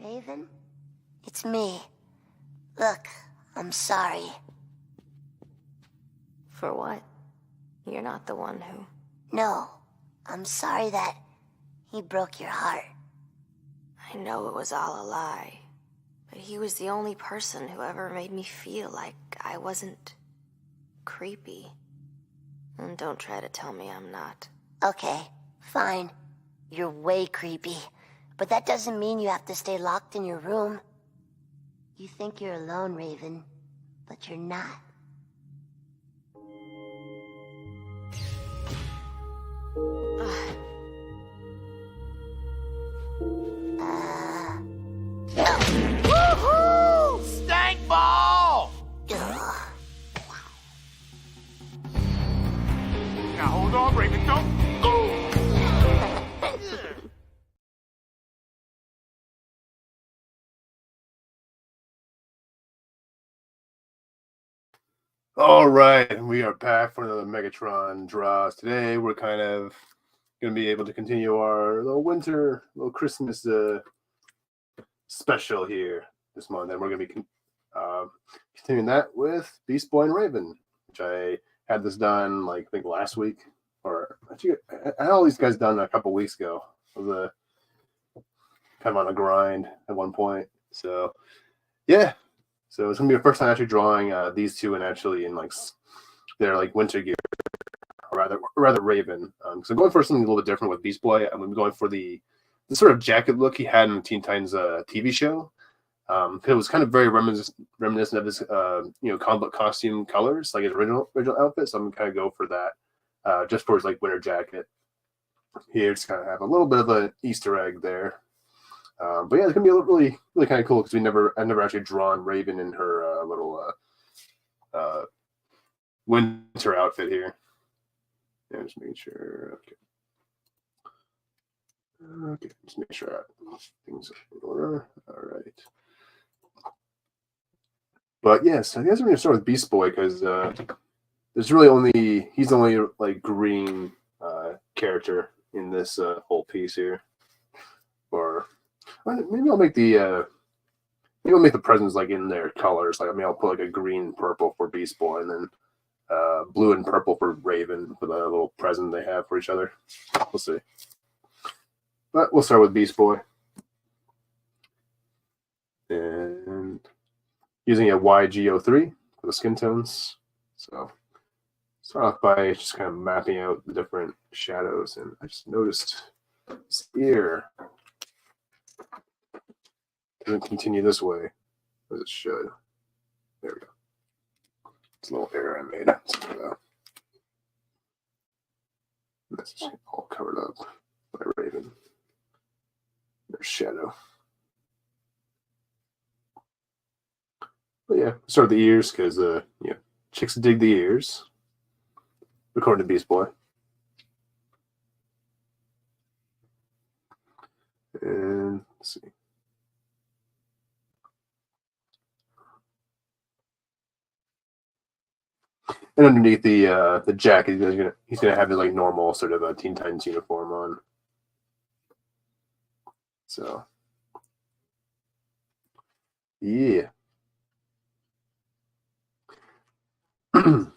Raven? It's me. Look, I'm sorry. For what? You're not the one who... No, I'm sorry that he broke your heart. I know it was all a lie, but he was the only person who ever made me feel like I wasn't creepy. And don't try to tell me I'm not. Okay, fine. You're way creepy. But that doesn't mean you have to stay locked in your room. You think you're alone, Raven, but you're not. Woohoo! Stank ball! Now hold on, Raven, don't... All right, we are back for another Megatron draws. Today, we're kind of going to be able to continue our little Christmas special here this month. And we're going to be continuing that with Beastboy and Raven, which I had this done, like, I think last week. Or, actually, I had all these guys done a couple weeks ago. I was kind of on a grind at one point. So, yeah. So it's gonna be the first time actually drawing these two, and actually in like their like winter gear, or rather Raven. So I'm going for something a little bit different with Beastboy. I'm going for the sort of jacket look he had in Teen Titans TV show. It was kind of very reminiscent of his comic book costume colors, like his original outfit. So I'm gonna kind of go for that, just for his like winter jacket. Here, just kind of have a little bit of an Easter egg there. But yeah, it's gonna be really kind of cool because I've never actually drawn Raven in her little winter outfit here. Yeah, just making sure. Okay, just make sure things are in order. All right. But yes, I guess we're gonna start with Beastboy because he's the only like green character in this whole piece here. Or maybe I'll make the presents like in their colors. Like I'll put like a green purple for Beastboy, and then blue and purple for Raven for the little present they have for each other. We'll see. But we'll start with Beastboy. And using a YG03 for the skin tones. So start off by just kind of mapping out the different shadows. And I just noticed this ear doesn't continue this way as it should. There we go. It's a little error I made. So, that's just all covered up by Raven. There's shadow. But yeah, start with the ears because chicks dig the ears, according to Beastboy. And let's see. And underneath the jacket, he's gonna have his like normal sort of a Teen Titans uniform on. So yeah. But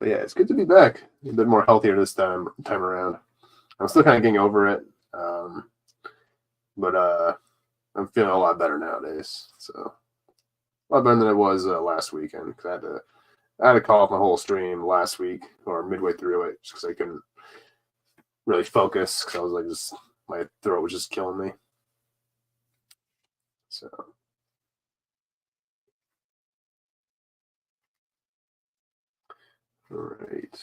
yeah, it's good to be back. A bit more healthier this time around. I'm still kind of getting over it, but I'm feeling a lot better nowadays. So a lot better than I was last weekend because I had to call off my whole stream last week or midway through it just because I couldn't really focus because I was like my throat was just killing me. So. All right.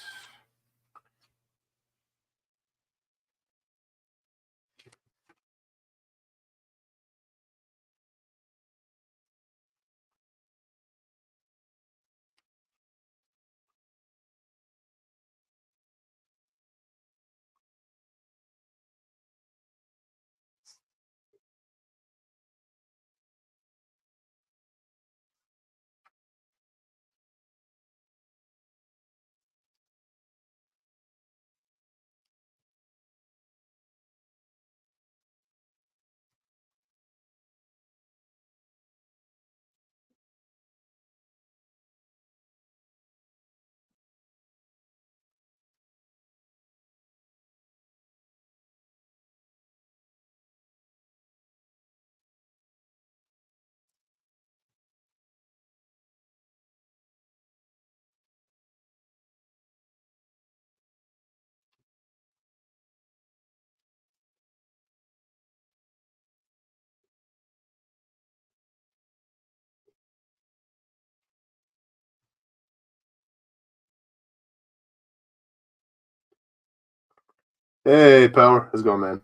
Hey, Power. How's it going, man?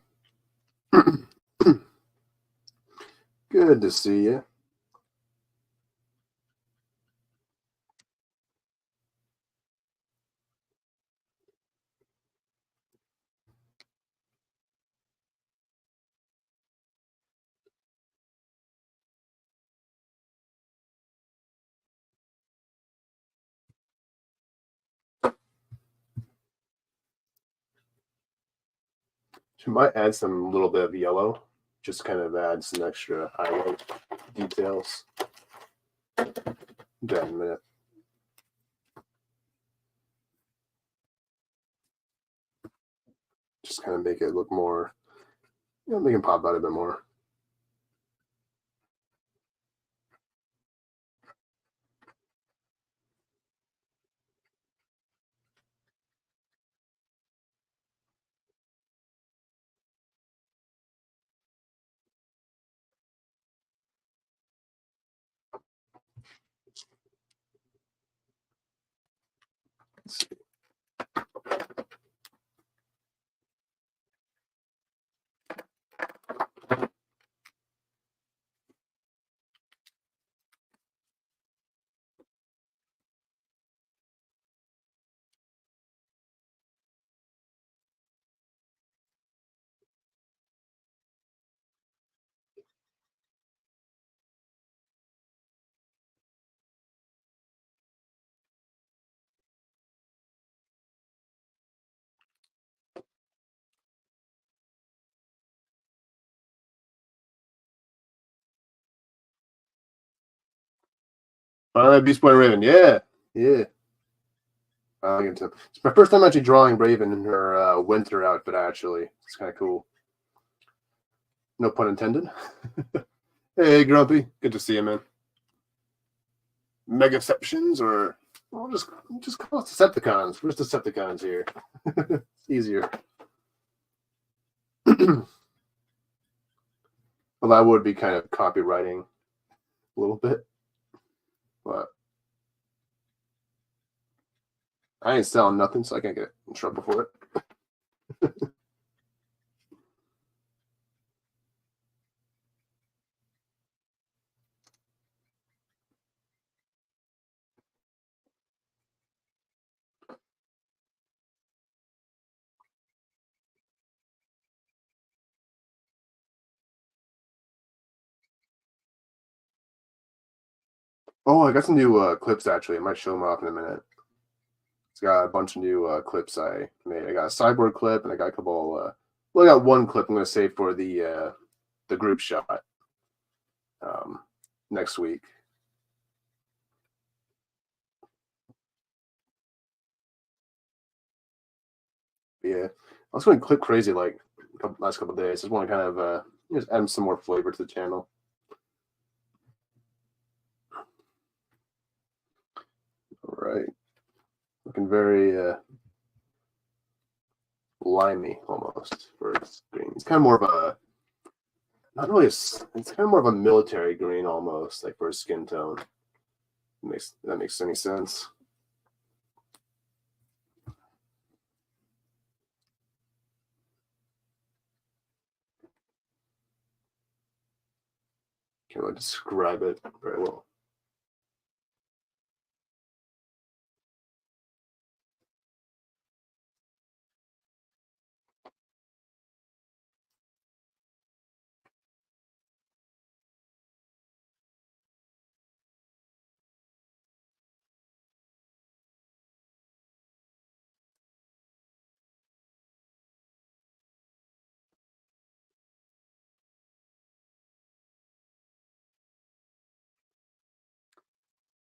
Good to see you. She might add some little bit of yellow, just kind of add some extra highlight details. In a minute. Just kind of make it look more, make it pop out a bit more. Let's see. Beastboy Raven, yeah. I like it too. It's my first time actually drawing Raven in her winter outfit, actually. It's kind of cool. No pun intended. Hey, Grumpy. Good to see you, man. Megaceptions, or we'll just call it Decepticons. Where's Decepticons here? It's easier. Well, that would be kind of copywriting a little bit, but I ain't selling nothing, so I can't get in trouble for it. Oh, I got some new clips, actually. I might show them off in a minute. It's got a bunch of new clips I made. I got a sideboard clip, and I got a couple. Well, I got one clip I'm going to save for the group shot next week. Yeah, I was going clip crazy like last couple of days. Just want to kind of just add some more flavor to the channel. All right, looking very limey almost for its green. It's kind of more of a not really. It's kind of more of a military green almost, like for a skin tone. That makes any sense? Can't really describe it very well.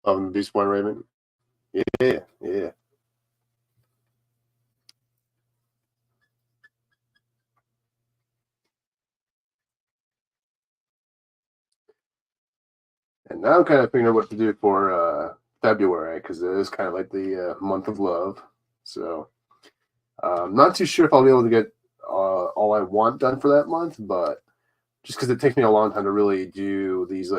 Beastboy Raven. Yeah. And now I'm kind of figuring out what to do for February, because it is kind of like the month of love. So I'm not too sure if I'll be able to get all I want done for that month, but just because it takes me a long time to really do these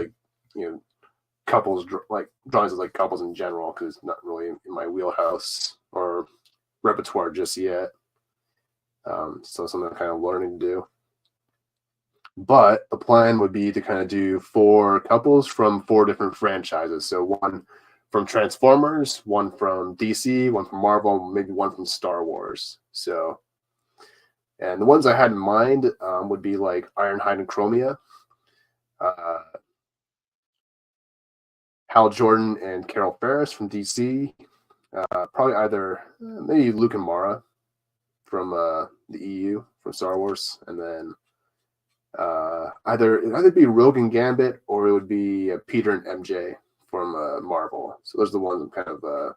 couples, like drawings of like couples in general, because it's not really in my wheelhouse or repertoire just yet. So something I'm kind of learning to do. But the plan would be to kind of do 4 couples from 4 different franchises. So one from Transformers, one from DC, one from Marvel, maybe one from Star Wars. So, and the ones I had in mind would be like Ironhide and Chromia, Hal Jordan and Carol Ferris from DC, probably either maybe Luke and Mara from the EU from Star Wars, and then either be Rogue and Gambit, or it would be Peter and MJ from Marvel. So those are the ones I'm kind of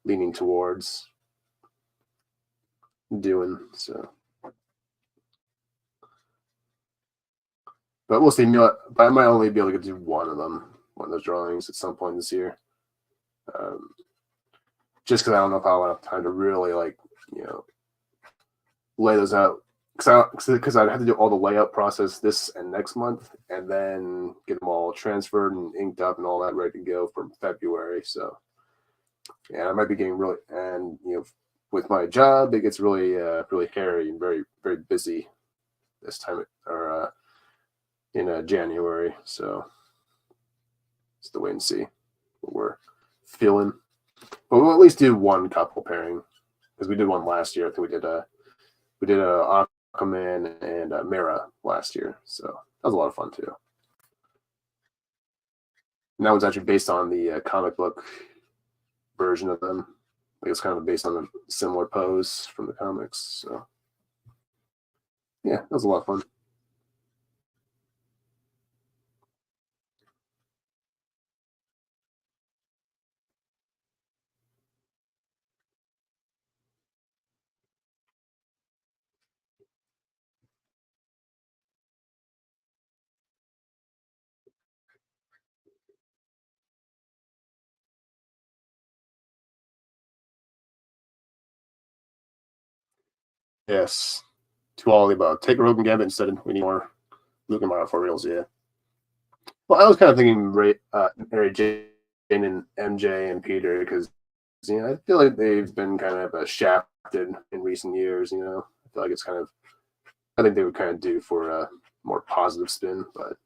leaning towards doing. So, but we'll see. You know what? But I might only be able to do one of those drawings at some point this year. Just because I don't know if I'll have time to really lay those out. Because I'd have to do all the layout process this and next month, and then get them all transferred and inked up and all that ready to go for February. So, yeah, I might be getting really, and with my job, it gets really, really hairy and very, very busy this time, in January. So, it's the wait and see what we're feeling. But we'll at least do one couple pairing, because we did one last year. I think we did a Aquaman and Mira last year, so that was a lot of fun too. And that was actually based on the comic book version of them. It was kind of based on a similar pose from the comics. So yeah, that was a lot of fun. Yes. To all the above. Take Rogue and Gambit instead. We need more Luke and Mara for reals, yeah. Well, I was kind of thinking Mary Jane and MJ and Peter, because I feel like they've been kind of shafted in recent years. I feel like it's kind of, I think they would kind of do for a more positive spin, but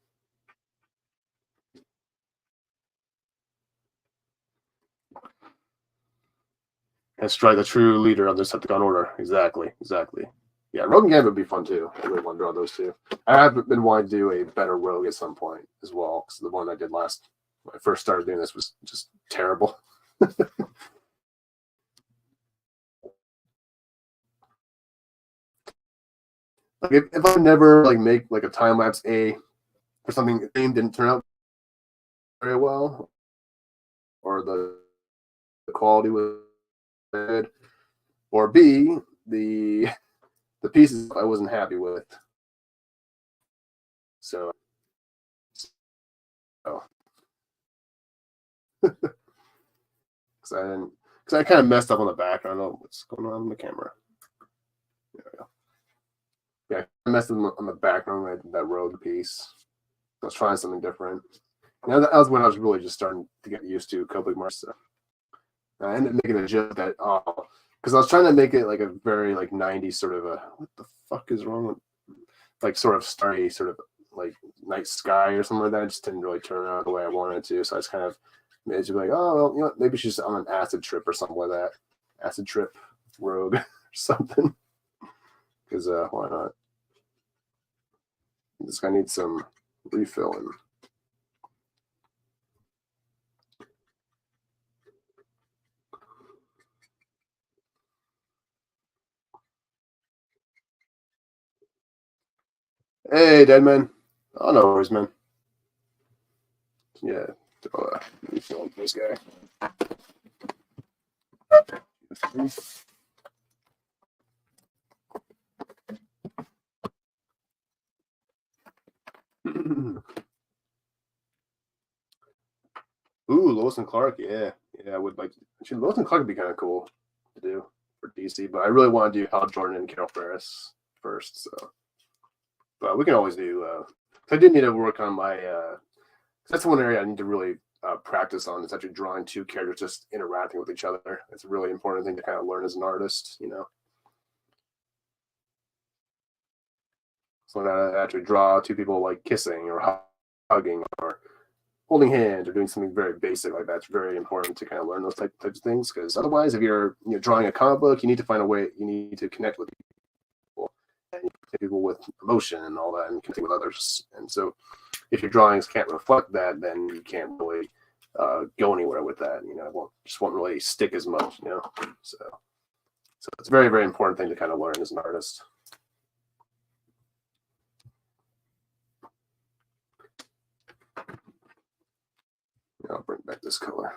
and strike the true leader of the Decepticon Order. Exactly. Yeah, Rogue and Gambit would be fun too. I really want to draw those two. I have been wanting to do a better Rogue at some point as well, because the one I did when I first started doing this was just terrible. Like if I never make a time lapse A for something that didn't turn out very well, or the quality was good, or B, the pieces I wasn't happy with. So because I kind of messed up on the back. I don't know what's going on in the camera. There we go. Yeah, I messed up on the background when I did that Rogue piece. I was trying something different. Now that was when I was really just starting to get used to Copic Markers. So I ended up making a joke that because I was trying to make it like a very 90s sort of a, what the fuck is wrong with sort of starry sort of night sky or something like that. It just didn't really turn out the way I wanted it to. So I just kind of made it to be like, oh, well, maybe she's on an acid trip or something like that. Acid trip Rogue or something. Because why not? This guy needs some refilling. Hey, Deadman. Oh, no worries, man. Yeah, refilling for this guy. Ooh, Lois and Clark, yeah, I would like. Actually, Lois and Clark would be kind of cool to do for DC, but I really want to do Hal Jordan and Carol Ferris first. So, but we can always do. I did need to work on my. That's one area I need to really practice on. It's actually drawing two characters just interacting with each other. It's a really important thing to kind of learn as an artist, So learn how to actually draw two people like kissing or hugging or holding hands or doing something very basic like that. It's very important to kind of learn those types of things, because otherwise, if you're drawing a comic book, you need to find a way. You need to connect with people, and you connect people with emotion and all that, and connect with others. And so, if your drawings can't reflect that, then you can't really go anywhere with that. It won't really stick as much. So it's a very, very important thing to kind of learn as an artist. I'll bring back this color.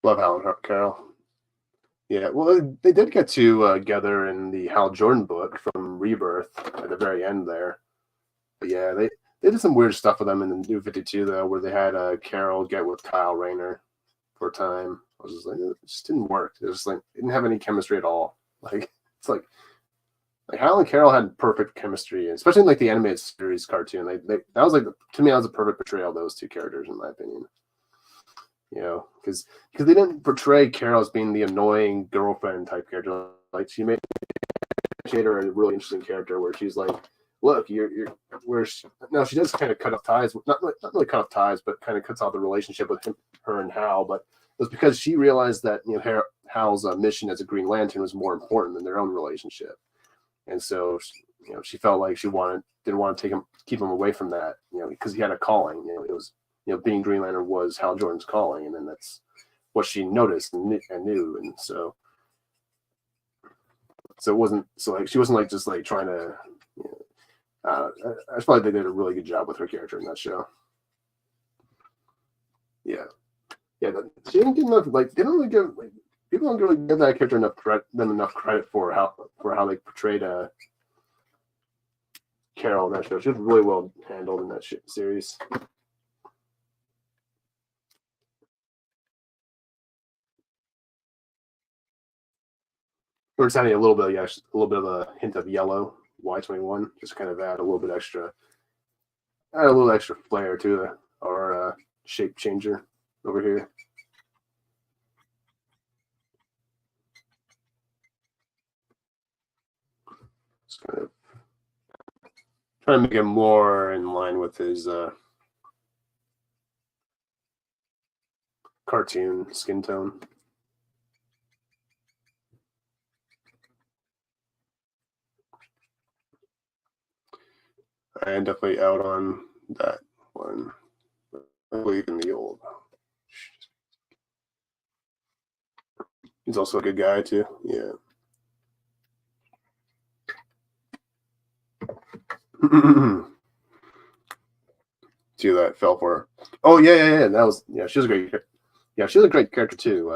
Love Hal and Carol. Yeah, well, they did get together in the Hal Jordan book from Rebirth at the very end there. But yeah, they did some weird stuff with them in the New 52 though, where they had Carol get with Kyle Rayner for a time. I was just like, it just didn't work. It was just like, it didn't have any chemistry at all. Like, it's like Hal and Carol had perfect chemistry, especially in like the animated series cartoon. That was like, to me, that was a perfect portrayal of those two characters, in my opinion. Because they didn't portray Carol as being the annoying girlfriend type character. Like, she made her a really interesting character where she's like, look, you're where now she does kind of cut off ties, not really cut off ties, but kind of cuts off the relationship with her and Hal. But it was because she realized that Hal's mission as a Green Lantern was more important than their own relationship, and so she felt like she didn't want to keep him away from that, because he had a calling. It was being Green Lantern was Hal Jordan's calling, and then that's what she noticed and knew, and so it wasn't she wasn't like just like trying to. I just thought they did a really good job with her character in that show. Yeah. She didn't get enough. Like, they don't really give people don't really give that character enough credit for how they portrayed Carol in that show. She was really well handled in that series. We're just adding a little bit of a hint of yellow. Y21, just kind of add a little extra flair to our shape changer over here. Just kind of trying to make it more in line with his cartoon skin tone. I am definitely out on that one. I believe in the old. He's also a good guy too. Yeah. See that fell for her. Oh yeah. That was she was a great. Yeah, she was a great character too.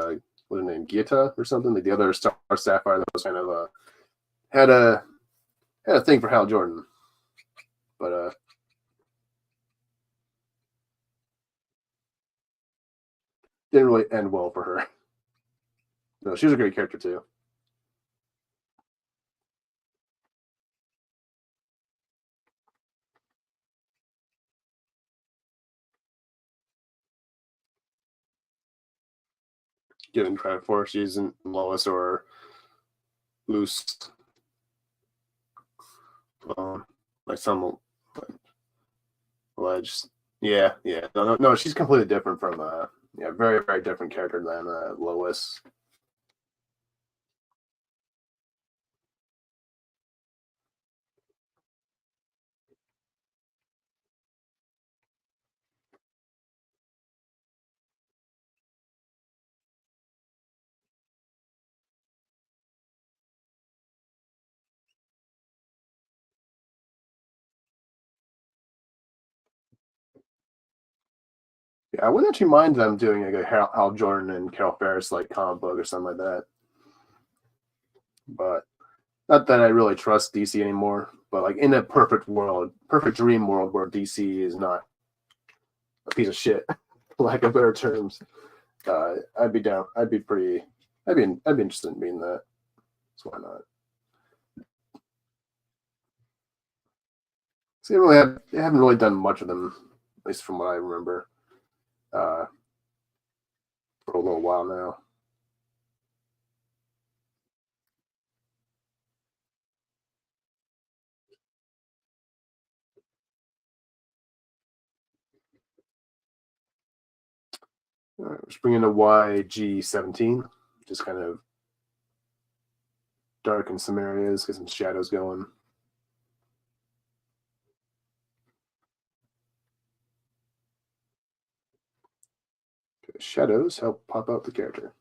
What's her name? Gieta or something. Like the other Star Sapphire that was kind of had a thing for Hal Jordan. But didn't really end well for her. No, she was a great character too. Given credit for, she isn't Lois or Loose. Like some alleged. Yeah. No, she's completely different from very, very different character than Lois. Yeah, I wouldn't actually mind them doing like a Hal Jordan and Carol Ferris like comic book or something like that. But not that I really trust DC anymore. But like in a perfect world, perfect dream world where DC is not a piece of shit, for lack of better terms, I'd be down. I'd be interested in being that. So why not? So they haven't really done much of them, at least from what I remember, for a little while now. All right, let's bring in the YG17, just kind of darken some areas, get some shadows going. Okay, shadows help pop out the character.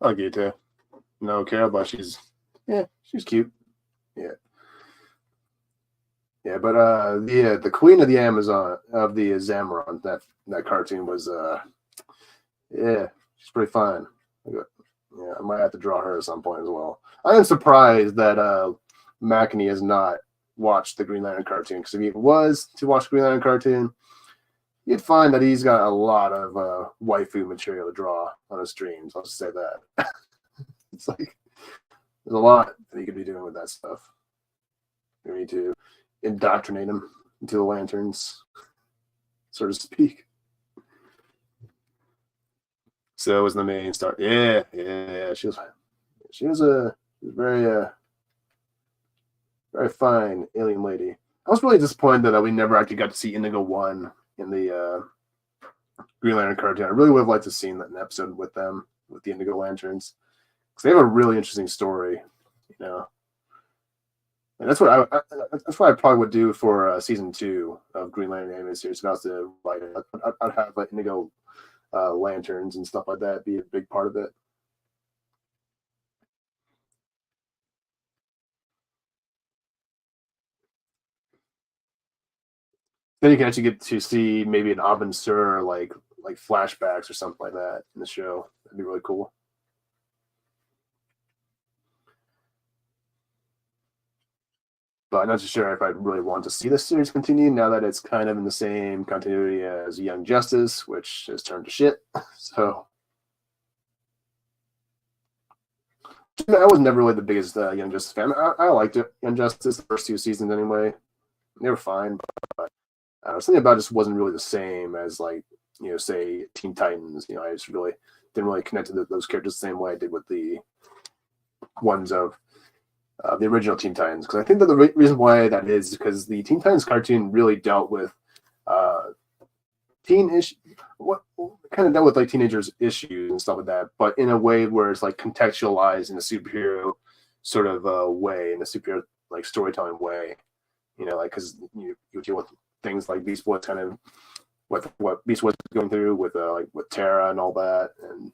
I'll get to no care, but she's cute. Yeah, but the Queen of the Amazon of the Zamaron, that cartoon was she's pretty fine. Yeah, I might have to draw her at some point as well. I am surprised that Makini has not watched the Green Lantern cartoon, because if he was to watch the Green Lantern cartoon, you'd find that he's got a lot of waifu material to draw on his streams. I'll just say that. It's like there's a lot that he could be doing with that stuff. We need to indoctrinate him into the lanterns, so to speak. So it was the main star. Yeah. She was a very very fine alien lady. I was really disappointed that we never actually got to see Indigo One in the Green Lantern cartoon. I really would have liked to have seen that an episode with them, with the Indigo Lanterns, because they have a really interesting story, you know. And that's what I probably would do for season 2 of Green Lantern animated series. If I was to write it, I'd have like Indigo lanterns and stuff like that be a big part of it. Then you can actually get to see maybe an Abin Sur like flashbacks or something like that in the show. That'd be really cool. But I'm not too sure if I really want to see this series continue now that it's kind of in the same continuity as Young Justice, which has turned to shit. So I was never really the biggest Young Justice fan. I liked it, Young Justice, the first 2 seasons anyway. They were fine, but something about it just wasn't really the same as like, say Teen Titans. I just really didn't really connect to those characters the same way I did with the ones of the original Teen Titans, because I think that the reason why that is because the Teen Titans cartoon really dealt with what kind of dealt with like teenagers' issues and stuff like that, but in a way where it's like contextualized in a superhero sort of way, in a superhero like storytelling way, like because you deal with things like Beastboy, kind of with what Beastboy's going through with like with Tara and all that, and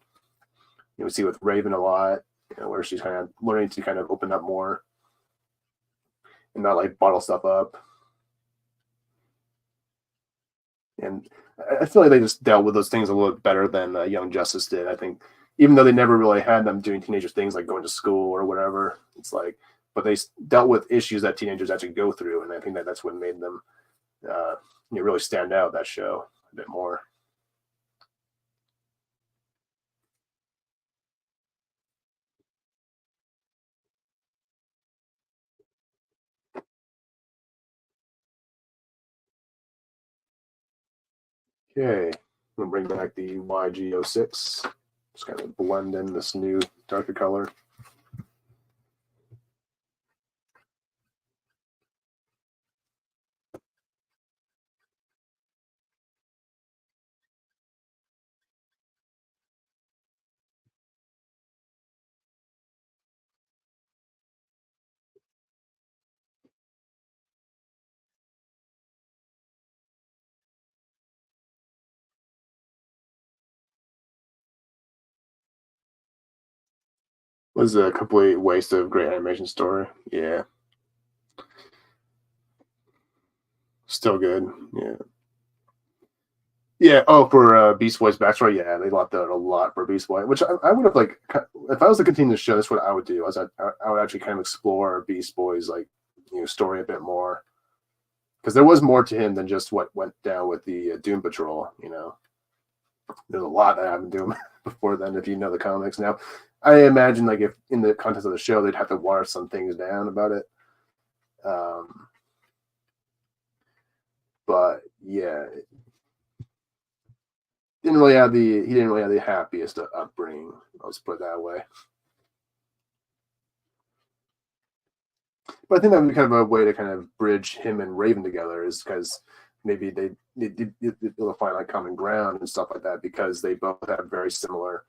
we see with Raven a lot, where she's kind of learning to kind of open up more and not like bottle stuff up. And I feel like they just dealt with those things a little bit better than Young Justice did. I think, even though they never really had them doing teenager things like going to school or whatever, it's like, but they dealt with issues that teenagers actually go through, and I think that's what made them really stand out, that show, a bit more. Okay, I'm going to bring back the YG06. Just kind of blend in this new darker color. Was a complete waste of great animation story. Yeah. Still good. Yeah. Yeah. Oh, for Beast Boy's backstory, yeah, they left out a lot for Beast Boy, which I would have like if I was to continue the show. That's what I would do. I would actually kind of explore Beast Boy's like story a bit more, because there was more to him than just what went down with the Doom Patrol. There's a lot that happened to him before then. If you know the comics now, I imagine like if in the context of the show they'd have to water some things down about it. But yeah. He didn't really have the happiest upbringing. Let's put it that way. But I think that would be kind of a way to kind of bridge him and Raven together, is because maybe they'll find like common ground and stuff like that, because they both have very similar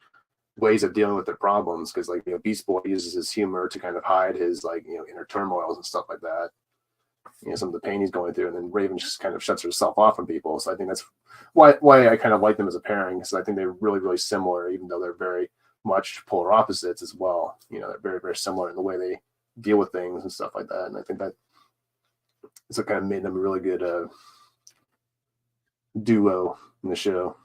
ways of dealing with their problems. Because like Beast Boy uses his humor to kind of hide his like inner turmoils and stuff like that. Some of the pain he's going through, and then Raven just kind of shuts herself off from people. So I think that's why I kind of like them as a pairing, because I think they're really, really similar, even though they're very much polar opposites as well. They're very, very similar in the way they deal with things and stuff like that. And I think that it's what kind of made them a really good duo in the show.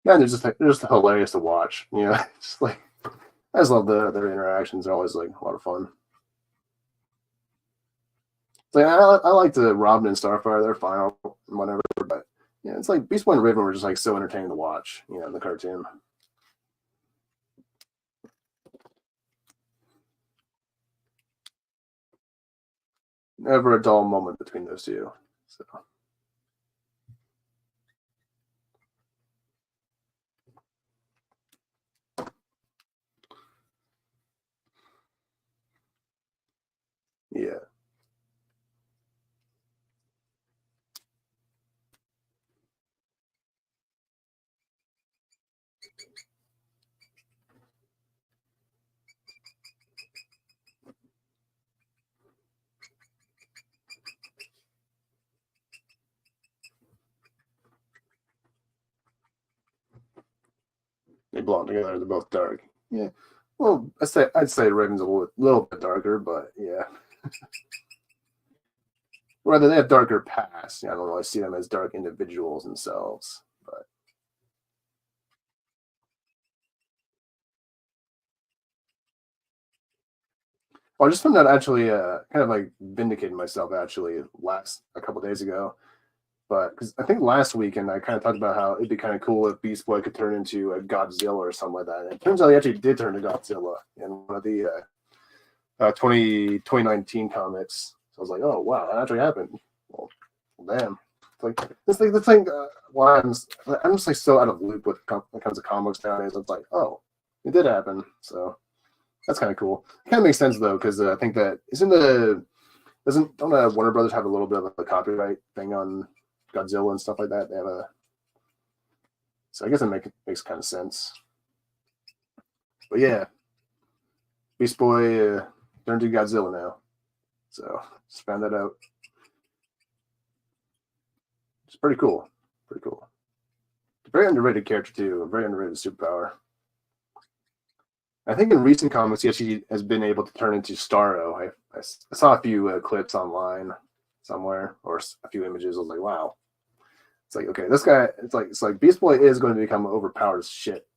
Yeah, they're just hilarious to watch. It's like I just love their interactions. They're always like a lot of fun. It's like I like the Robin and Starfire. They're fine, whatever. But yeah, it's like Beast Boy and Raven were just like so entertaining to watch. In the cartoon. Never a dull moment between those two. So. Yeah. They belong together. They're both dark. Yeah. Well, I'd say Raven's a little bit darker, but yeah. Rather, they have darker past. I don't really see them as dark individuals themselves, but. Well, I just found out actually, kind of like vindicated myself actually a couple days ago. But because I think last weekend I kind of talked about how it'd be kind of cool if Beast Boy could turn into a Godzilla or something like that. And it turns out he actually did turn to Godzilla in one of the 2019 comics. So I was like, oh wow, that actually happened. Well damn. It's like the thing. Why I'm just like so out of loop with when it comes to comics nowadays. It's like, oh, it did happen. So that's kind of cool. It kind of makes sense though, because I think that don't Warner Brothers have a little bit of a copyright thing on Godzilla and stuff like that? They have so I guess it makes kind of sense. But yeah, Beast Boy turned to Godzilla now, so just found that out. It's pretty cool. Pretty cool. Very underrated character too. A very underrated superpower. I think in recent comics, he actually has been able to turn into Starro. I saw a few clips online somewhere, or a few images. I was like, wow. It's like, okay, this guy, it's like Beast Boy is going to become overpowered as shit,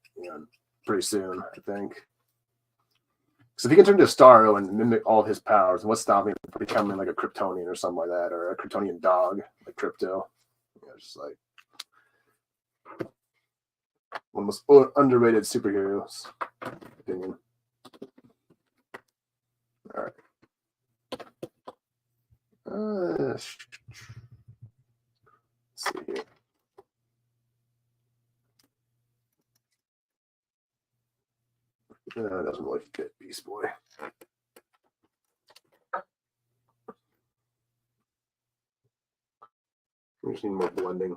pretty soon, I think. So if he can turn to Starro and mimic all of his powers, what's stopping him from becoming like a Kryptonian or something like that, or a Kryptonian dog, like Crypto? Just like one of the most underrated superheroes, in my opinion. All right. Let's see here. It doesn't really fit Beast Boy. We just need more blending.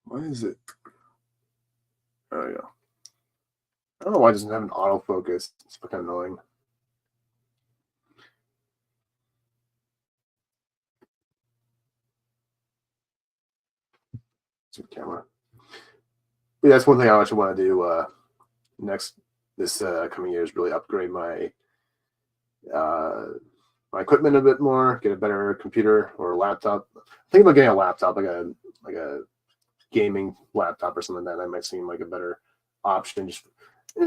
Why is it? There we go. I don't know why it doesn't have an autofocus. It's kind of annoying. Camera. Yeah, that's one thing I actually want to do this coming year is really upgrade my my equipment a bit more, get a better computer or laptop. Think about getting a laptop, like a gaming laptop or something like that. That might seem like a better option,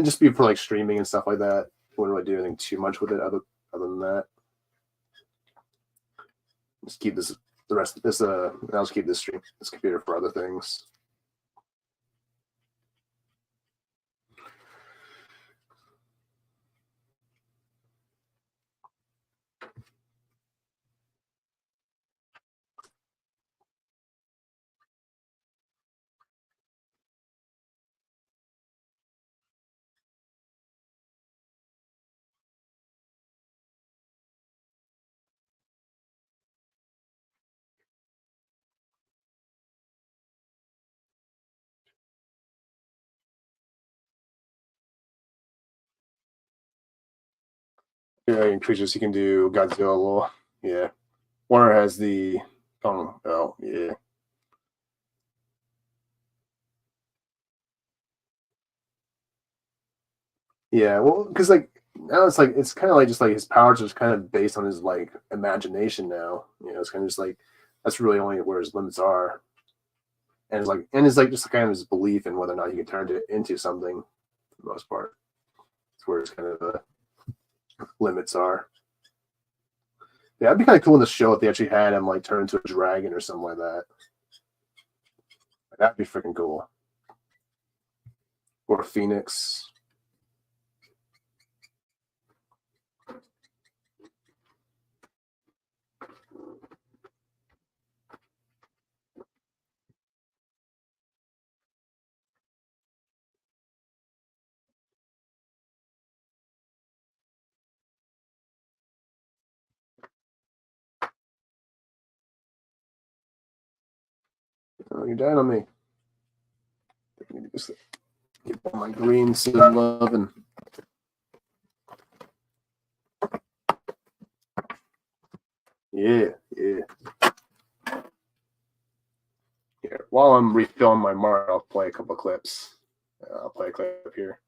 just be for like streaming and stuff like that. Wouldn't really do anything too much with it other than that. Just keep this. The rest of this, I'll just keep this computer for other things. Yeah, creatures you can do Godzilla. Yeah, Warner has the oh yeah. Yeah, well, because like now it's kind of like just like his powers are just kind of based on his like imagination now. You know, it's kind of just like that's really only where his limits are, and it's like just kind of his belief in whether or not he can turn it into something. For the most part, it's where his kind of limits are. Yeah, it'd be kind of cool in the show if they actually had him like turn into a dragon or something like that. That'd be freaking cool. Or a phoenix. Oh, you're dying on me. I need to just get all my green so I'm loving. Yeah. Here, while I'm refilling my mark, I'll play a couple clips. I'll play a clip here.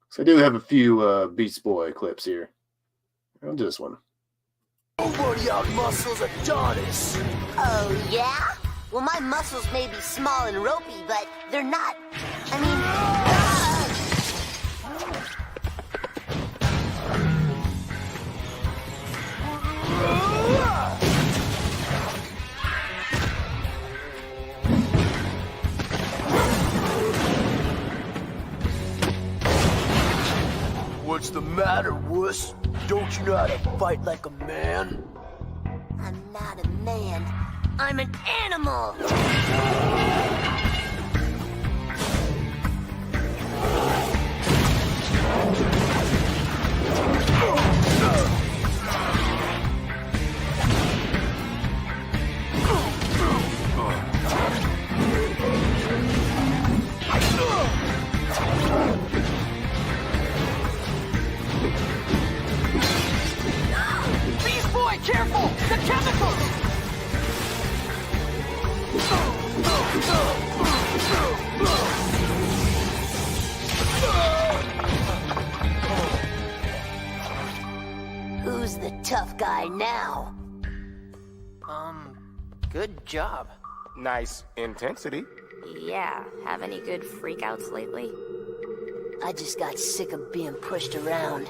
So I do have a few Beastboy clips here. I'll do this one. Nobody outmuscles Adonis. Oh, yeah? Well, my muscles may be small and ropey, but they're not. I mean... What's the matter, wuss? Don't you know how to fight like a man? I'm not a man. I'm an animal! Beastboy, careful! The chemicals! now. Good job. Nice intensity. Yeah, have any good freakouts lately? I just got sick of being pushed around.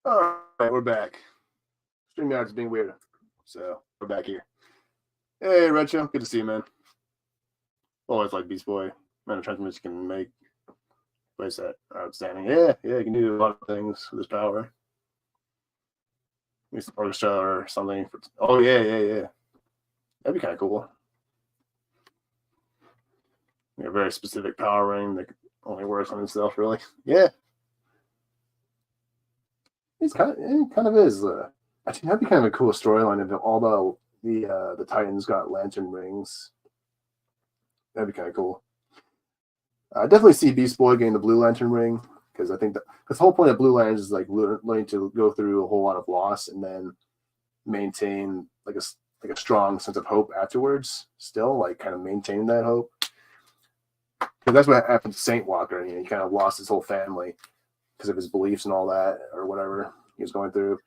All right, we're back. StreamYard's being weird, so we're back here. Hey, Redshow, good to see you, man. Always like Beastboy. Man of transmission can make place that outstanding. Yeah, you can do a lot of things with this power. Maybe some orchestra or something. Oh yeah. That'd be kind of cool. A very specific power ring that only works on itself, really. Yeah. It kind of is. Actually, that'd be kind of a cool storyline if all the Titans got lantern rings. That'd be kind of cool. I definitely see Beast Boy getting the blue lantern ring, because I think that the whole point of blue lanterns is like learning to go through a whole lot of loss and then maintain like a strong sense of hope afterwards. Still, like kind of maintain that hope, because that's what happened to Saint Walker. He kind of lost his whole family because of his beliefs and all that, or whatever he was going through.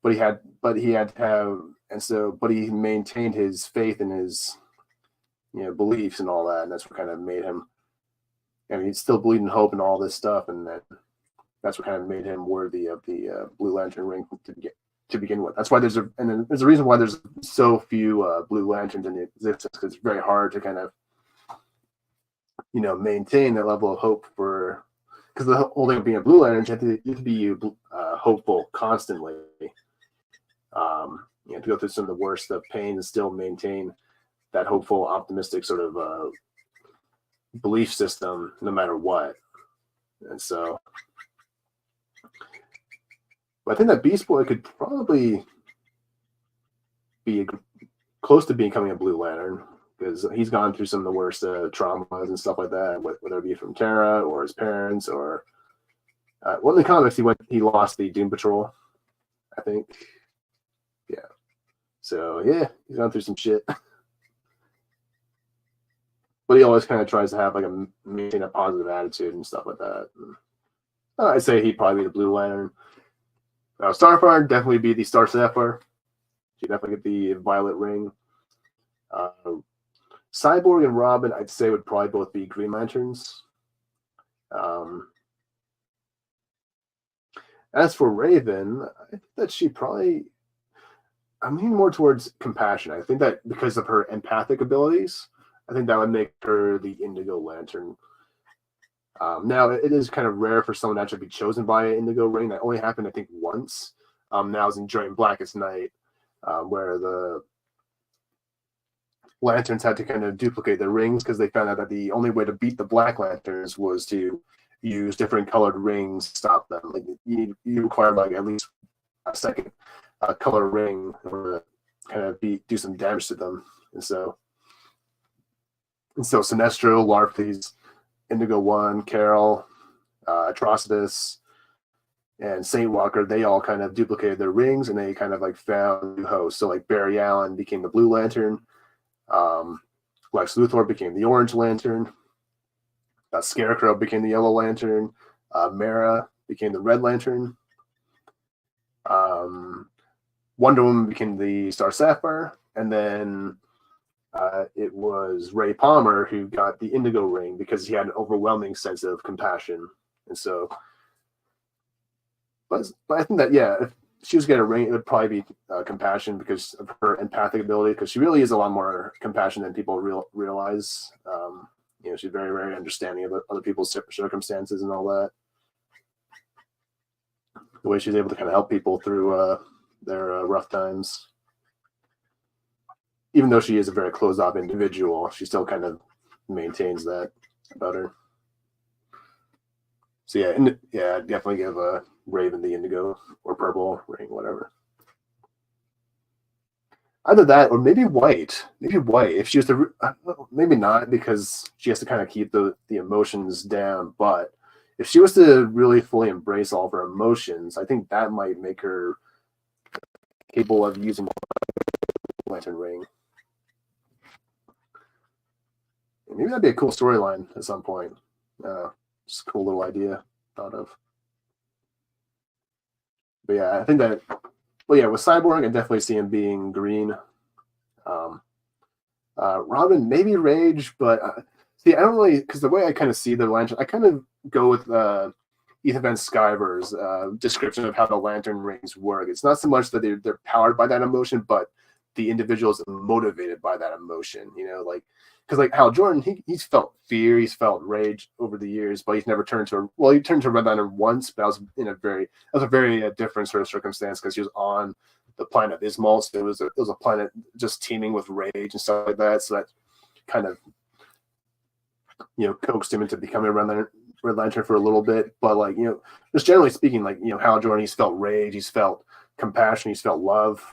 But he had to have, but he maintained his faith and his, beliefs and all that, and that's what kind of made him. I mean, he's still believing in hope and all this stuff, and that's what kind of made him worthy of the Blue Lantern ring to begin with. That's why there's a reason why there's so few Blue Lanterns in existence, because it's very hard to kind of, maintain that level of hope for. Because the whole thing of being a Blue Lantern, you have to be hopeful constantly. You have to go through some of the worst of pain and still maintain that hopeful, optimistic sort of belief system, no matter what. And so, but I think that Beast Boy could probably be close to becoming a Blue Lantern, because he's gone through some of the worst traumas and stuff like that, whether it be from Terra or his parents or in the comics he lost the Doom Patrol, I think. Yeah. So yeah, he's gone through some shit. But he always kind of tries to have maintain a positive attitude and stuff like that. And I'd say he'd probably be the Blue Lantern. Starfire definitely be the Star Sapphire. She'd definitely get the Violet Ring. Cyborg and Robin, I'd say, would probably both be Green Lanterns. As for Raven, I think that she probably, I'm leaning more towards Compassion. I think that because of her empathic abilities, I think that would make her the Indigo Lantern. Now, it is kind of rare for someone to actually be chosen by an indigo ring. That only happened, I think, once. Now it's in During Blackest Night, where the lanterns had to kind of duplicate their rings because they found out that the only way to beat the black lanterns was to use different colored rings to stop them. Like you require like at least a second color ring in order to kind of do some damage to them. And so Sinestro, Larfleeze, Indigo One, Carol, Atrocitus, and Saint Walker, they all kind of duplicated their rings and they kind of like found new hosts. So like Barry Allen became the Blue Lantern. Lex Luthor became the Orange Lantern. Scarecrow became the Yellow Lantern. Mara became the Red Lantern. Wonder Woman became the Star Sapphire. And then it was Ray Palmer who got the Indigo Ring because he had an overwhelming sense of compassion. And so, but I think that, yeah, if she was getting a ring, it would probably be compassion because of her empathic ability, because she really is a lot more compassion than people realize. She's very, very understanding of other people's circumstances and all that. The way she's able to kind of help people through their rough times. Even though she is a very closed-off individual, she still kind of maintains that about her. So yeah, I'd definitely give Raven the indigo or purple ring, whatever. Either that or maybe white. Maybe white. If she was to, maybe not, because she has to kind of keep the emotions down. But if she was to really fully embrace all of her emotions, I think that might make her capable of using the lantern ring. Maybe that'd be a cool storyline at some point. Just a cool little idea thought of. But yeah, I think that. Well, yeah, with Cyborg, I definitely see him being green. Robin, maybe Rage, but see, I don't really, because the way I kind of see the lantern, I kind of go with Ethan Van Sciver's description of how the lantern rings work. It's not so much that they're powered by that emotion, but the individual is motivated by that emotion. Because like Hal Jordan, he's felt fear, he's felt rage over the years, but he's never turned to he turned to Red Lantern once, but that was a very different sort of circumstance because he was on the planet Ismal, so it was a planet just teeming with rage and stuff like that. So that kind of coaxed him into becoming a Red Lantern for a little bit. But like just generally speaking, like Hal Jordan, he's felt rage, he's felt compassion, he's felt love.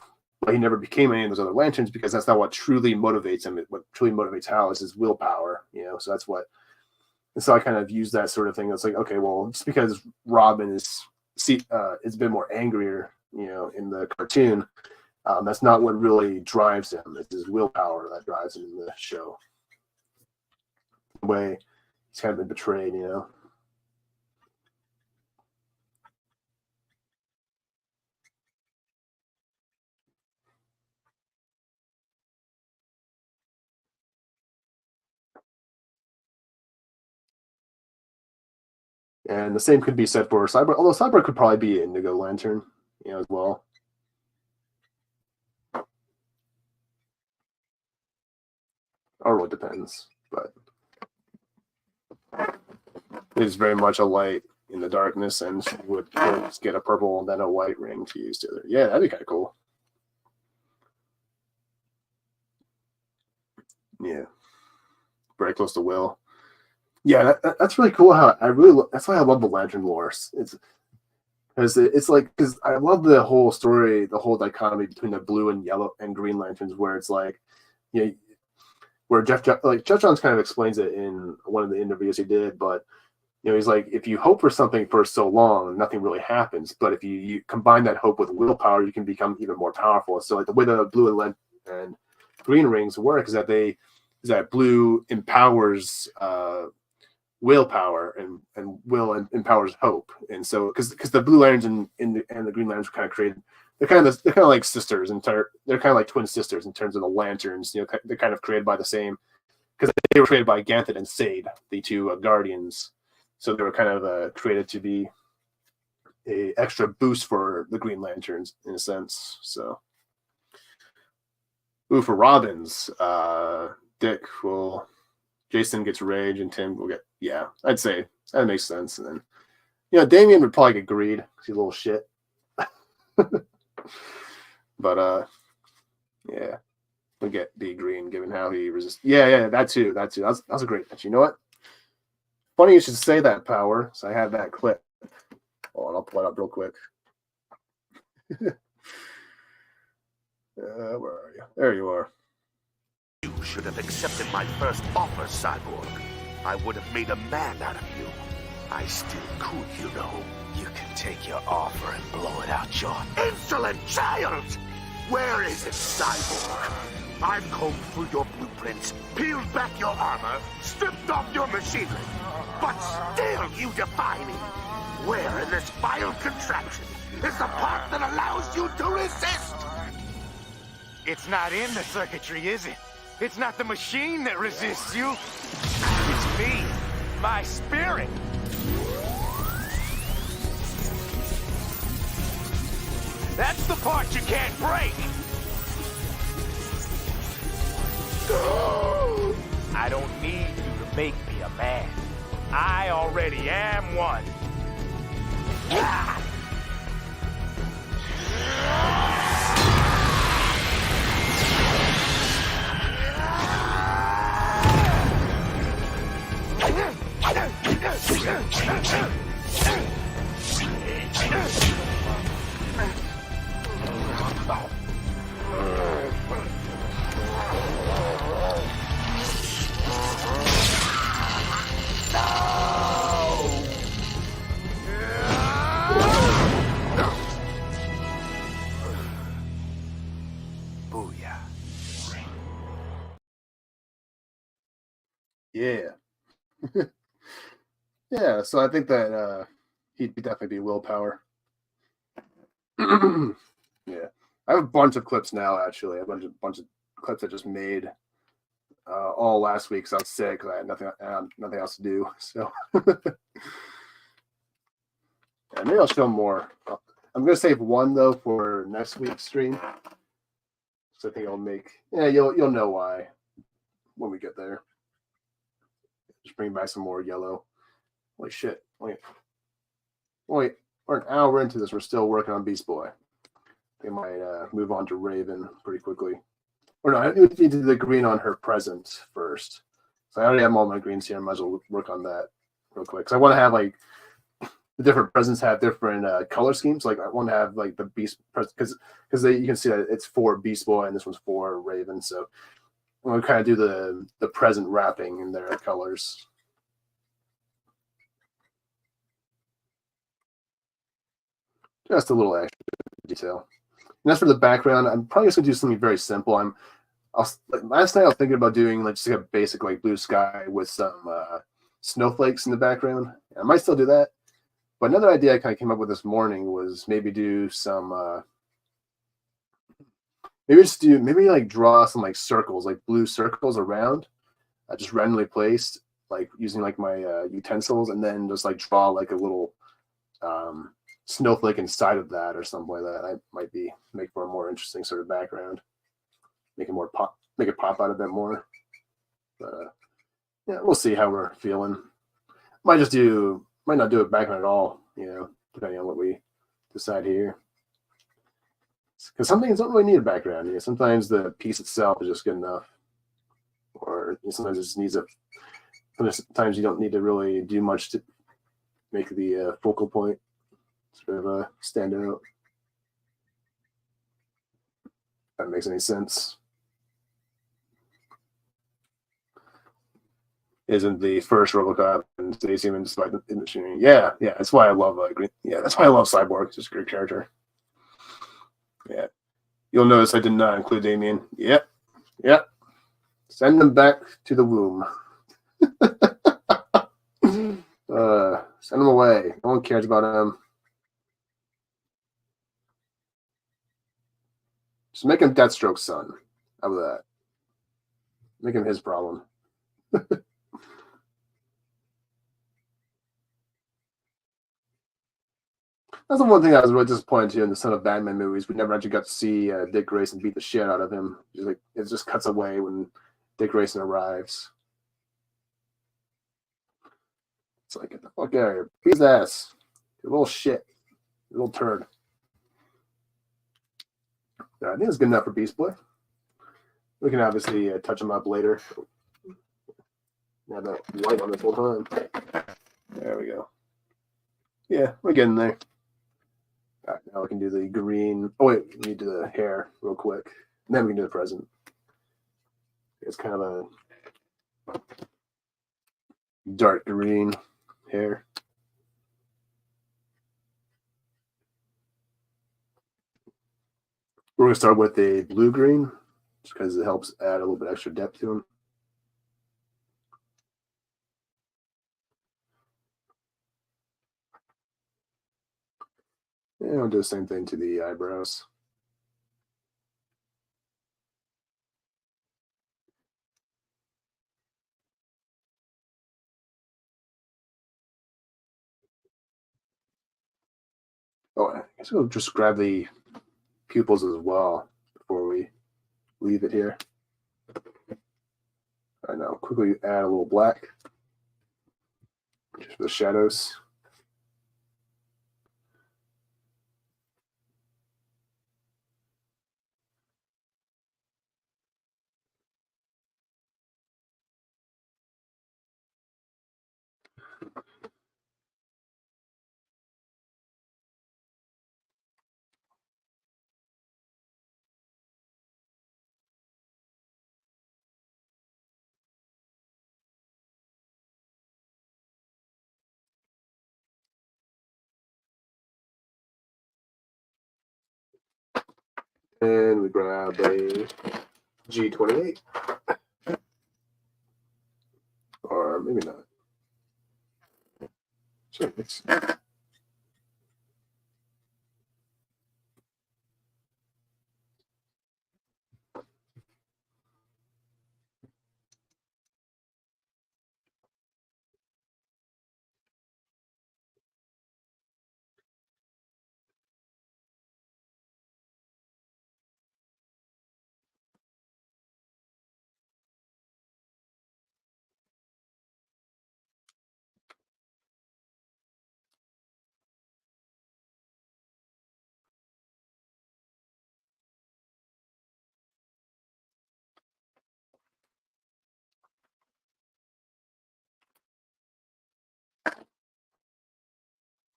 But he never became any of those other lanterns because that's not what truly motivates him. What truly motivates Hal is his willpower, So that's what. And so I kind of use that sort of thing. It's like, okay, well, just because Robin is a bit more angrier, in the cartoon, that's not what really drives him. It's his willpower that drives him in the show. The way he's kind of been betrayed, And the same could be said for Cyborg, although Cyborg could probably be an Indigo Lantern, as well. Or really depends, but it is very much a light in the darkness, and would just get a purple and then a white ring to use together. Yeah, that'd be kind of cool. Yeah, very close to Will. Yeah, that's really cool. That's why I love the Lantern lore. It's like, because I love the whole story, the whole dichotomy between the blue and yellow and green lanterns, where it's like, where Jeff Johns kind of explains it in one of the interviews he did, but he's like, if you hope for something for so long, nothing really happens. But if you combine that hope with willpower, you can become even more powerful. So like the way the blue and green rings work is that blue empowers willpower and will empowers hope. And so because the blue lanterns and the green lanterns were kind of created, they're kind of like sisters, and they're kind of like twin sisters in terms of the lanterns. They're kind of created by the same, because they were created by Ganthet and Sade, the two guardians. So they were kind of created to be a extra boost for the Green Lanterns in a sense. So, for Robins, Dick will, Jason gets Rage, and Tim will get, I'd say That makes sense. And then, you know, Damien would probably get greed. He's a little shit. But yeah, we'll get D green given how he resists. Yeah, that too. That was a great pitch. You know what? Funny you should say that, Power. So I had that clip. Oh, and I'll pull it up real quick. Where are you? There you are. You should have accepted my first offer, Cyborg. I would have made a man out of you. I still could, you know. You can take your offer and blow it out your... Insolent child! Where is it, Cyborg? I've combed through your blueprints, peeled back your armor, stripped off your machinery. But still you defy me. Where in this vile contraption is the part that allows you to resist? It's not in the circuitry, is it? It's not the machine that resists you. It's me, my spirit. That's the part you can't break. I don't need you to make me a man. I already am one. Yeah. Yeah, so I think that he'd definitely be willpower. Yeah. I have a bunch of clips now, actually. A bunch of clips I just made all last week because I was sick. I had nothing else to do. So yeah, maybe I'll show more. I'm going to save one, though, for next week's stream. So I think I'll make... Yeah, you'll know why when we get there. Just bring back some more yellow. Holy shit. Wait, we're an hour into this. We're still working on Beastboy. They might move on to Raven pretty quickly. Or no, I need to do the green on her present first. So I already have all my greens here. I might as well work on that real quick. Because I want to have, like, the different presents have different color schemes. Like, I want to have, like, the Beast present. Because you can see that it's for Beastboy and this one's for Raven. So I'm going to kind of do the present wrapping in their colors. Just a little extra detail. And as for the background, I'm probably just going to do something very simple. Last night I was thinking about doing like just like a basic like blue sky with some snowflakes in the background. I might still do that. But another idea I kind of came up with this morning was maybe do some maybe like draw some like circles, like blue circles around, just randomly placed, like using like my utensils, and then just like draw like a little snowflake inside of that or something like that. I might make for a more interesting sort of background, make it pop out a bit more. But yeah, we'll see how we're feeling. Might not do a background at all, you know, depending on what we decide here. Because some things don't really need a background. You know, sometimes the piece itself is just good enough, or sometimes it just needs sometimes you don't need to really do much to make the focal point sort of stand out. If that makes any sense. Isn't the first RoboCop and Stacy in the machine? Yeah, that's why I love Green. Yeah, that's why I love Cyborg. It's just a great character. Yeah, you'll notice I did not include Damien. Yep. Send them back to the womb. Send them away. No one cares about him. Just make him Deathstroke's son. How about that? Make him his problem. That's the one thing I was really disappointed to in the Son of Batman movies. We never actually got to see Dick Grayson beat the shit out of him. It just cuts away when Dick Grayson arrives. It's like, get the fuck out of here. Beat his ass. You little shit. You little turd. I think it's good enough for Beastboy. We can obviously touch him up later. Have that white on this whole time. There we go. Yeah, we're getting there. All right, now we can do the green. Oh, wait, we need to do the hair real quick. And then we can do the present. It's kind of a dark green hair. We're going to start with a blue-green, just because it helps add a little bit extra depth to him. And I'll do the same thing to the eyebrows. Oh, I guess we'll just grab the pupils as well before we leave it here. All right, now quickly add a little black just for the shadows. And we grab a G28. Or maybe not. Sure, it's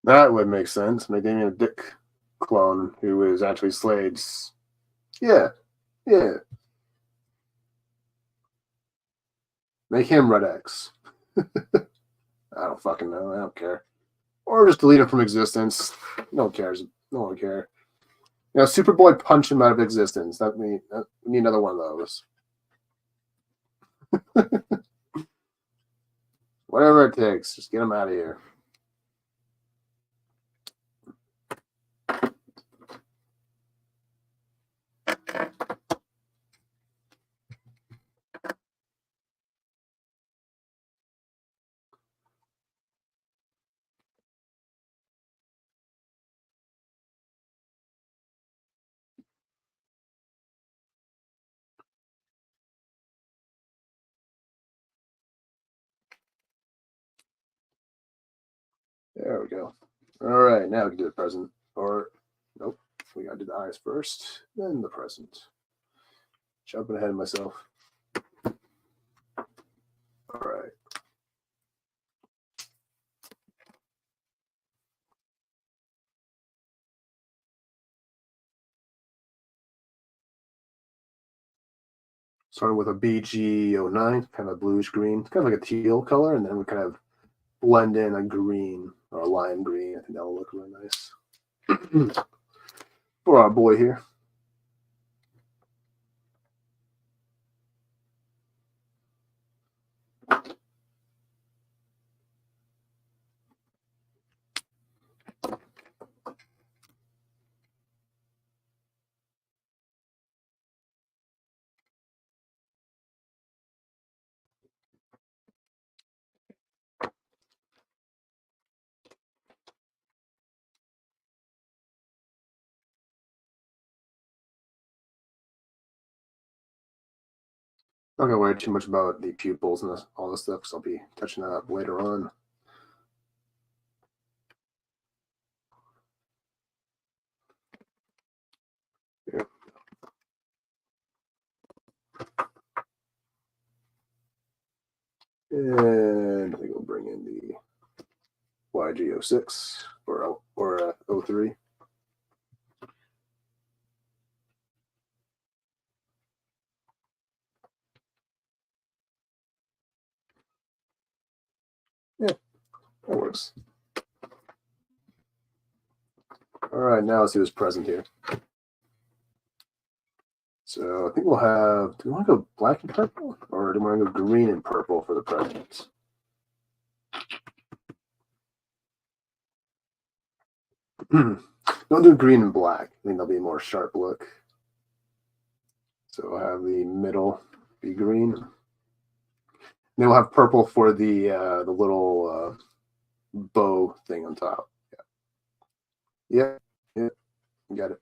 that would make sense. Making a Dick clone who is actually Slade's. Yeah, yeah. Make him Red X. I don't fucking know. I don't care. Or just delete him from existence. No one cares. No one cares. You know, Superboy punch him out of we need another one of those. Whatever it takes, just get him out of here. There we go. All right, now we can do the present. Or, nope, we gotta do the eyes first, then the present. Jumping ahead of myself. All right. Starting with a BG09, kind of a bluish green, kind of like a teal color, and then we kind of blend in a green or a lime green. I think that'll look really nice for our boy here. Not gonna worry too much about the pupils and all this stuff because I'll be touching that up later on. And I think we'll bring in the YG06 or 03. Yeah, that works. All right, now let's do this present here. So I think we'll have, do we want to go black and purple? Or do we want to go green and purple for the present? Don't do green and black. I think that'll be a more sharp look. So we'll have the middle be green. And then we'll have purple for the little bow thing on top. Yeah, you got it.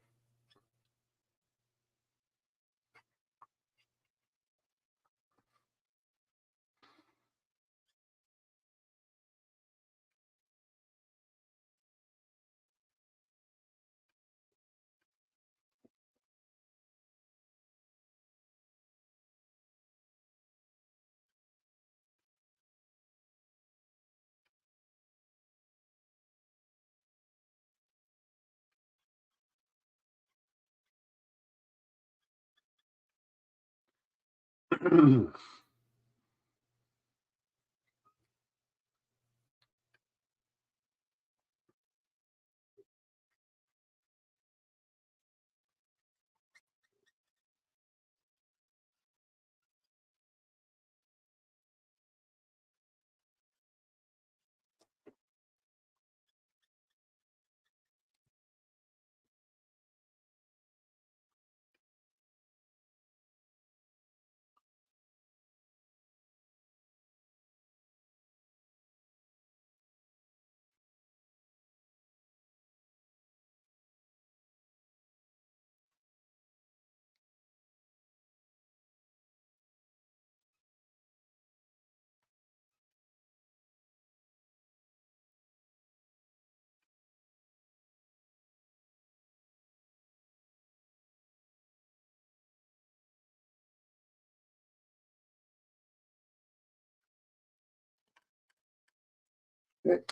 Okay.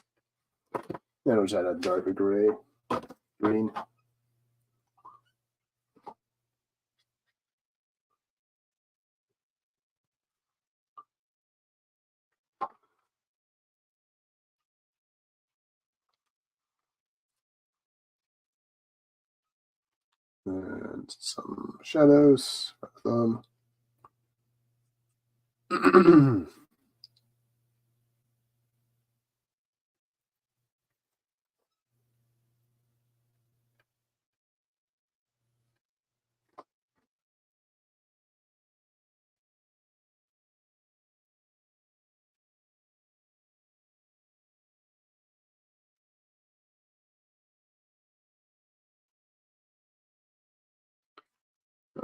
Then we'll just add a darker gray, green. And some shadows. Thumb.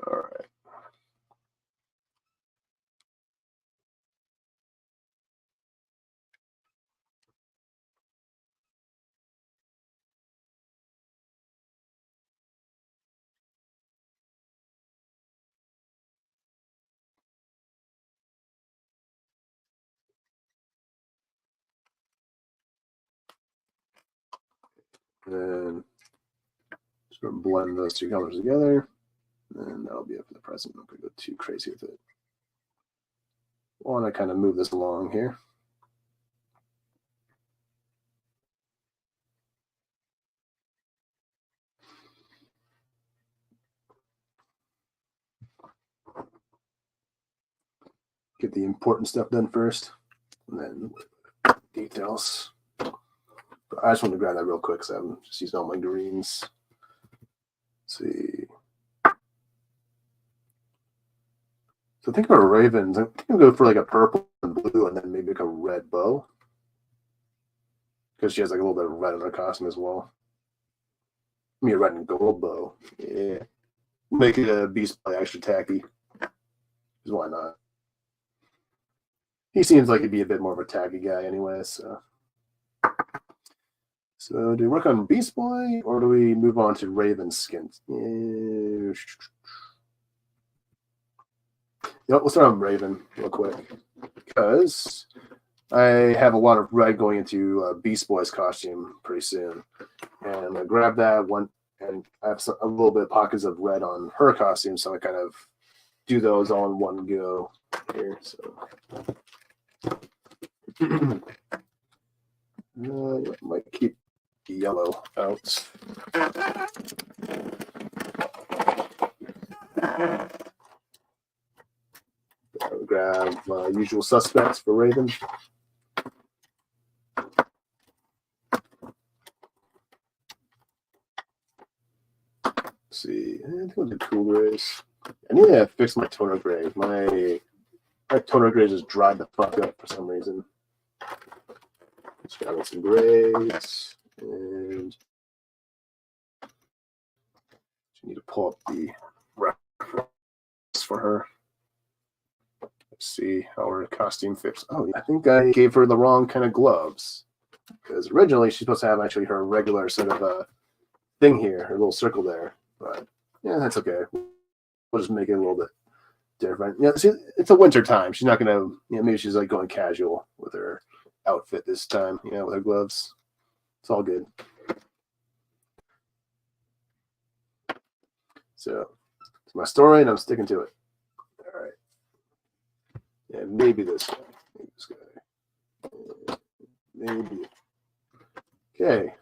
All right. And sort of blend those two colors together. And that'll be it for the present. I'm not going to go too crazy with it. I want to kind of move this along here. Get the important stuff done first, and then details. But I just want to grab that real quick because I'm just using all my greens. Let's see. So think about ravens. I think I'll go for like a purple and blue, and then maybe like a red bow, because she has like a little bit of red in her costume as well. I mean, a red and gold bow. Yeah, make it a Beastboy extra tacky. Because why not? He seems like he'd be a bit more of a tacky guy anyway, so. So do we work on Beastboy, or do we move on to Raven skin? Yeah. Yep, we'll start on Raven real quick. because I have a lot of red going into Beastboy's costume pretty soon. And I'm going to grab that one, and I have a little bit of pockets of red on her costume, so I kind of do those all in one go here. So might keep the yellow out. I'll grab usual suspects for Raven. Let's see, I think I'll do cool grays. I need to fix my toner gray. My toner gray just dried the fuck up for some reason. Let's grab some grays, and I need to pull up the reference for her. Let's see how her costume fits. Oh, I think I gave her the wrong kind of gloves, because originally she's supposed to have actually her regular sort of a thing here, her little circle there. But yeah, that's okay. We'll just make it a little bit different. Yeah, see, it's a winter time. She's not gonna, maybe she's like going casual with her outfit this time, with her gloves. It's all good. So it's my story, and I'm sticking to it. All right. Yeah, maybe this guy. Maybe this guy. Maybe. Okay.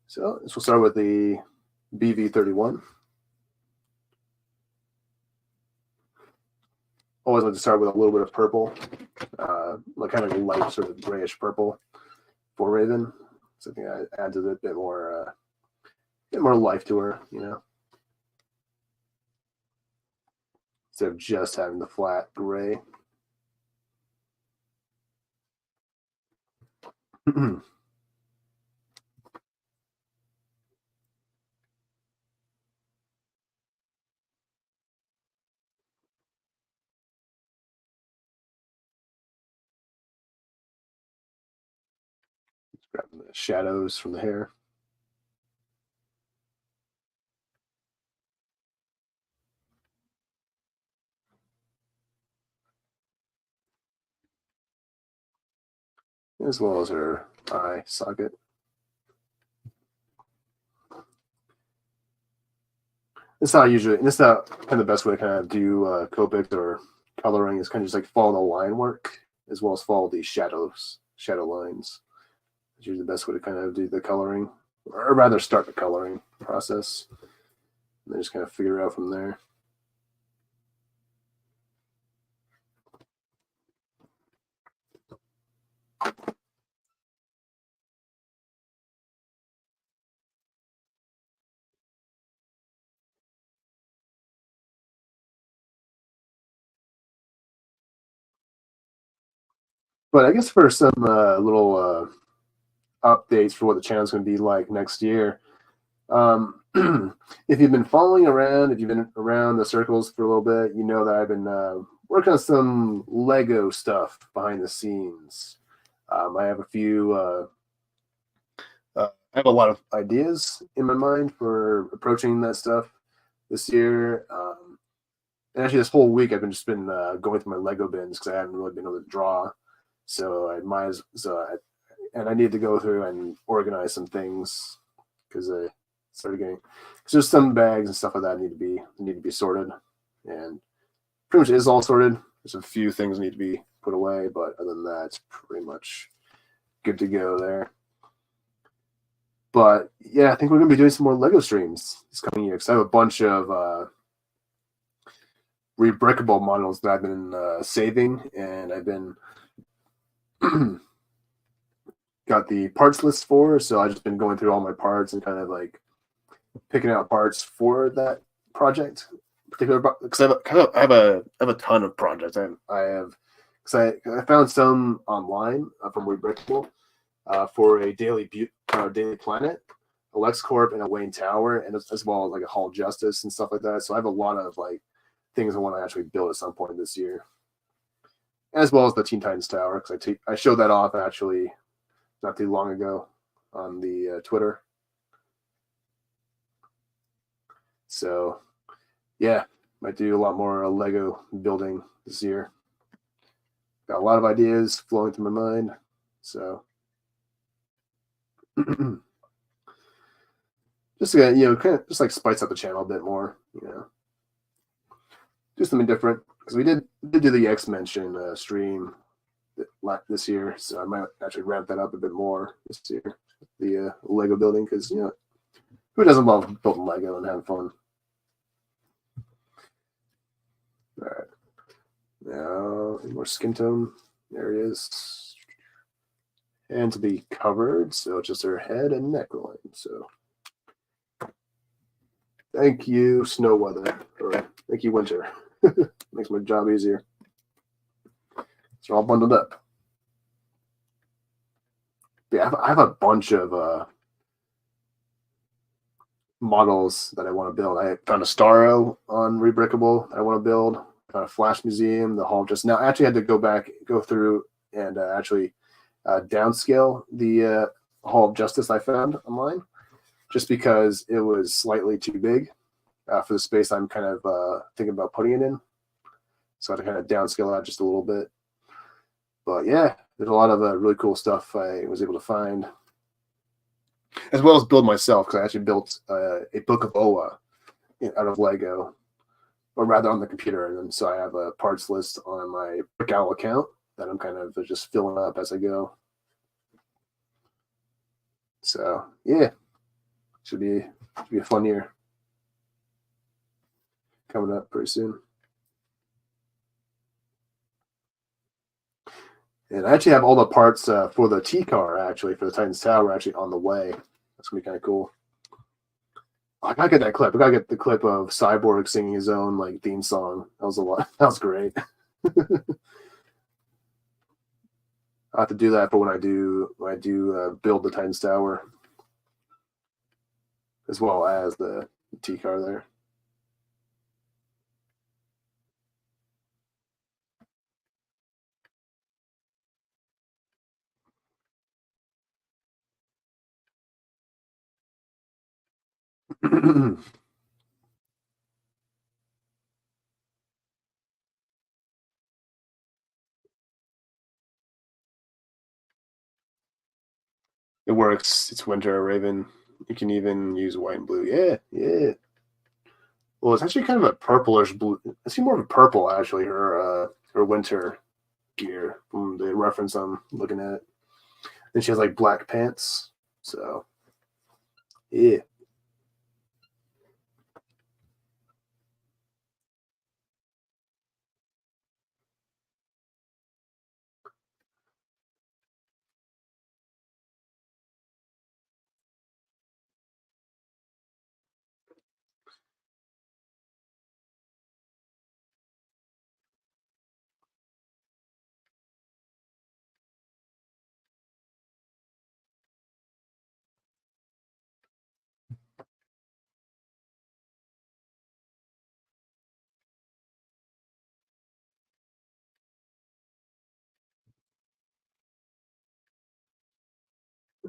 So this will start with the BV31. Always like to start with a little bit of purple, like kind of a light sort of grayish purple for Raven. So I think I adds a bit more life to her, instead of just having the flat gray. Grabbing the shadows from the hair. As well as her eye socket. It's not kind of the best way to kind of do Copic or coloring, is kind of just like follow the line work as well as follow the shadow lines. It's usually the best way to kind of do the coloring, or rather start the coloring process, and then just kind of figure it out from there. But I guess for some little updates for what the channel is going to be like next year, if you've been following around, if you've been around the circles for a little bit, you know that I've been working on some Lego stuff behind the scenes. I have I have a lot of ideas in my mind for approaching that stuff this year. And actually, this whole week I've just been going through my Lego bins because I haven't really been able to draw. So I need to go through and organize some things because I started getting. Cause there's some bags and stuff like that need to be sorted, and pretty much is all sorted. There's a few things need to be put away, but other than that, it's pretty much good to go there. But yeah, I think we're gonna be doing some more Lego streams this coming year because I have a bunch of rebrickable models that I've been saving, and I've been got the parts list for. So I've just been going through all my parts and kind of like picking out parts for that project. Particular because I have a ton of projects. I found some online from Rebrickable for a Daily Planet, a LexCorp, and a Wayne Tower, and as well as like a Hall Justice and stuff like that. So I have a lot of like things I want to actually build at some point this year, as well as the Teen Titans Tower, because I showed that off actually not too long ago on the Twitter. So yeah, might do a lot more Lego building this year. got a lot of ideas flowing through my mind. So just to, you know, kind of just like spice up the channel a bit more, you know, do something different, because we did do the X-Mention stream this year, so I might actually ramp that up a bit more this year, the Lego building, because, you know, who doesn't love building Lego and having fun? All right, now more skin tone areas, and to be covered, so just her head and neckline. So thank you, snow weather, or thank you, winter. Makes my job easier. So all bundled up. Yeah, I have a bunch of models that I want to build. I found a Starro on Rebrickable I want to build. Found a Flash Museum, the Hall just now. I actually had to go through and actually downscale the Hall of Justice I found online, just because it was slightly too big for the space I'm kind of thinking about putting it in. So I had to kind of downscale that just a little bit. But yeah, there's a lot of really cool stuff I was able to find, as well as build myself, because I actually built a Book of Oa out of Lego, or rather on the computer. And then so I have a parts list on my Brick Owl account that I'm kind of just filling up as I go. So yeah, should be a fun year coming up pretty soon. And I actually have all the parts for the T-car, actually, for the Titans Tower, actually on the way. That's going to be kind of cool. I got to get that clip. I got to get the clip of Cyborg singing his own like theme song. That was a lot. That was great. I have to do that for when I do build the Titans Tower, as well as the T-car there. It works. It's winter, Raven. You can even use white and blue. Yeah, yeah. Well, it's actually kind of a purplish blue. I see more of a purple, actually, her winter gear from the reference I'm looking at. And she has like black pants. So, yeah.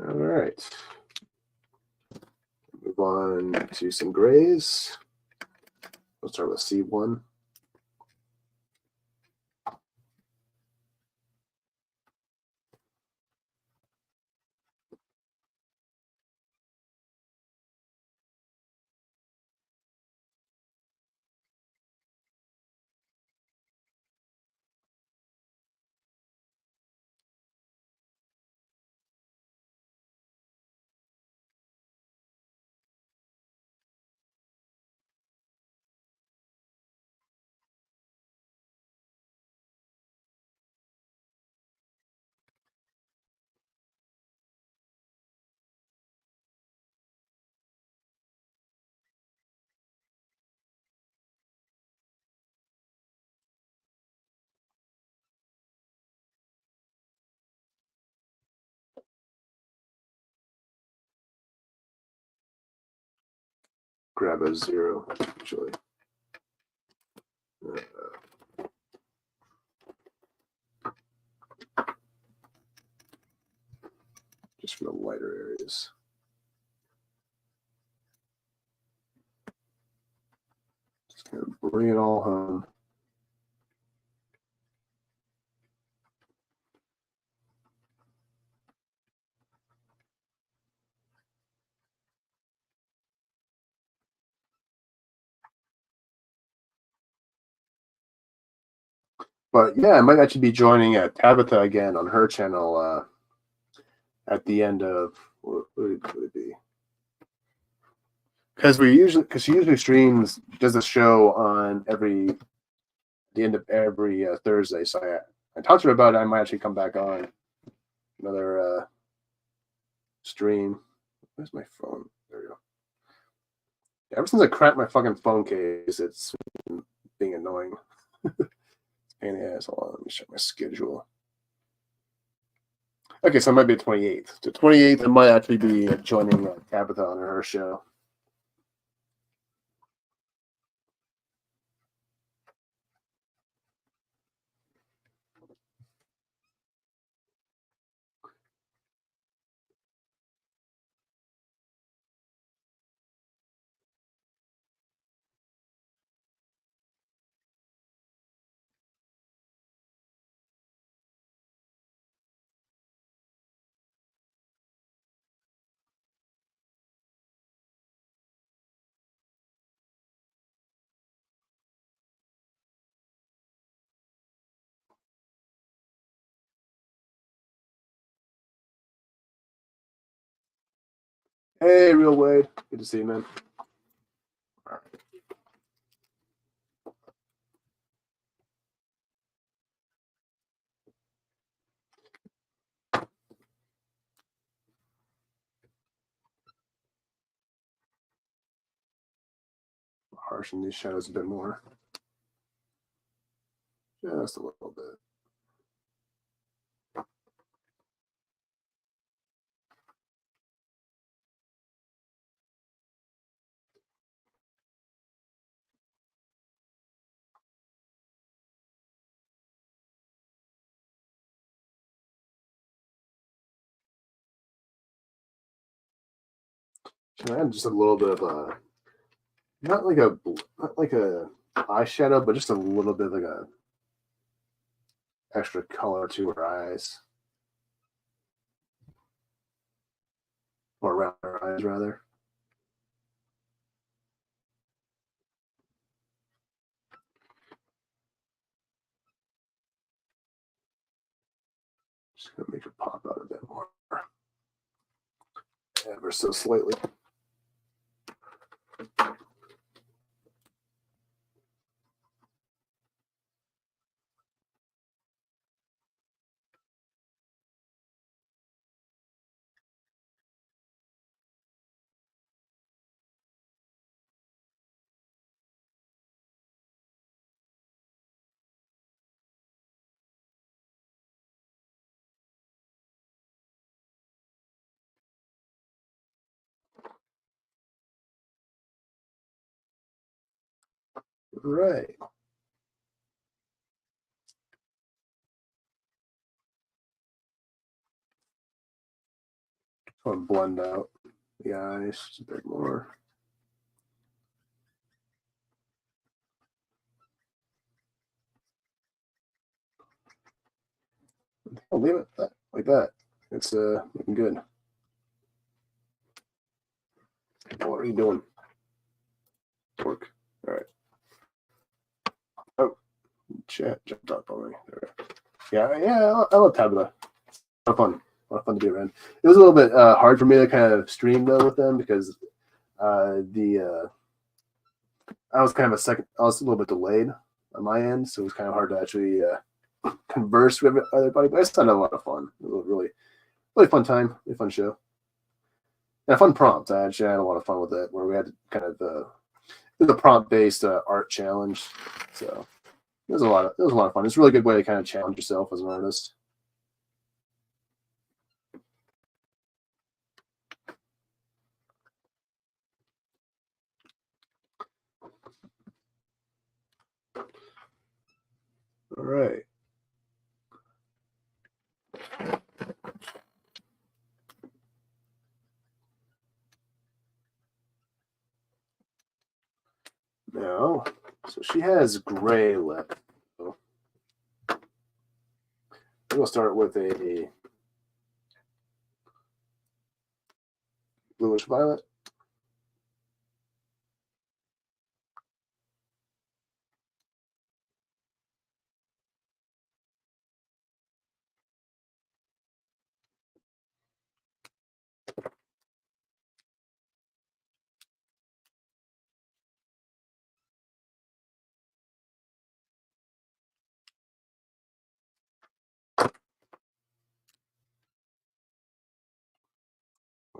All right. Move on to some grays. We'll start with C1. Grab a 0, actually. Just for the lighter areas. Just kind of bring it all home. But yeah, I might actually be joining Tabitha again on her channel at the end of what would it be? Because she usually streams, does a show on the end of every Thursday. So I talked to her about it. I might actually come back on another stream. Where's my phone? There we go. Ever since I cracked my fucking phone case, it's being annoying. Pain in the ass. Hold on, let me check my schedule. Okay, so it might be the 28th. The 28th, I might actually be joining Tabitha on her show. Hey, Real Wade. Good to see you, man. All right. Harshing these shadows a bit more. Just a little bit. Should I add just a little bit of a, not like a eyeshadow, but just a little bit like a extra color to her eyes, or around her eyes rather. Just gonna make her pop out a bit more, ever so slightly. Right. I want to blend out the eyes just a bit more. I'll leave it like that. It's looking good. What are you doing? Work. All right. Oh, chat jumped up on me. Yeah. I love Tabitha. A lot of fun to be around. It was a little bit hard for me to kind of stream though with them because I was a little bit delayed on my end, so it was kind of hard to actually converse with everybody. But I still had a lot of fun. It was a really fun time, really fun show, and a fun prompt. I actually had a lot of fun with it, where we had kind of it was a prompt-based art challenge. So it was a lot of fun. It's a really good way to kind of challenge yourself as an artist. All right. Now, so she has gray left. So we'll start with a bluish violet.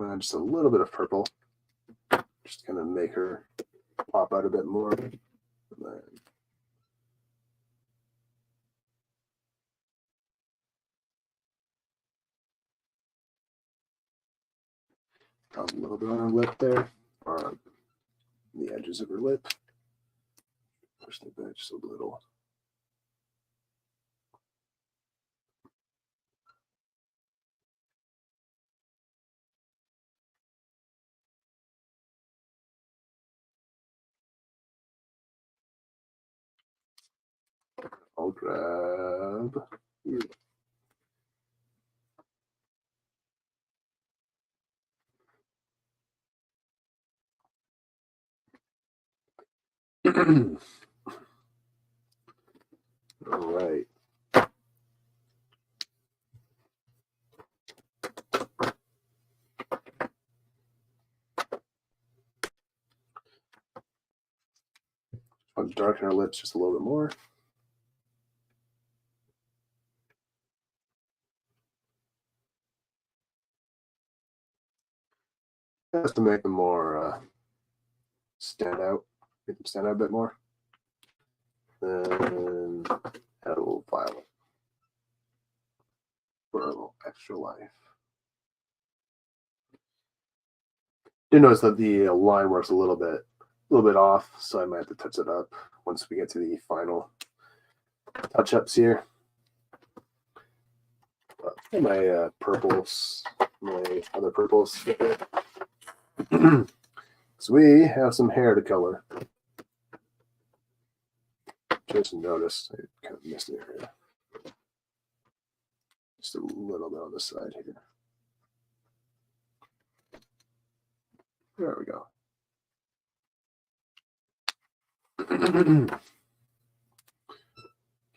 Just a little bit of purple, just kind of make her pop out a bit more. And then a little bit on her lip there, or on the edges of her lip. Push the bit just a little. I'll grab here. All right. I'll darken her lips just a little bit more. Just to make them more stand out, make them stand out a bit more. Then add a little violet for a little extra life. Did notice that the line works a little bit off, so I might have to touch it up once we get to the final touch-ups here. But my purples, my other purples. So we have some hair to color. Just noticed I kind of missed the area. Just a little bit on the side here. There we go.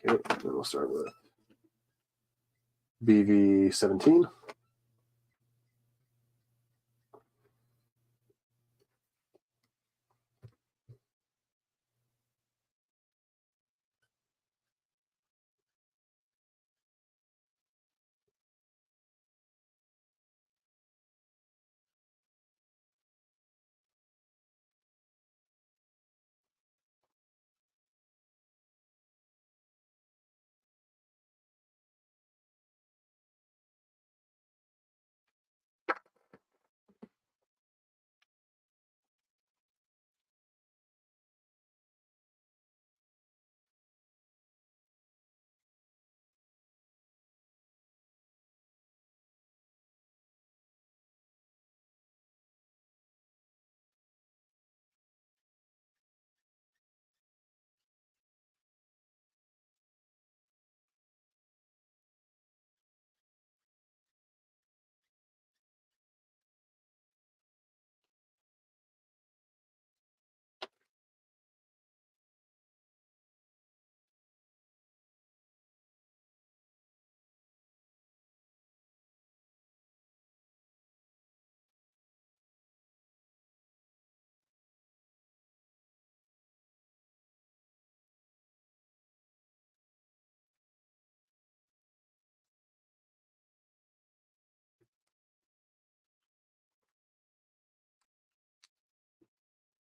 Okay, then we'll start with BV17.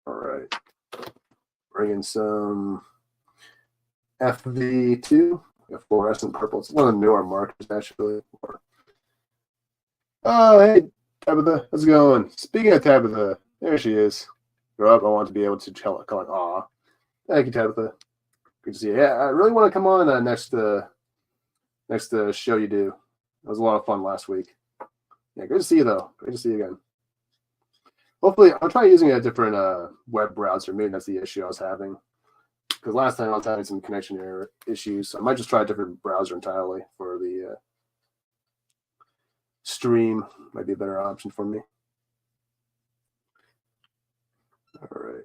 All right. Bring in some FV2, a fluorescent purple. It's one of the newer markers, actually. Oh, hey, Tabitha. How's it going? Speaking of Tabitha, there she is. Grow up. I want to be able to tell it. Going, aw. Thank you, Tabitha. Good to see you. Yeah, I really want to come on next show you do. It was a lot of fun last week. Yeah, great to see you, though. Great to see you again. Hopefully, I'll try using a different web browser. Maybe that's the issue I was having. Because last time I was having some connection error issues. So I might just try a different browser entirely for the stream. Might be a better option for me. All right.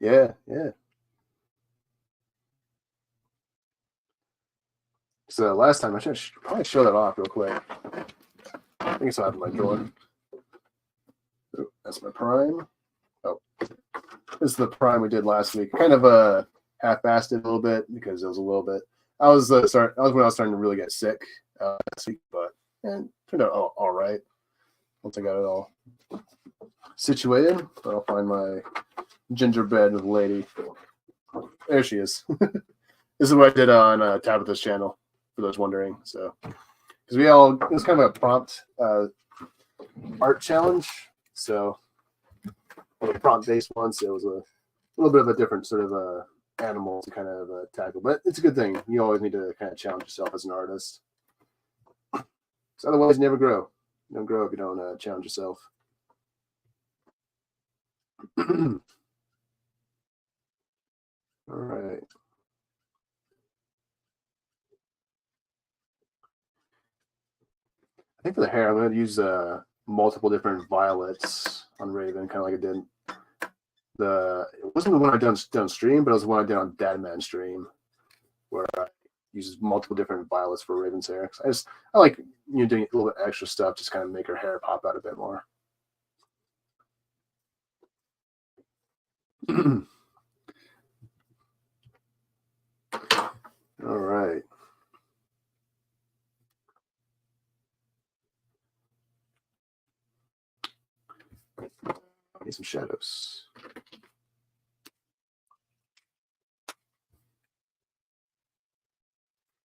Yeah. last time. I should probably show that off real quick. I think it's out in my drawer. Oh, that's my prime. Oh, this is the prime we did last week. Kind of half-assed it a little bit because it was a little bit. That was when I was starting to really get sick last week, but it turned out all right. Once I got it all situated, I'll find my gingerbread lady. There she is. This is what I did on Tabitha's channel, for those wondering. So, because it was kind of a prompt art challenge. So, on a prompt-based one, so it was a little bit of a different sort of animal to kind of tackle. But it's a good thing. You always need to kind of challenge yourself as an artist. So otherwise, you never grow. You don't grow if you don't challenge yourself. All right. I think for the hair, I'm going to use multiple different violets on Raven, kind of like I did. It wasn't the one I done stream, but it was the one I did on Dadman stream, where I used multiple different violets for Raven's hair. I like doing a little bit extra stuff, just kind of make her hair pop out a bit more. All right. I need some shadows.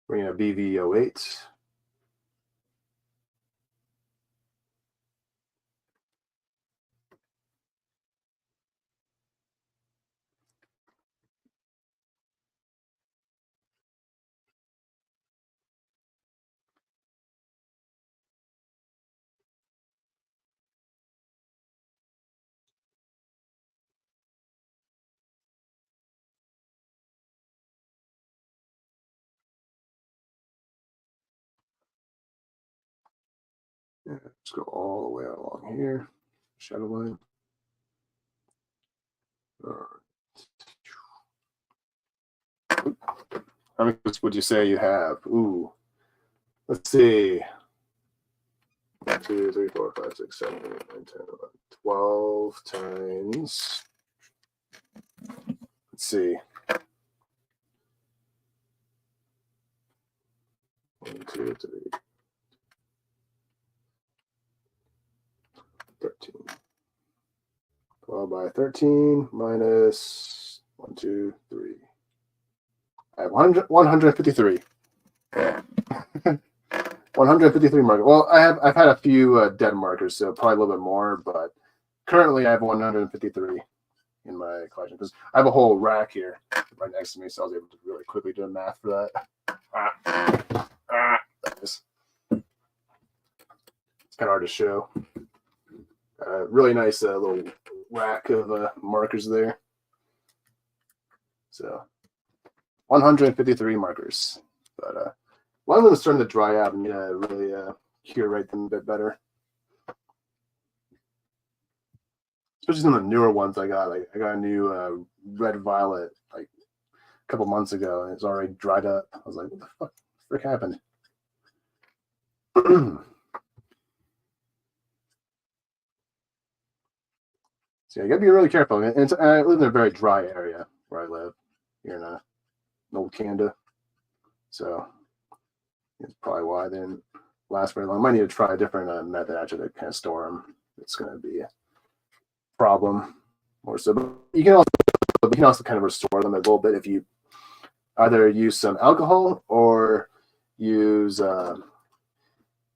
Bring in a BV08. Yeah, let's go all the way along here. Shadow line. All right. How many would you say you have? Ooh. Let's see. 1, 2, 3, 4, 5, 6, 7, 8, 9, 10, 11, 12 times. Let's see. 1, 2, 3. 13. 12 by 13 minus 1, 2, 3. I have 153. 153 markers. Well, I've had a few dead markers, so probably a little bit more, but currently I have 153 in my collection because I have a whole rack here right next to me, so I was able to really quickly do the math for that. It's kind of hard to show. Really nice little rack of markers there. So 153 markers, but a lot of them are starting to dry out and really curate them a bit better. Especially some of the newer ones I got. Like I got a new red violet like a couple months ago, and it's already dried up. I was like, what the frick happened? So yeah, you gotta be really careful. And I live in a very dry area where I live here in Old Canada, so it's probably why they didn't last very long. I might need to try a different method actually to kind of store them. It's going to be a problem more so. But you can also kind of restore them a little bit if you either use some alcohol or use or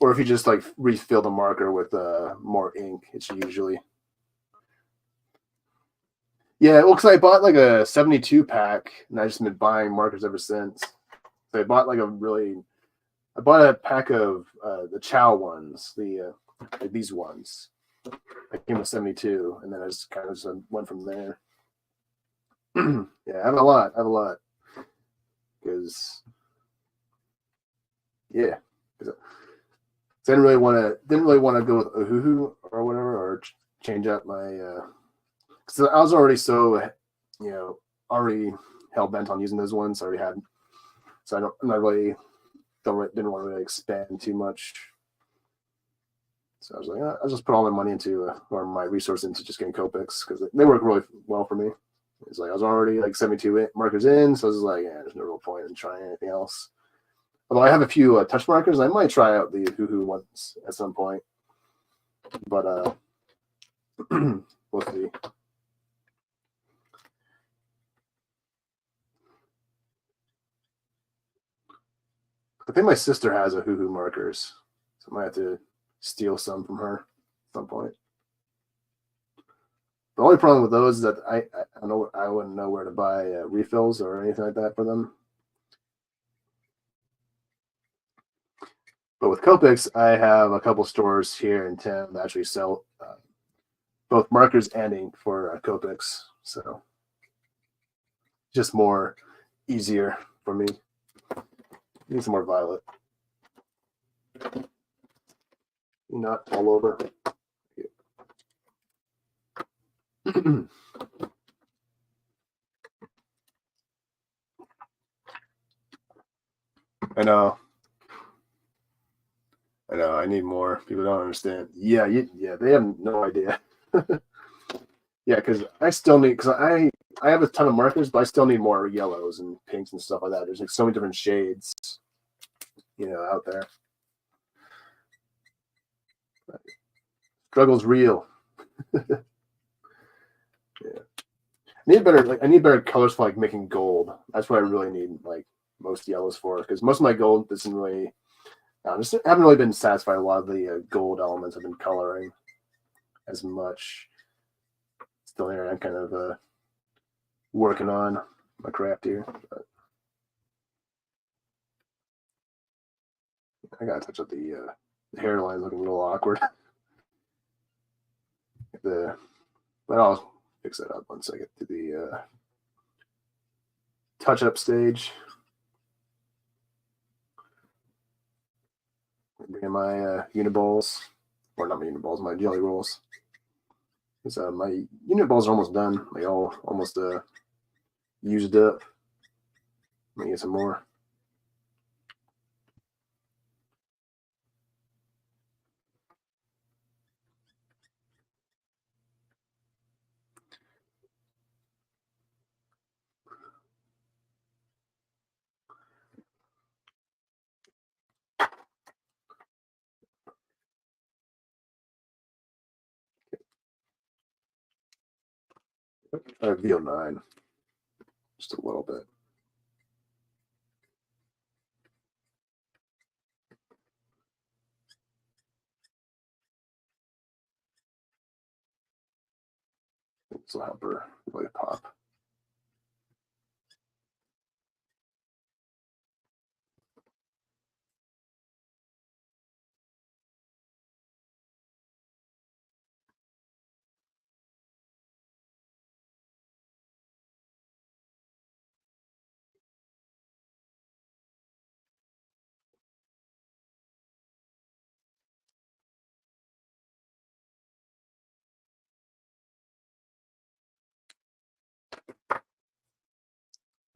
if you just like refill the marker with more ink. It's usually. Yeah, well, because I bought like a 72 pack, and I've just been buying markers ever since. So I bought like I bought a pack of the Chow ones, like these ones. I came with 72, and then I just kind of went from there. Yeah, I have a lot. Because yeah, I didn't really want to go with Ohuhu or whatever, or change up my. Because I was already so, already hell bent on using those ones. I already had, so I'm not really didn't want to really expand too much. So I was like, I'll just put all my money into, or my resources into just getting Copics, because they work really well for me. It's like I was already like 72 markers in, so I was like, yeah, there's no real point in trying anything else. Although I have a few touch markers, I might try out the Hoo ones at some point. But we'll see. I think my sister has a Hoo markers, so I might have to steal some from her at some point. The only problem with those is that I wouldn't know where to buy refills or anything like that for them. But with Copics, I have a couple stores here in town that actually sell both markers and ink for Copics, so just more easier for me. Need some more violet. Not all over. I know. I need more. People don't understand. Yeah, they have no idea. Yeah, because I still need, because I have a ton of markers, but I still need more yellows and pinks and stuff like that. There's like so many different shades, out there. Struggle's real. Yeah. I need better colors for like making gold. That's what I really need like most yellows for, because most of my gold doesn't really. I haven't really been satisfied. A lot of the gold elements I've been coloring as much. Still here, I'm kind of working on my craft here. But I gotta touch up the hairline, looking a little awkward. But I'll fix that up once I get to the touch-up stage. Bring in my Uni-balls, or not my Uni-balls, my jelly rolls. So my Uni-balls are almost done. They all almost used up. Let me get some more. VO9, just a little bit. This will help her really pop.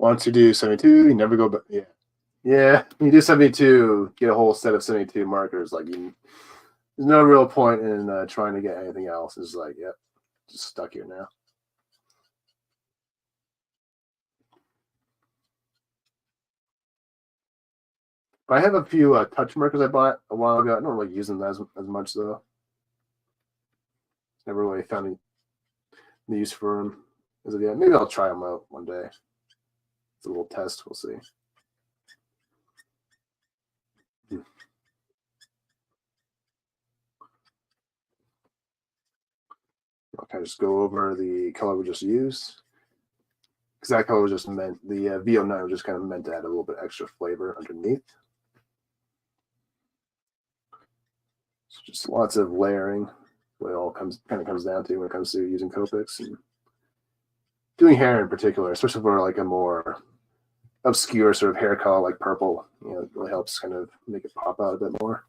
Once you do 72, you never go back. Yeah. When you do 72, get a whole set of 72 markers. Like there's no real point in trying to get anything else. It's like, yep, just stuck here now. I have a few touch markers I bought a while ago. I don't really use them as much though. Never really found any use for them. Yeah, maybe I'll try them out one day. It's a little test. We'll see. I'll kind of just go over the color we just used, because that color was just meant, the VO9 was just kind of meant to add a little bit extra flavor underneath. So just lots of layering. What it all kind of comes down to when it comes to using Copics and doing hair in particular, especially for like a more obscure sort of hair color like purple. It really helps kind of make it pop out a bit more.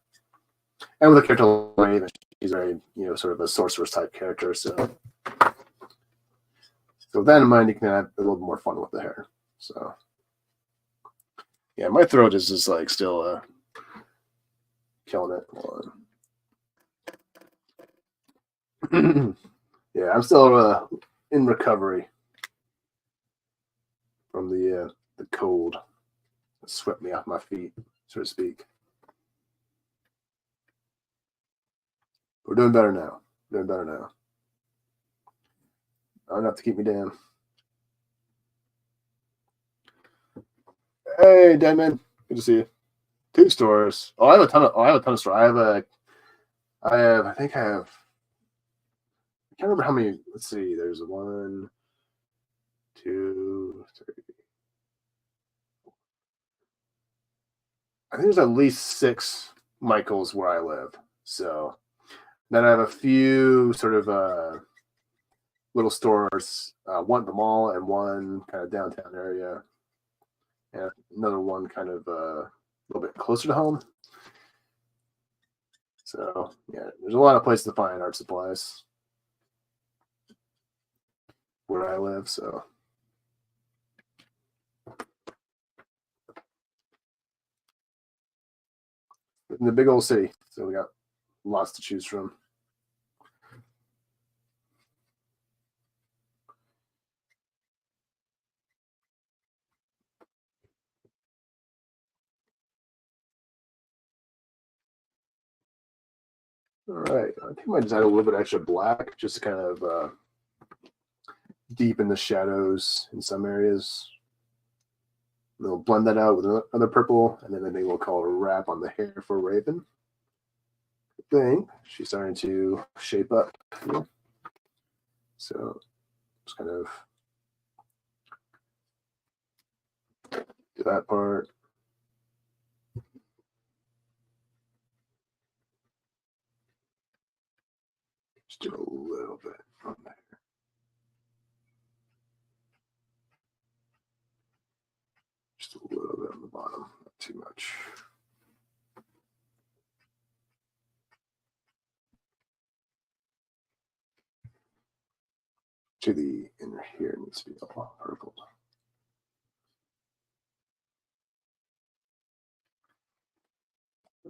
And with a character like Raven, she's very, sort of a sorceress type character. So with that in mind, you can have a little more fun with the hair. So yeah, my throat is just like still killing it. Yeah, I'm still in recovery from the cold that swept me off my feet, so to speak. We're doing better now. Doing better now. Not enough to keep me down. Hey, Deadman. Good to see you. 2 stores. Oh, I have a ton of stores. I think I have. I can't remember how many. Let's see. There's 1, 2, 3. I think there's at least 6 Michaels where I live. So then I have a few sort of little stores. One at the mall and one kind of downtown area, and another one kind of a little bit closer to home. So yeah, there's a lot of places to find art supplies where I live. So in the big old city, so we got lots to choose from. All right, I think I might just add a little bit extra black, just to kind of deepen the shadows in some areas. We'll blend that out with another purple, and then maybe we'll call a wrap on the hair for Raven. I think she's starting to shape up here. So just kind of do that part. Just do a little bit on there. Just a little bit on the bottom, not too much. To the inner here needs to be all purple.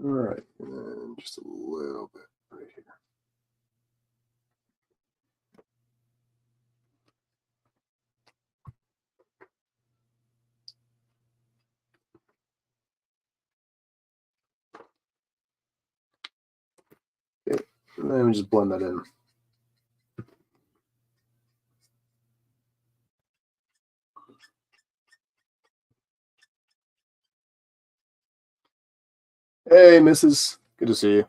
All right, and then just a little bit right here. Okay, and then we just blend that in. Hey, Mrs. Good to see you.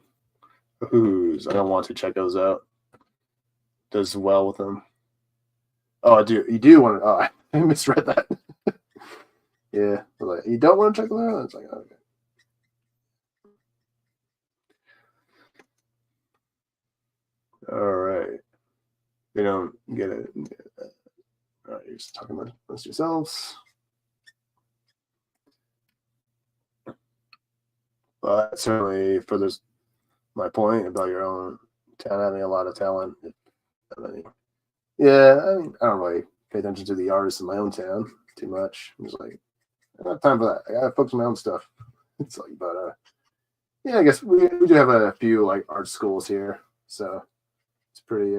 Who's? I don't want to check those out. Does well with them. Oh, I do. You do want to? Oh, I misread that. Yeah, like, you don't want to check them out. It's like okay. All right. They don't get it. All right, you're just talking about this yourselves. But certainly furthers my point about your own town having a lot of talent. Yeah, I mean, I don't really pay attention to the artists in my own town too much. I'm just like, I don't have time for that. I gotta focus on my own stuff. It's like, but yeah, I guess we do have a few like art schools here, so it's pretty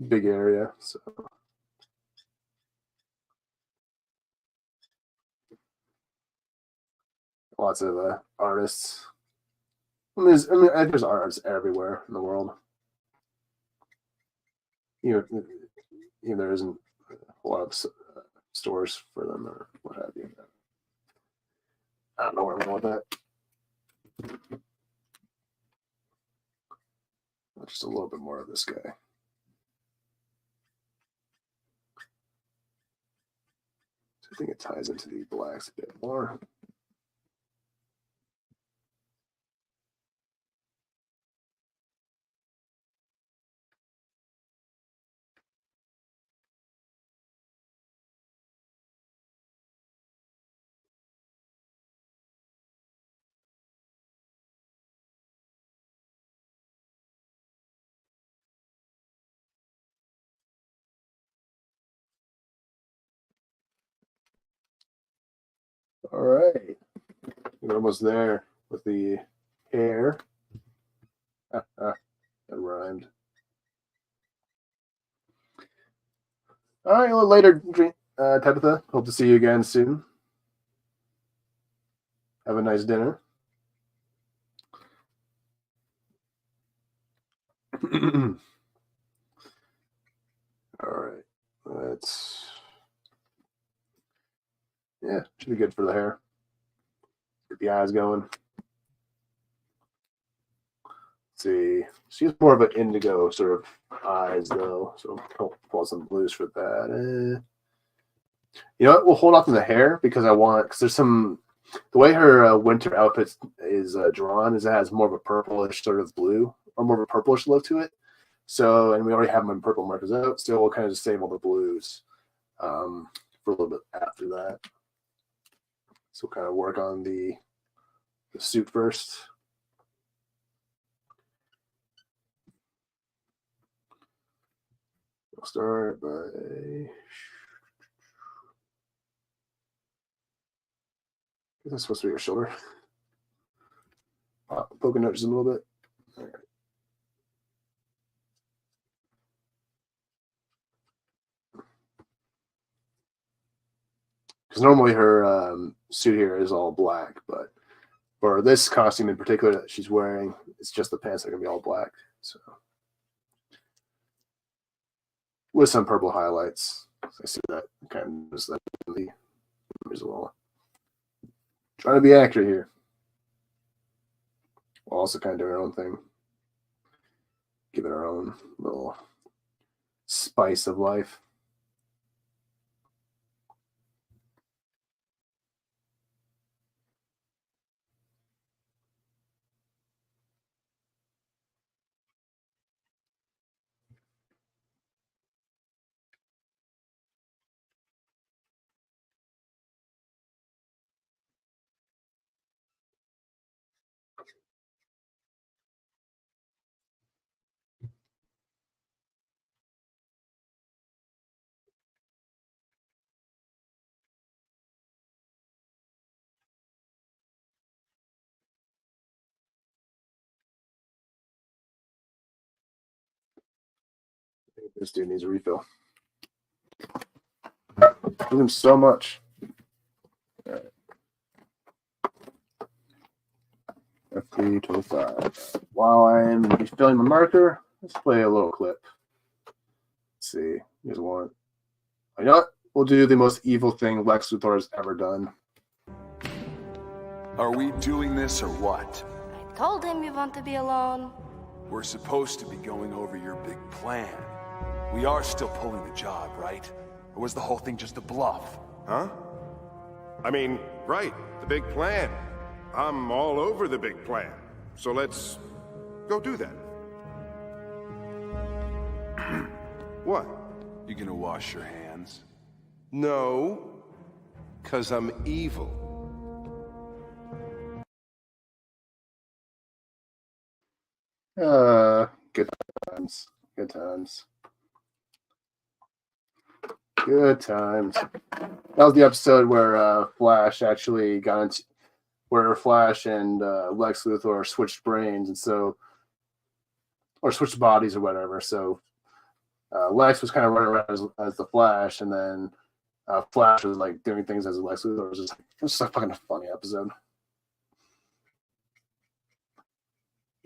big area. So lots of artists. I mean, I think there's artists everywhere in the world. You know, there isn't a lot of stores for them or what have you. I don't know where I'm going with that. Just a little bit more of this guy. So I think it ties into the blacks a bit more. All right. We're almost there with the hair. That rhymed. All right, a little later, Tabitha. Hope to see you again soon. Have a nice dinner. All right. Should be good for the hair. Get the eyes going. Let's see. She has more of an indigo sort of eyes, though, so I'll pull some blues for that. You know what? We'll hold off on the hair because there's some. The way her winter outfit is drawn is it has more of a purplish sort of blue or more of a purplish look to it. So, and we already have them in purple markers out, so we'll kind of just save all the blues for a little bit after that. So we'll kind of work on the suit first. We'll start by. This is supposed to be your shoulder. Poking out just a little bit. All right. Because normally her suit here is all black, but for this costume in particular that she's wearing, it's just the pants that are going to be all black. So, with some purple highlights. I see that kind of just that in the image as well. Trying to be accurate here. We'll also kind of do our own thing. Give it our own little spice of life. This dude needs a refill. Give him so much. All right. FP25. While I'm refilling the marker, let's play a little clip. Let's see. You guys want? You know what? We'll do the most evil thing Lex Luthor has ever done. Are we doing this or what? I told him you want to be alone. We're supposed to be going over your big plan. We are still pulling the job, right? Or was the whole thing just a bluff? Huh? I mean, right, the big plan. I'm all over the big plan. So let's go do that. What? You gonna wash your hands? No, 'cause I'm evil. Good times. Good times. Good times. That was the episode where Flash actually got into where Flash and Lex Luthor switched brains, and so or switched bodies or whatever. So Lex was kind of running around as the Flash, and then Flash was like doing things as Lex Luthor. It was just a fucking funny episode.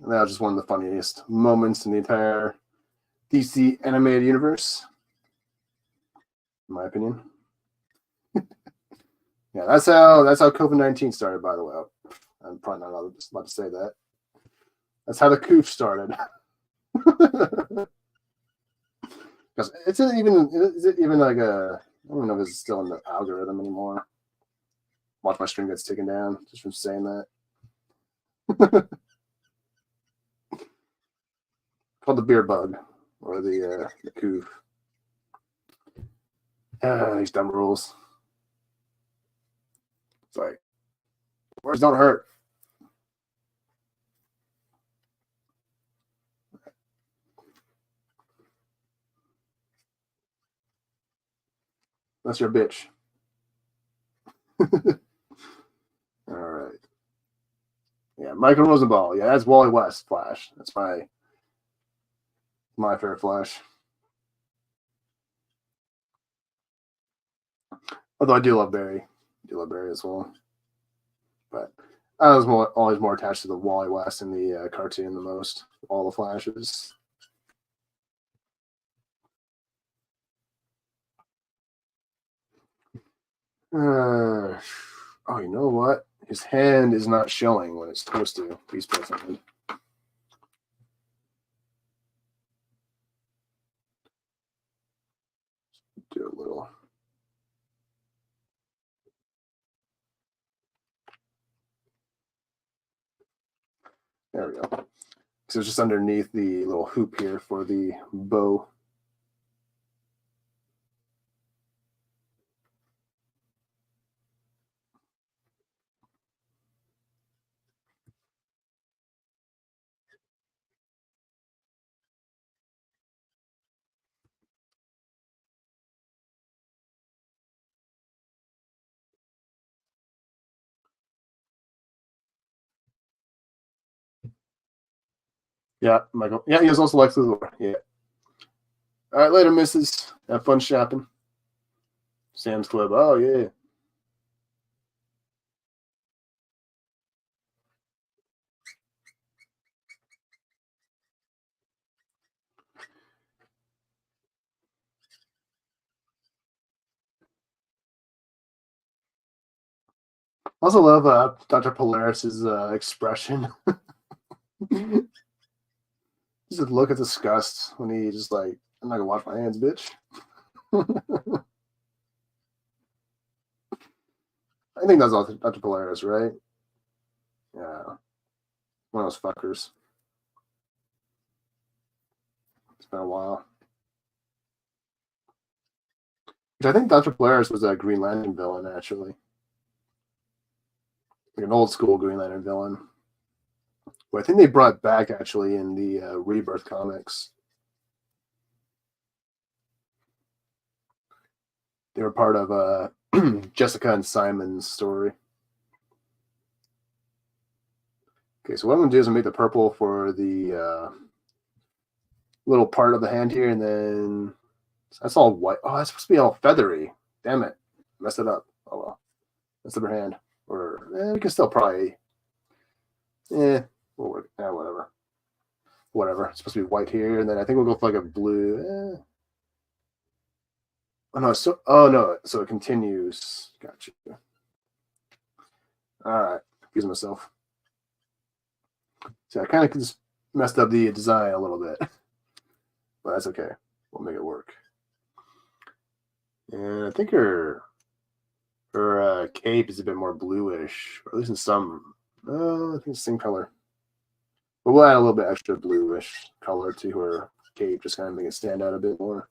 And that was just one of the funniest moments in the entire DC animated universe, in my opinion. Yeah, that's how COVID-19 started, by the way. I'm probably not allowed to say that. That's how the coof started. Because is it even like a, I don't know if it's still in the algorithm anymore. Watch my stream gets taken down just from saying that. Called the beer bug or the coof. These dumb rules. It's like, words don't hurt. That's your bitch. Yeah, Michael Rosenbaum. Yeah, that's Wally West Flash. That's my favorite Flash. Although I do love Barry. I do love Barry as well. But I was always more attached to the Wally West in the cartoon the most. All the Flashes. Oh, you know what? His hand is not showing when it's supposed to. Beastboy's hand. Do a little. There we go. So it's just underneath the little hoop here for the bow. Yeah, Michael. Yeah, he was also Lex Luthor. Yeah. All right, later, missus. Have fun shopping. Sam's Club. Oh, yeah. I also love Dr. Polaris's expression. Just look at disgust when he just like, I'm not gonna wash my hands, bitch. I think that's all Dr. Polaris, right? Yeah. One of those fuckers. It's been a while. I think Dr. Polaris was a Green Lantern villain, actually. Like an old school Green Lantern villain. Who I think they brought back, actually, in the Rebirth comics. They were part of Jessica and Simon's story. Okay, so what I'm going to do is make the purple for the little part of the hand here, and then that's all white. Oh, that's supposed to be all feathery. Damn it. Messed it up. Oh, well. That's the hand. Or we can still probably... we'll work. Whatever. Whatever. It's supposed to be white here, and then I think we'll go for like a blue. Oh, no. So it continues. Gotcha. All right. Confusing myself. So I kind of just messed up the design a little bit. But that's okay. We'll make it work. And I think her cape is a bit more bluish, or at least in some. I think it's the same color. But we'll add a little bit extra bluish color to her cape, just kind of make it stand out a bit more.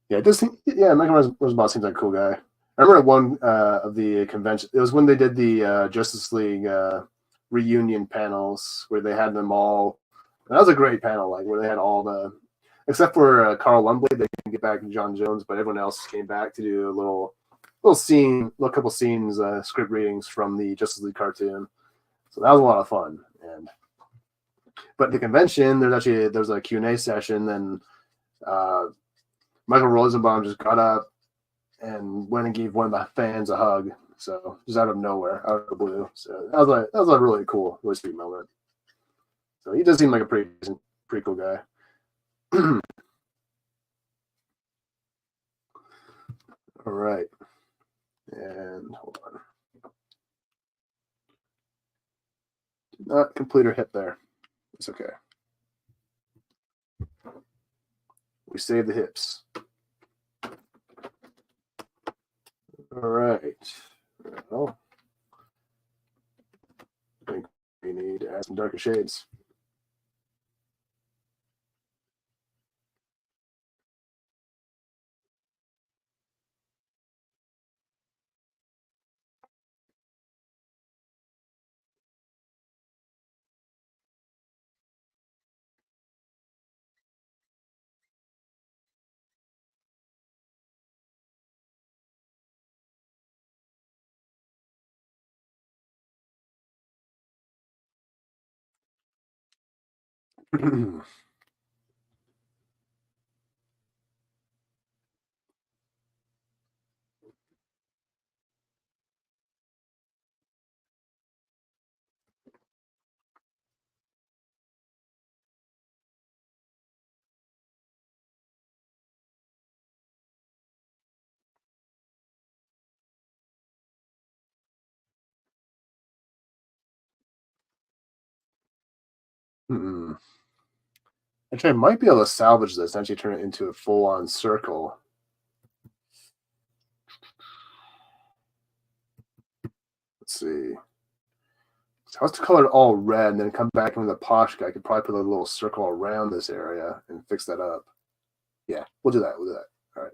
Yeah, it does seem, yeah, Michael Rosenbaum seems like a cool guy. I remember at one of the convention, it was when they did the Justice League reunion panels where they had them all. That was a great panel, like where they had all the, except for Carl Lumbly, they didn't get back to John Jones, but everyone else came back to do a little couple scenes, script readings from the Justice League cartoon. So that was a lot of fun. But the convention, there's a Q&A session, and Michael Rosenbaum just got up and went and gave one of the fans a hug. So just out of nowhere, out of the blue. So that was a really cool, really sweet moment. So he does seem like a pretty cool guy. All right. And hold on. Did not complete her hip there. It's okay. We saved the hips. All right. Well, I think we need to add some darker shades. Actually, I might be able to salvage this and actually turn it into a full-on circle. Let's see. So I was to color it all red and then come back in with a posh guy. I could probably put a little circle around this area and fix that up. Yeah, we'll do that. We'll do that. All right.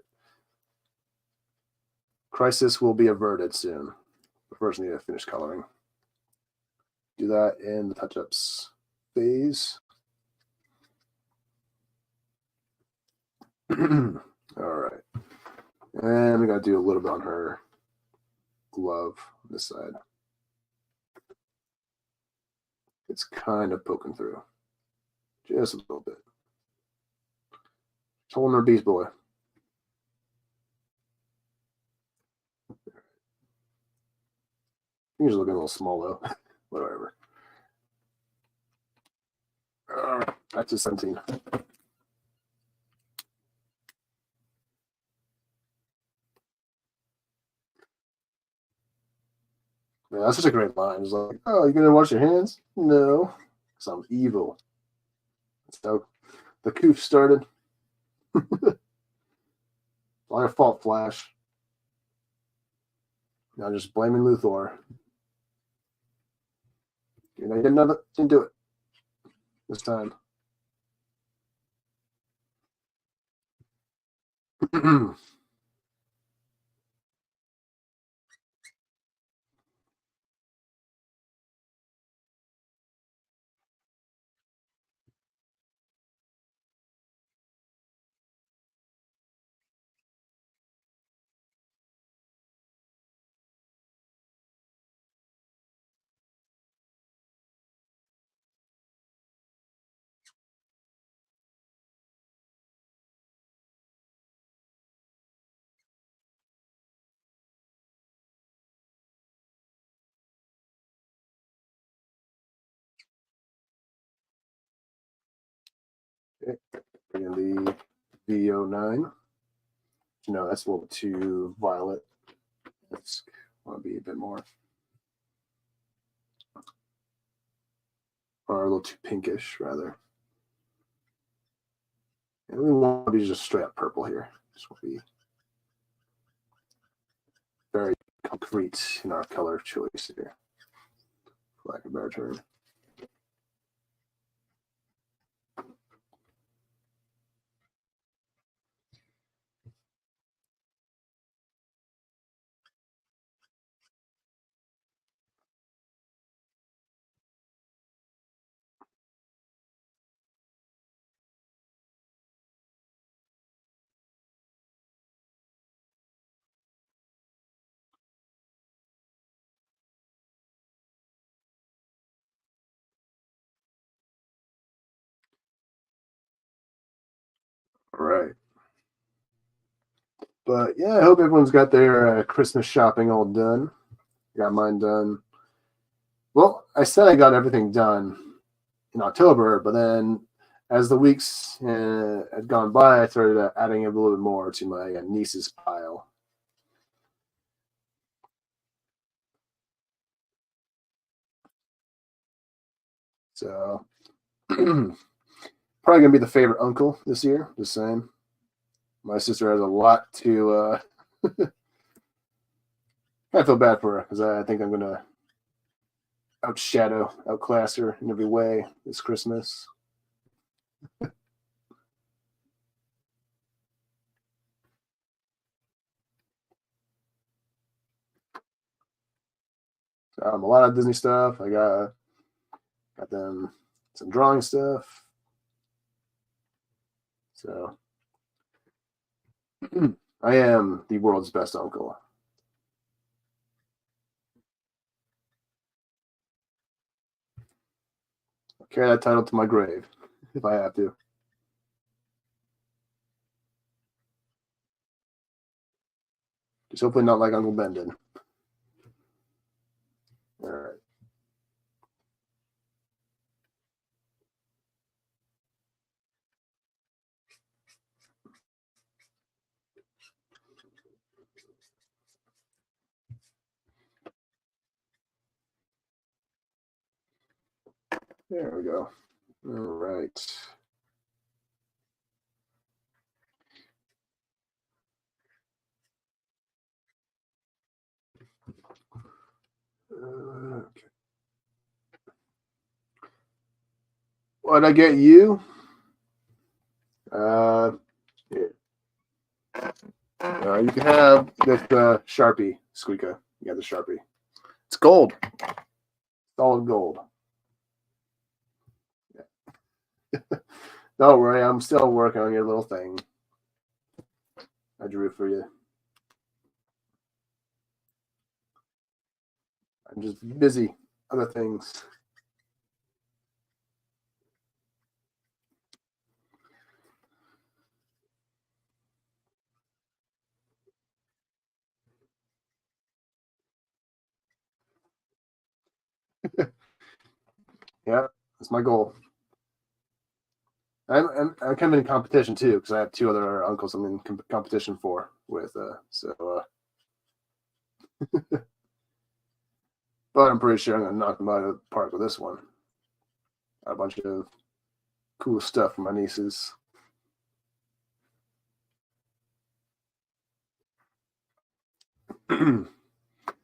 Crisis will be averted soon. But first, I need to finish coloring. Do that in the touch-ups phase. All right. And we got to do a little bit on her glove on this side. It's kind of poking through. Just a little bit. Just holding her Beastboy. Fingers looking a little small though. Whatever. That's just 17. Man, that's such a great line. It's like, oh, you're gonna wash your hands? No, because I'm evil. That's how the coup started. All your fault, Flash. Now just blaming Luthor. You know, you didn't do it this time. Okay, bring in the VO9. No, that's a little too violet. Let's want to be a bit more, or a little too pinkish, rather. And we want to be just straight up purple here. This will be very concrete in our color choice here, for lack of a better term. All right. But yeah, I hope everyone's got their Christmas shopping all done. Got mine done. Well, I said I got everything done in October, but then as the weeks had gone by, I started adding a little bit more to my niece's pile. So probably gonna be the favorite uncle this year. Just saying. My sister has a lot to. I feel bad for her because I think I'm gonna outclass her in every way this Christmas. A lot of Disney stuff. I got them some drawing stuff. So I am the world's best uncle. I'll carry that title to my grave. if I have to. Just hopefully not like Uncle Ben did. All right. There we go. All right. Okay. What'd I get you? Here. You can have this Sharpie, Squeaka. You got the Sharpie. It's gold. Solid gold. Yeah. Don't worry, I'm still working on your little thing. I drew for you. I'm just busy. Other things. Yeah, that's my goal. I'm kind of in competition too because I have two other uncles I'm in competition with. But I'm pretty sure I'm gonna knock them out of the park with this one. A bunch of cool stuff for my nieces.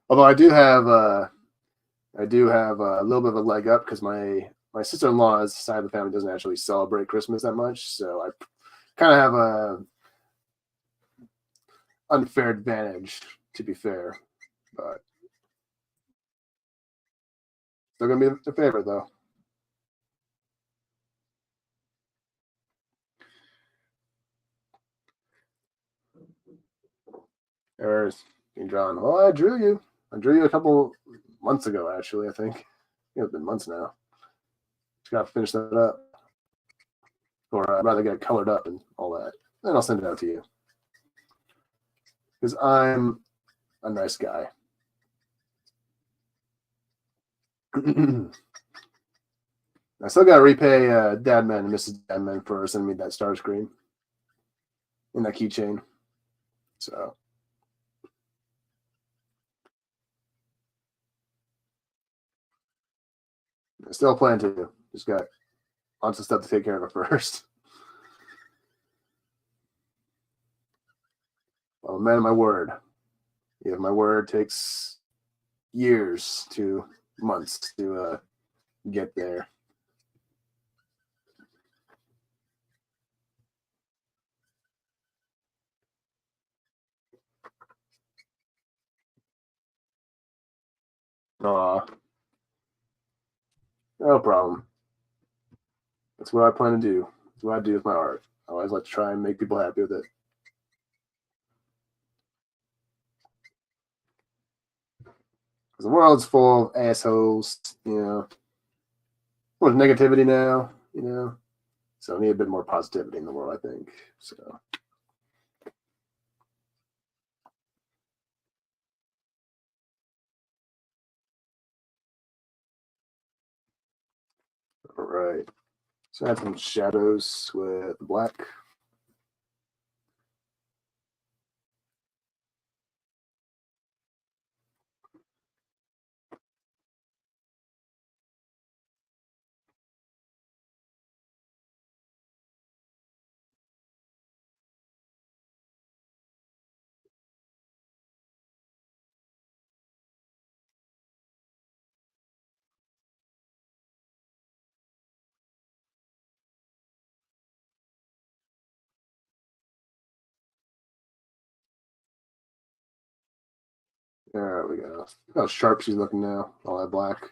Although I do have a little bit of a leg up because my sister-in-law's side of the family doesn't actually celebrate Christmas that much, so I kind of have a unfair advantage, to be fair. But still gonna be the favorite though. There's John. Well, I drew you. I drew you a couple months ago, actually. I think it's been months now. Just gotta finish that up, or I'd rather get it colored up and all that. Then I'll send it out to you because I'm a nice guy. I still gotta repay Dadman and Mrs. Dadman for sending me that star screen and that keychain. So I still plan to. Just got lots of stuff to take care of first. Well, man of my word. Yeah, my word takes years to months to get there. Aw. No problem. That's what I plan to do. That's what I do with my art. I always like to try and make people happy with it. Because the world's full of assholes, with negativity now, So I need a bit more positivity in the world, I think. So. All right. So I have some shadows with black. There we go. Look how sharp she's looking now, all that black.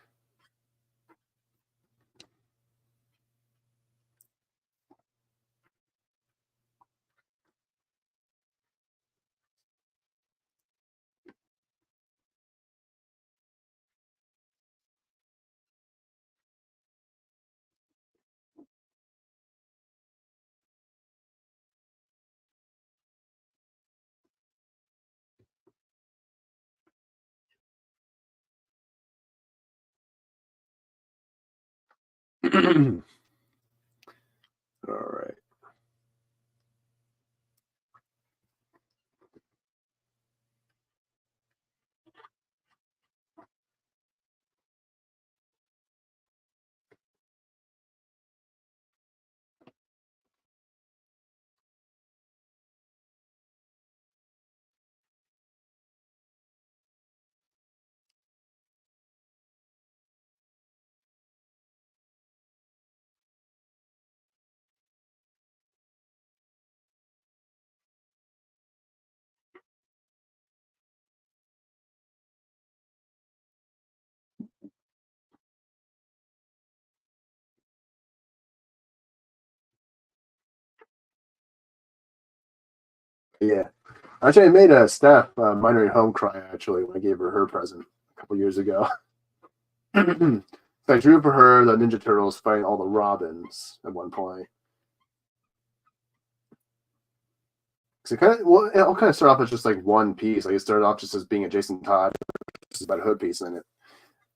All right. Yeah. Actually, I made a staff minor at home cry, actually, when I gave her her present a couple years ago. So I drew for her the Ninja Turtles fighting all the Robins at one point. So it all kind of started off as just like one piece. Like it started off just as being a Jason Todd, just about a hood piece, and then it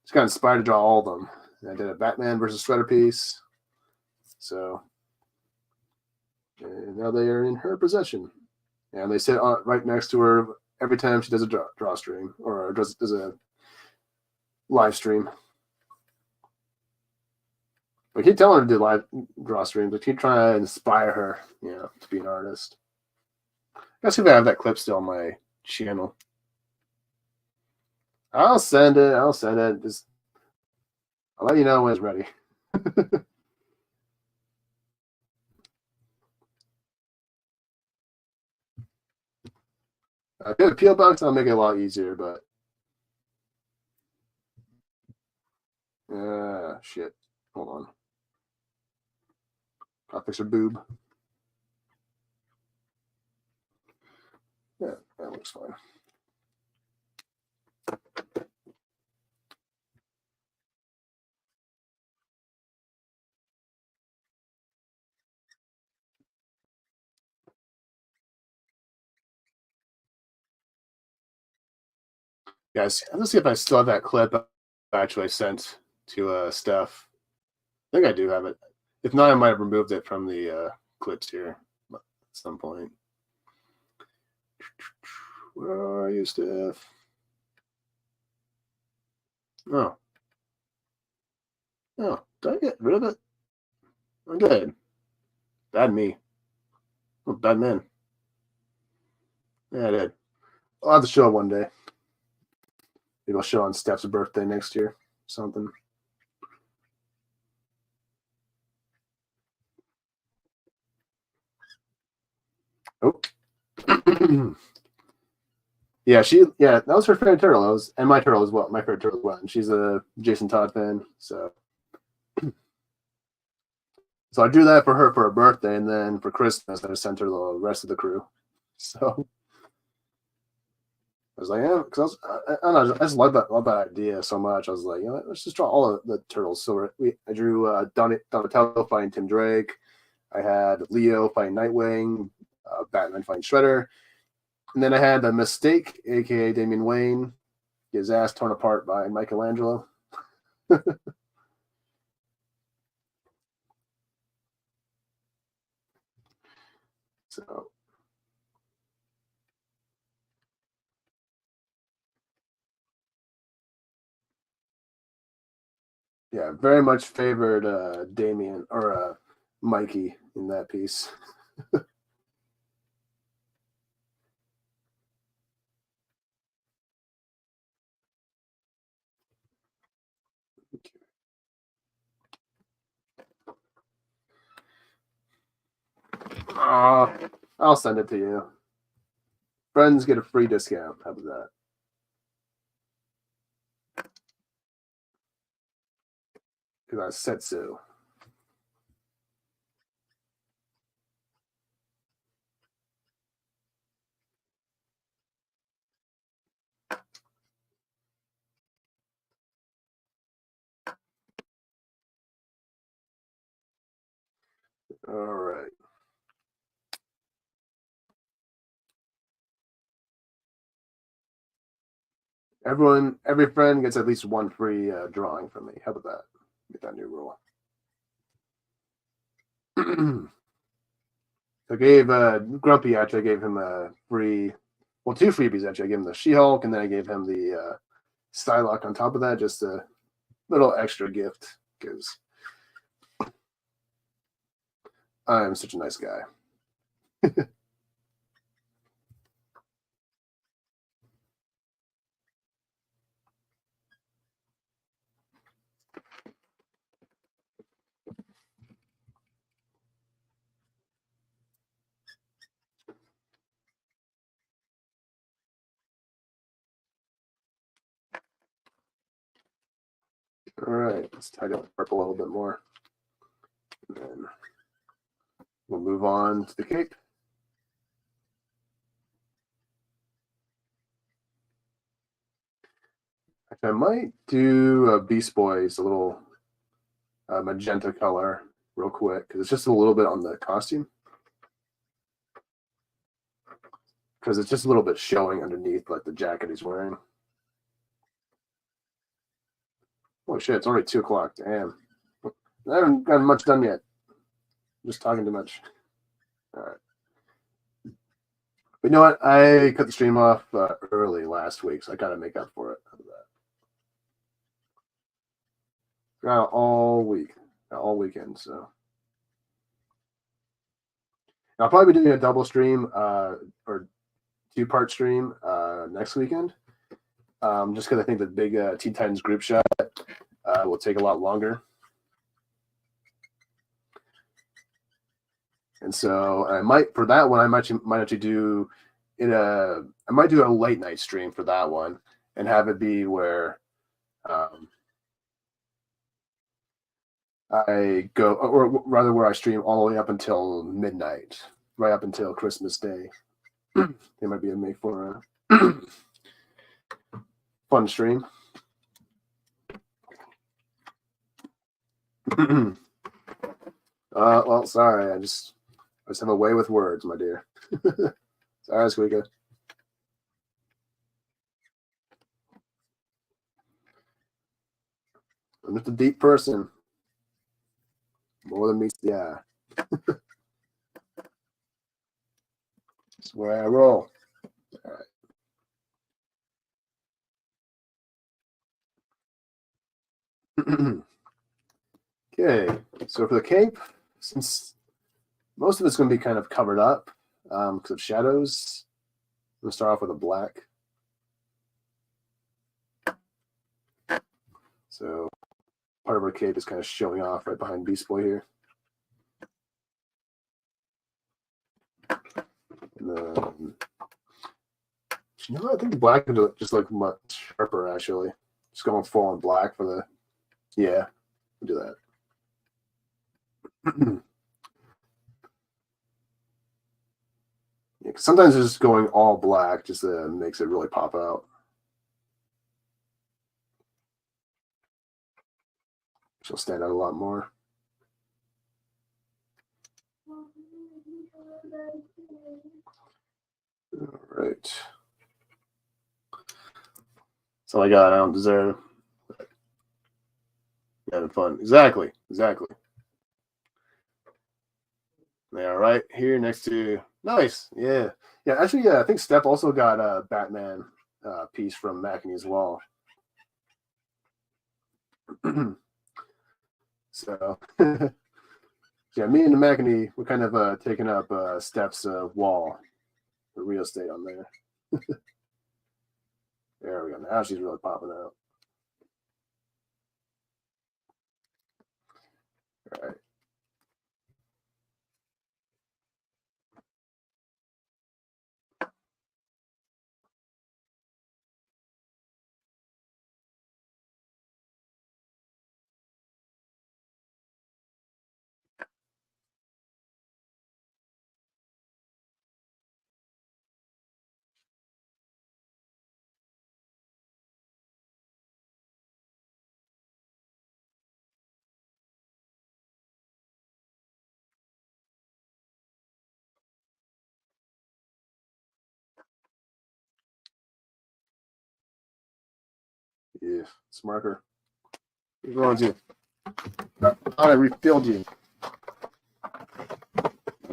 just got inspired to draw all of them. And I did a Batman versus Shredder piece. So and now they are in her possession. And they sit right next to her every time she does a draw stream or does a live stream. I keep telling her to do live draw streams, but keep trying to inspire her, to be an artist. I gotta see if I have that clip still on my channel. I'll send it. Just I'll let you know when it's ready. If you have a PO box, I'll make it a lot easier, but shit. Hold on. I'll fix her boob. Yeah, that looks fine. Guys, let's see if I still have that clip I actually sent to Steph. I think I do have it. If not, I might have removed it from the clips here at some point. Where are you, Steph? Oh, did I get rid of it? I did. Bad me. Oh, bad man. Yeah, I did. I'll have to show it one day. Maybe I'll show on Steph's birthday next year. Something. Oh. Yeah, that was her favorite turtle. And my turtle as well. My favorite turtle as well. And she's a Jason Todd fan. So I drew that for her for her birthday, and then for Christmas I sent her the rest of the crew. So I was like, yeah, because I don't know, I just love that idea so much. I was like, let's just draw all of the turtles. So I drew Donatello fighting Tim Drake. I had Leo fighting Nightwing, Batman fighting Shredder, and then I had the Mistake, aka Damian Wayne, get his ass torn apart by Michelangelo. So. Yeah, very much favored Damien or Mikey in that piece. I'll send it to you. Friends get a free discount. How about that? Because I said so. All right. Every friend gets at least one free drawing from me. How about that? Get that new rule. I gave Grumpy, actually, I gave him a free, well, 2 freebies, actually. I gave him the She-Hulk, and then I gave him the Psylocke on top of that, just a little extra gift, because I am such a nice guy. All right, let's tidy up the purple a little bit more. And then we'll move on to the cape. Actually, I might do a Beastboy's, a little magenta color real quick, because it's just a little bit on the costume. Because it's just a little bit showing underneath, like the jacket he's wearing. Oh shit, it's already 2 o'clock. Damn. I haven't gotten much done yet. I'm just talking too much. All right. But you know what? I cut the stream off early last week, so I got to make up for it. Got all week, all weekend. So I'll probably be doing a double stream or 2-part stream next weekend. Just because I think the big Teen Titans group shot will take a lot longer. And so I might, for that one, I might actually do it. I might do a late night stream for that one and have it be where I go, or rather where I stream all the way up until midnight, right up until Christmas Day. They might be a make for a fun stream. Well, sorry, I just have a way with words, my dear. Sorry, Squeaker. I'm just a deep person. More than meets the eye. That's where I roll. All right. Okay, so for the cape, since most of it's going to be kind of covered up because of shadows, I'm going to start off with a black. So part of our cape is kind of showing off right behind Beastboy here. And then, you know what? I think the black can do it just like much sharper, actually. Just going full on black for the, yeah, we'll do that. Yeah, sometimes just going all black just makes it really pop out. She'll stand out a lot more. All right. That's all I got. I don't deserve. Having fun. Exactly. Exactly. They are right here next to. Nice. Yeah. Yeah. Actually, yeah. I think Steph also got a Batman piece from Mackie as well. So, yeah, me and the Mackie, we're kind of taking up Steph's wall, the real estate on there. There we go. Now she's really popping out. All right. Yeah, smarter. What's wrong with you? I thought I refilled you.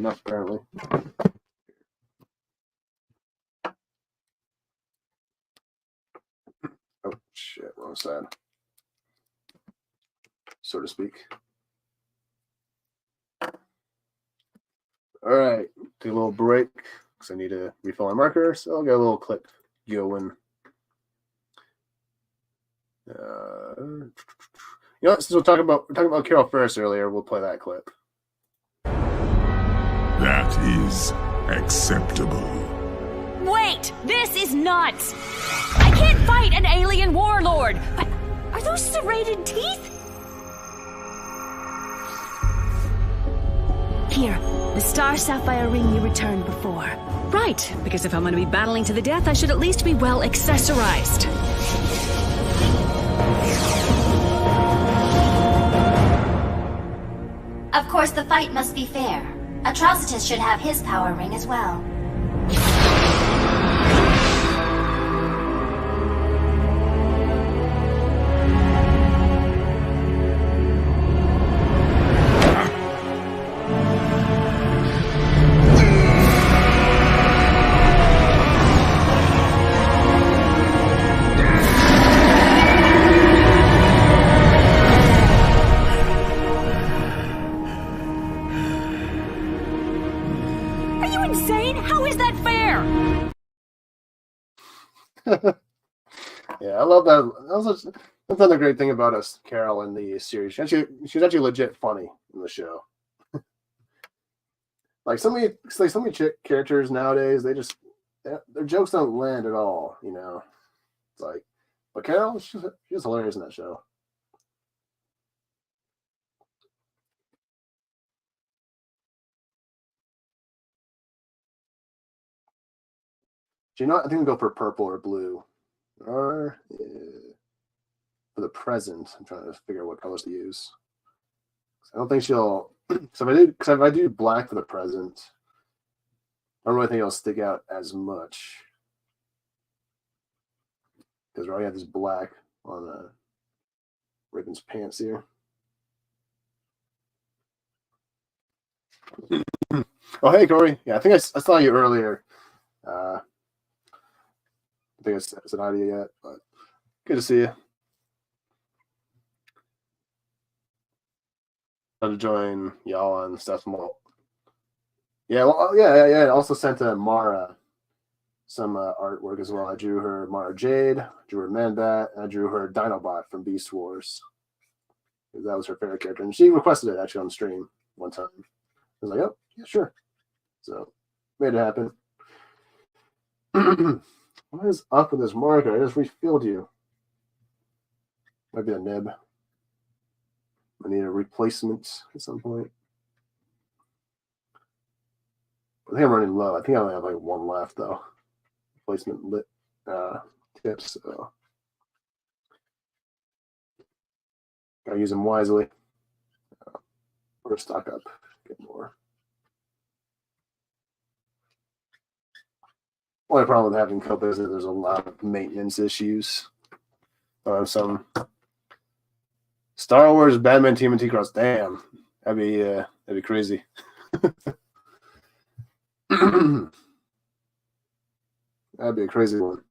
enough, apparently. Oh, shit, wrong side. So to speak. All right, take a little break because I need to refill my marker, so I'll get a little clip going. You know what, since we're talking about Carol Ferris earlier, we'll play that clip. That is acceptable. Wait! This is nuts! I can't fight an alien warlord! But are those serrated teeth? Here, the star sapphire ring you returned before. Right, because if I'm going to be battling to the death, I should at least be well accessorized. Of course, the fight must be fair. Atrocitus should have his power ring as well. Yeah, I love that. That's another great thing about us, Carol, in the series. She's actually legit funny in the show. Like so many characters nowadays, their jokes don't land at all. You know, it's like, but Carol, she's hilarious in that show. Do you know what? I think we go for purple or blue. Or for the present, I'm trying to figure out what colors to use. I don't think she'll. So if I do black for the present, I don't really think it'll stick out as much because we already have this black on Raven's pants here. Oh, hey, Corey. Yeah, I think I saw you earlier. I think it's an idea yet, but good to see you. How to join y'all on Strathmore. Yeah, well, yeah. I also sent Mara some artwork as well. I drew her Mara Jade, drew her Manbat, and I drew her Dinobot from Beast Wars. That was her favorite character, and she requested it actually on stream one time. I was like, "Oh, yeah, sure." So made it happen. What is up with this marker? I just refilled you. Might be a nib. I need a replacement at some point. I think I'm running low. I think I only have like one left though. Replacement lit tips. So gotta use them wisely. Or stock up, get more. Only problem with having Copic is that there's a lot of maintenance issues. Some Star Wars Batman TMNT Cross. Damn, that'd be crazy. That'd be a crazy one.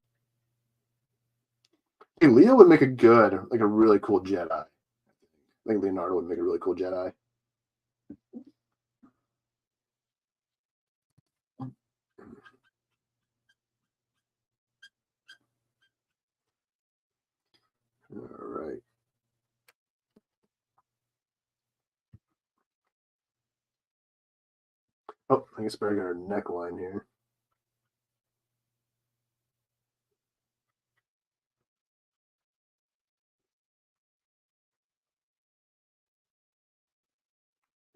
Hey, Leo would make a really cool Jedi. I think Leonardo would make a really cool Jedi. All right. Oh, I guess better get our neckline here.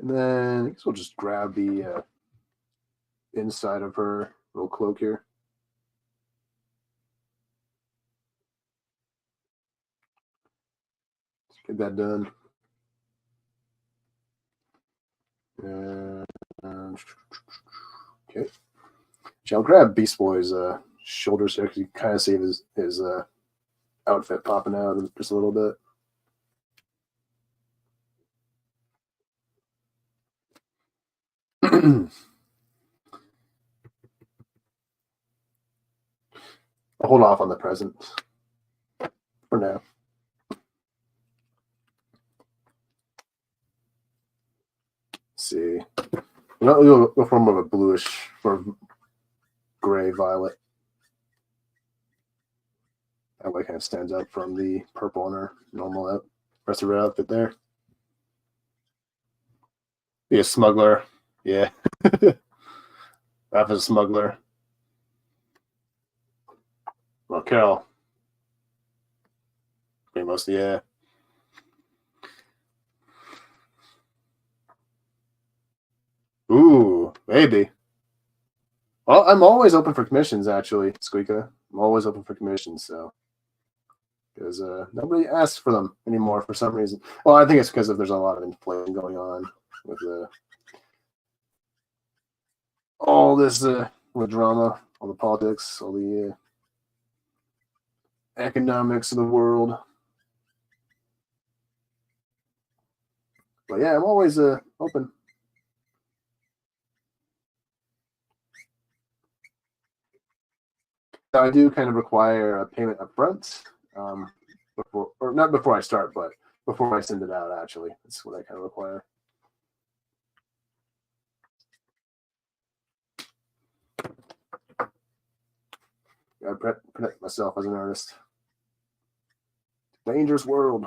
And then I guess we'll just grab the inside of her little cloak here. Let's get that done. Okay. I'll grab Beastboy's shoulders here because you kind of see his outfit popping out just a little bit. I'll hold off on the present for now. Let's see. We'll go for more of a bluish or gray violet. That way it kind of stands out from the purple on our normal rest of our outfit there. Be a smuggler. Yeah. Half as a smuggler. Well, Carol. Pretty mostly, yeah. Ooh, maybe. Well, I'm always open for commissions, actually, Squeaka. I'm always open for commissions, so. Because nobody asks for them anymore for some reason. Well, I think it's because there's a lot of inflation going on with all this with drama, all the politics, all the economics of the world. But yeah, I'm always open. I do kind of require a payment up front, before, or not before I start, but before I send it out, actually. That's what I kind of require. Gotta protect myself as an artist. Dangerous world.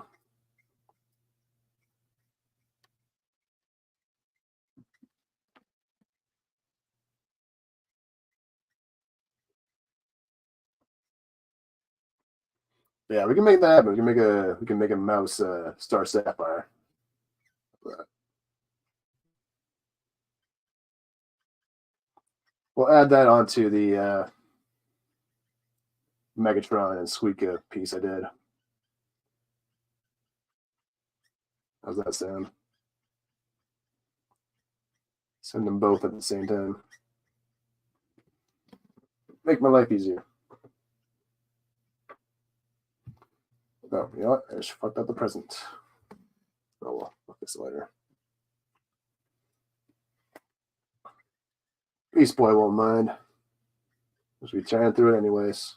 Yeah, we can make that happen. We can make a mouse star sapphire. We'll add that onto the Megatron and Squeaka piece I did. How's that sound? Send them both at the same time. Make my life easier. Oh, you know what? I just fucked up the present. Oh well, look this later. Beastboy won't mind. Just be tearing through it anyways.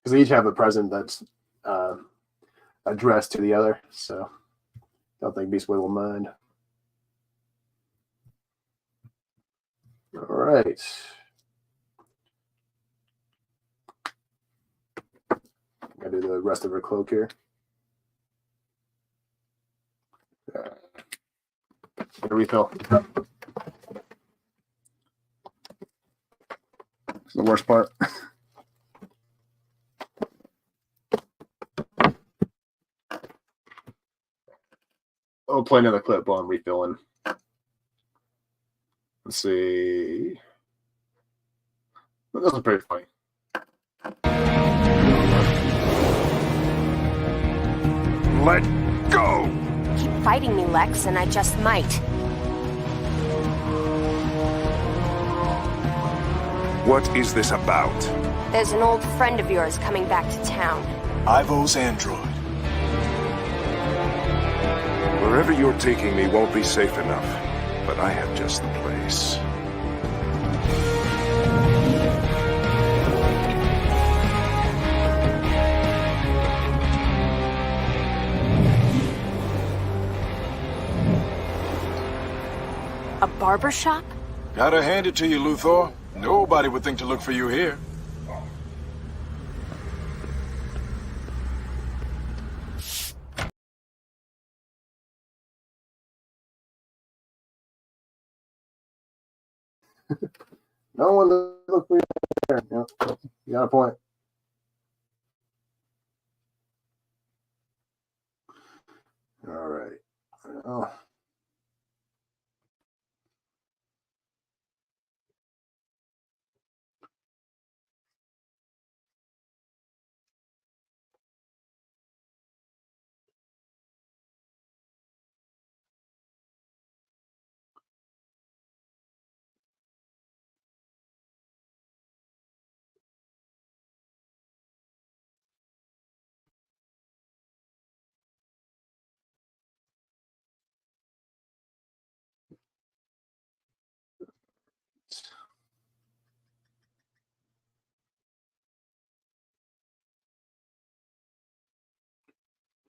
Because they each have a present that's addressed to the other, so I don't think Beastboy will mind. All right. Gotta do the rest of her cloak here. Get a refill. It's the worst part. I'll play another clip while I'm refilling. Let's see. That was pretty funny. Let go! Keep fighting me, Lex, and I just might. What is this about? There's an old friend of yours coming back to town. Ivo's android. Wherever you're taking me won't be safe enough, but I have just the place. A barber shop? Gotta hand it to you, Luthor. Nobody would think to look for you here. No one to look for you there. Yep. You got a point. All right. Oh.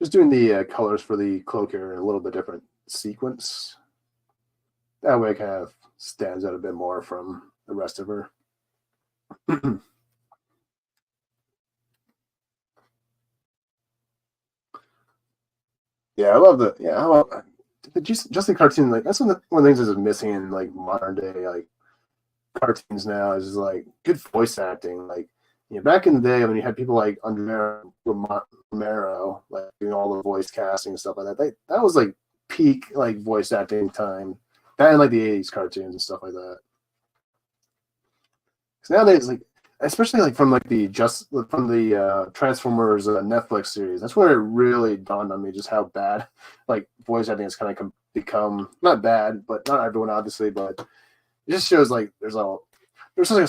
Just doing the colors for the cloak here in a little bit different sequence. That way it kind of stands out a bit more from the rest of her. Yeah, I love just the cartoon. Like that's one of the things that's missing in like modern day like cartoons now is like good voice acting. Like back in the day when you had people like Romero, like doing all the voice casting and stuff like that. That was like peak like voice acting time. That and like the '80s cartoons and stuff like that. Because nowadays, like especially like from the Transformers Netflix series, that's where it really dawned on me just how bad like voice acting has kind of become. Not bad, but not everyone obviously, but it just shows like there's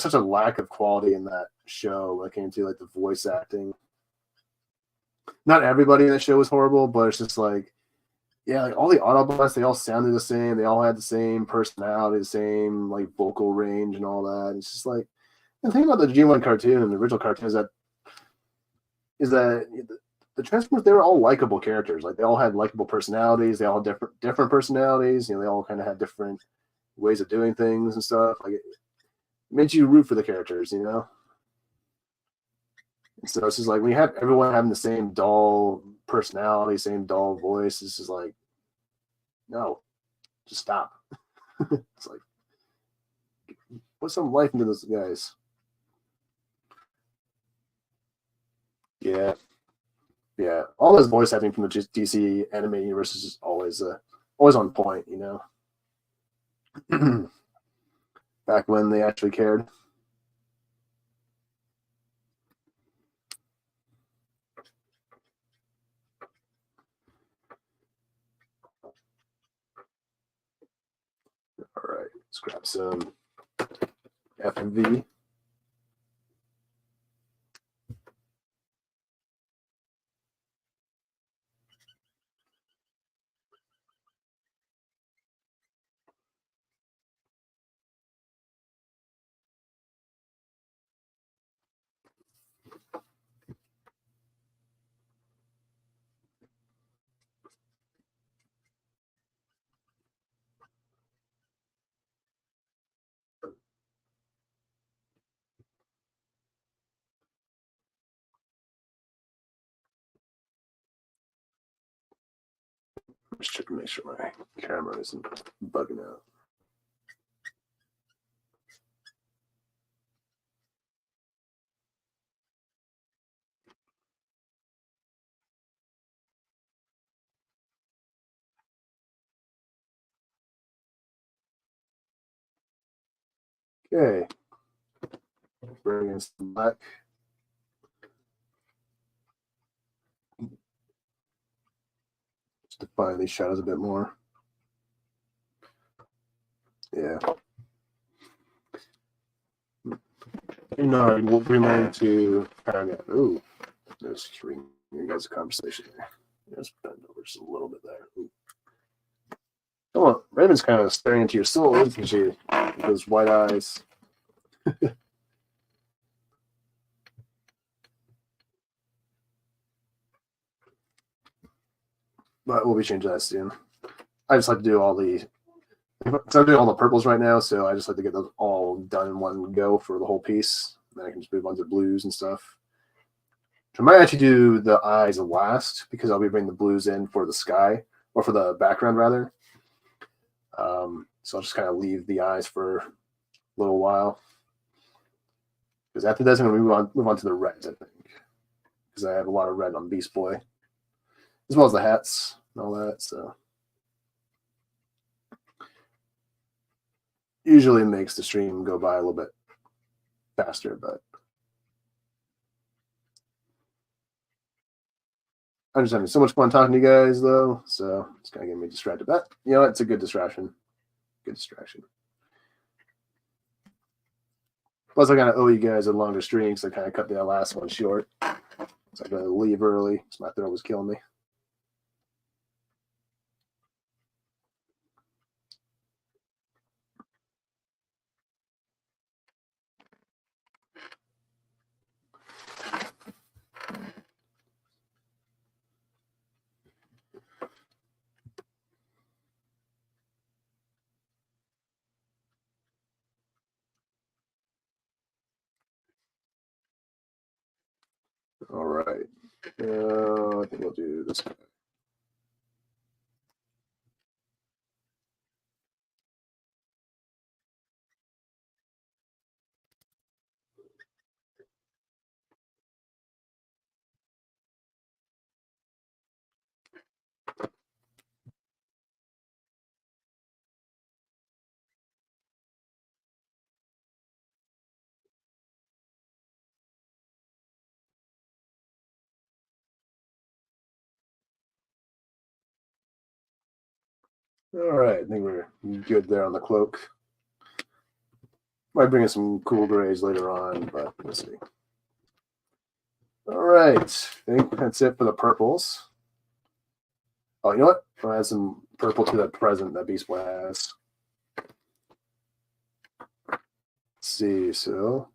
such a lack of quality in that show when it came to like the voice acting. Not everybody in that show was horrible, but it's just like, yeah, like all the Autobots, they all sounded the same. They all had the same personality, the same like vocal range and all that. It's just like the thing about the G1 cartoon and the original cartoon is that the Transformers, they were all likable characters. Like they all had likable personalities. They all had different personalities. They all kind of had different ways of doing things and stuff. Like it made you root for the characters, So it's just like when you have everyone having the same dull personality, same dull voice, it's just like, no, just stop. It's like, put some life into those guys. Yeah. Yeah. All this voice acting from the DC animated universe is just always on point, Back when they actually cared. All right, let's grab some FMV. Just check to make sure my camera isn't bugging out. Okay. Bring in some black. Just define these shadows a bit more. Yeah. We'll remind to kind of ooh, there's you guys' conversation there. Let's bend over just a little bit there. Ooh. Come on, Raven's kind of staring into your soul, isn't she? With those white eyes. But we'll be changing that soon. I just like to do all the. So I'm doing all the purples right now, so I just like to get those all done in one go for the whole piece. Then I can just move on to blues and stuff. So I might actually do the eyes last because I'll be bringing the blues in for the sky, or for the background rather. So I'll just kind of leave the eyes for a little while. Because after this, I'm going to move on to the reds, I think. Because I have a lot of red on Beastboy. As well as the hats and all that, so. Usually makes the stream go by a little bit faster, but I'm just having so much fun talking to you guys, though, so it's kind of getting me distracted. But, it's a good distraction. Good distraction. Plus, I kind of owe you guys a longer stream, so I kind of cut the last one short. So I got to leave early, because my throat was killing me. All right. I think we'll do this guy. All right, I think we're good there on the cloak. Might bring in some cool grays later on, but we'll see. All right, I think that's it for the purples. Oh, you know what? I'll add some purple to that present that Beastboy has. Let's see, so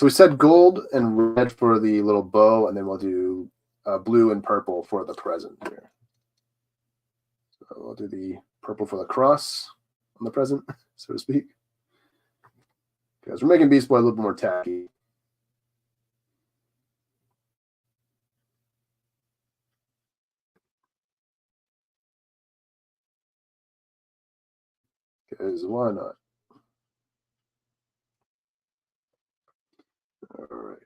we said gold and red for the little bow, and then we'll do blue and purple for the present here. So we'll do the purple for the cross on the present, so to speak. Because we're making Beastboy a little bit more tacky. Because why not? All right.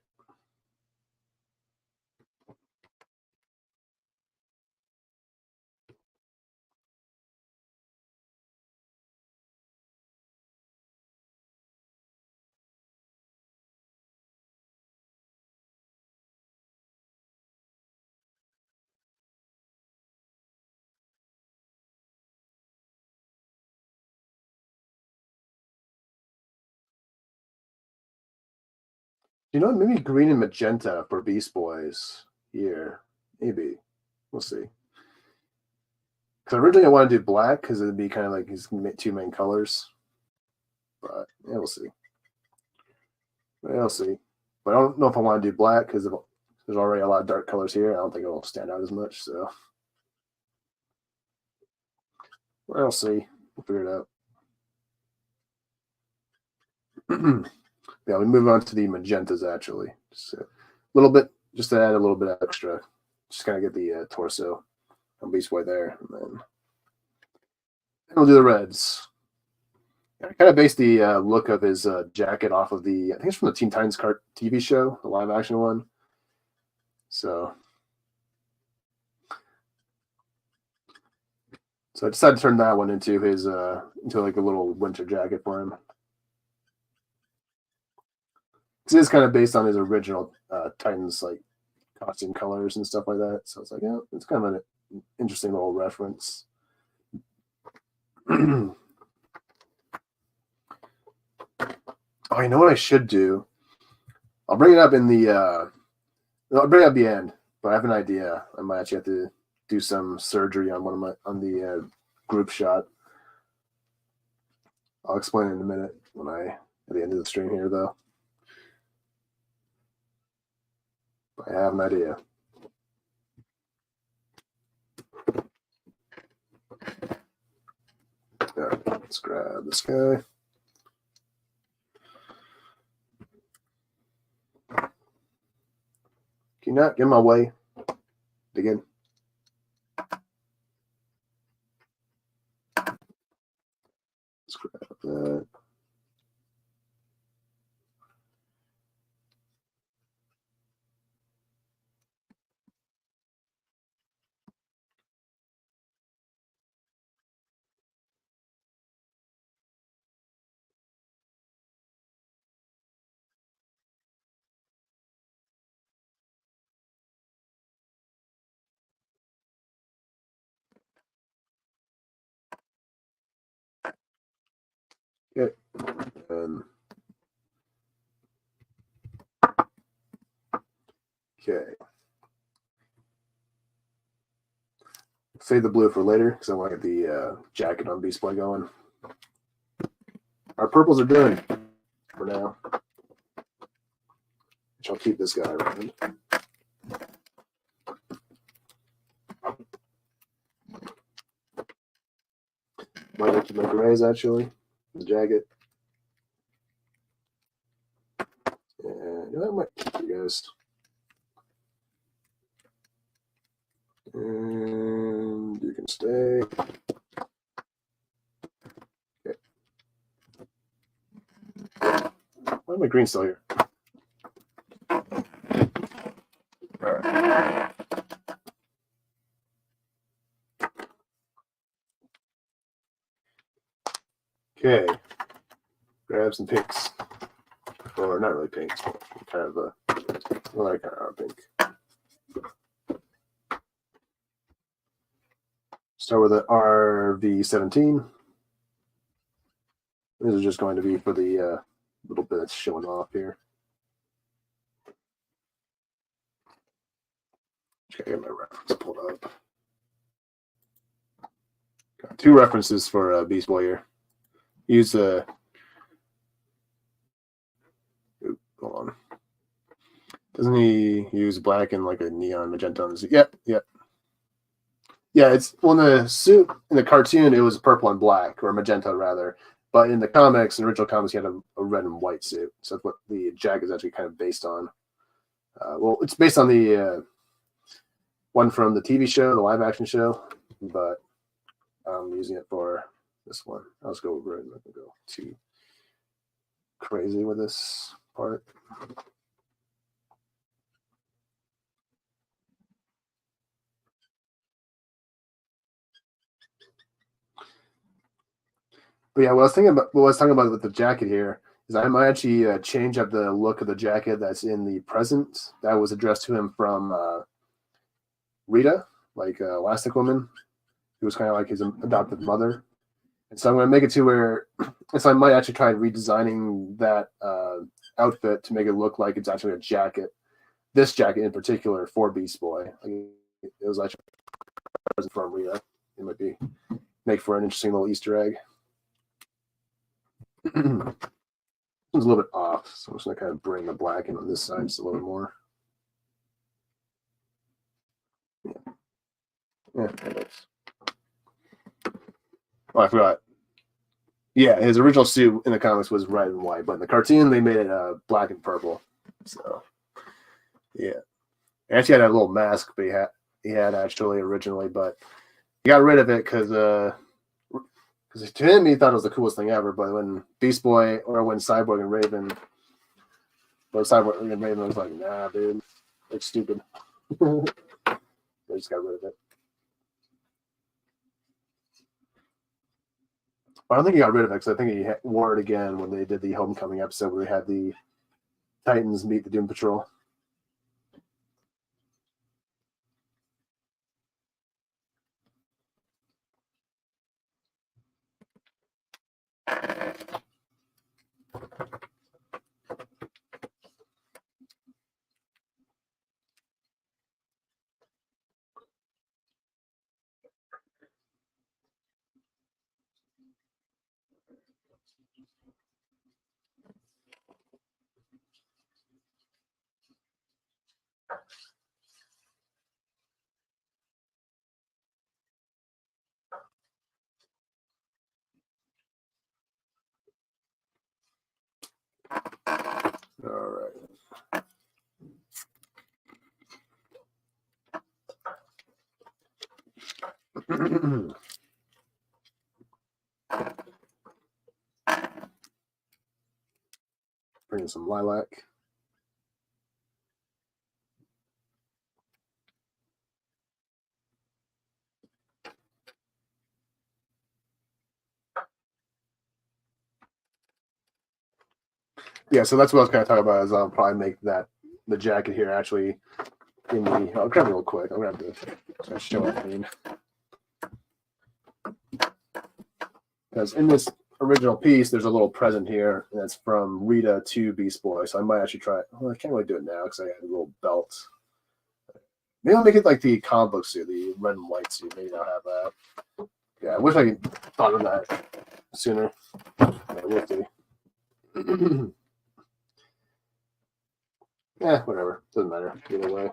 You know, maybe green and magenta for Beastboys here. Maybe. We'll see. Because originally I wanted to do black because it would be kind of like his two main colors. But yeah, we'll see. We'll see. But I don't know if I want to do black because there's already a lot of dark colors here. I don't think it will stand out as much. So we'll see. We'll figure it out. Yeah, we move on to the magentas actually. Just a little bit, just to add a little bit extra. Just kind of get the torso on Beastboy there. And then we'll do the reds. I kind of based the look of his jacket off of the, I think it's from the Teen Titans TV show, the live action one. So I decided to turn that one into his, into like a little winter jacket for him. It is kind of based on his original Titans like costume colors and stuff like that. So it's like, yeah, it's kind of an interesting little reference. Oh, you know what I should do? I'll bring it up in the I'll bring it up the end, but I have an idea. I might actually have to do some surgery on the group shot. I'll explain in a minute at the end of the stream here though. I have an idea. All right, let's grab this guy. Can you not get in my way? Again. Let's grab that. Okay. Okay. Save the blue for later because I want to get the jacket on Beastboy going. Our purples are done for now. Which I'll keep this guy around. Might look at my grays actually. The jacket. And you know, I might keep you guys. Green stay. Okay. Why am I green still here? All right. Okay. Grab some pinks. Or not really pinks, but kind of a like kind of pink. Start with the RV17. This is just going to be for the little bit that's showing off here. Just gotta get my reference pulled up. Got two references for Beastboy here. Use the. Hold on. Doesn't he use black and like a neon magenta on his? Yep, yep. Yeah, it's well, in the suit in the cartoon it was purple and black, or magenta rather. But in the comics, in the original comics, he had a red and white suit. So that's what the jacket is actually kind of based on. Well, it's based on the one from the TV show, the live action show, but I'm using it for this one. I'll just go over it. I'm not gonna go too crazy with this part. But yeah, what I was talking about with the jacket here is I might actually change up the look of the jacket that's in the present that was addressed to him from Rita, like Elastic Woman, who was kind of like his adopted mother. And so I'm going to make it to where, so I might actually try redesigning that outfit to make it look like it's actually a jacket. This jacket in particular for Beastboy. It was actually a present from Rita. It might be make for an interesting little Easter egg. It's a little bit off, so I'm just going to kind of bring the black in on this side just a little bit more. Yeah, that is. Oh, I forgot. Yeah, his original suit in the comics was red and white, but in the cartoon they made it black and purple. So, yeah. He actually had a little mask, but he had actually originally, but he got rid of it because to him he thought it was the coolest thing ever. But when Beastboy or when Cyborg and Raven, was like, nah, dude, it's stupid. They just got rid of it. I don't think he got rid of it because I think he wore it again when they did the Homecoming episode where they had the Titans meet the Doom Patrol. All right. Bring in some lilac. Yeah, so that's what I was kind of talking about. Is I'll probably make that the jacket here actually in the. I'll grab it real quick. I'm gonna have to show it. I mean, because in this original piece, there's a little present here, and that's from Rita to Beastboy. So I might actually try it. Well, I can't really do it now because I had a little belt. Maybe I'll make it like the comic book suit, the red and white suit. Maybe I'll have that. Yeah, I wish I could thought of that sooner. Yeah, we'll see. Yeah, whatever. Doesn't matter. Either way.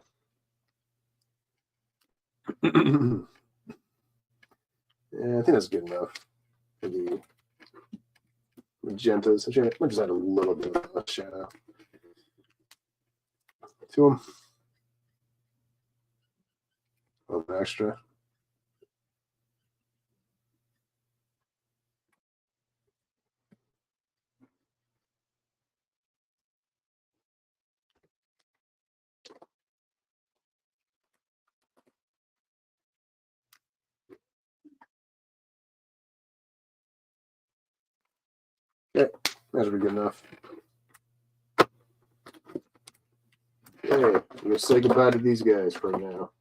Yeah, I think that's good enough for the magentas. Actually, I might just add a little bit of a shadow to them. A little bit extra. That should be good enough. Okay, we're gonna say goodbye to these guys for now.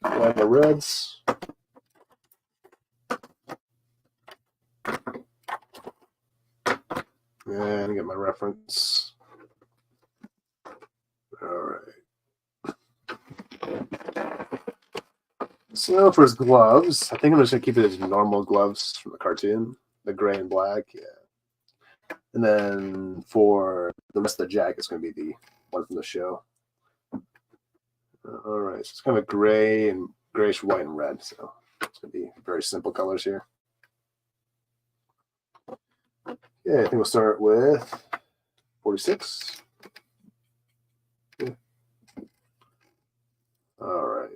Like the reds. And get my reference. All right. So for his gloves, I think I'm just gonna keep it as normal gloves from the cartoon, the gray and black, yeah. And then for the rest of the jacket, it's gonna be the one from the show. All right, so it's kind of gray and grayish, white, and red. So it's gonna be very simple colors here. Yeah, I think we'll start with 46. Yeah. All right.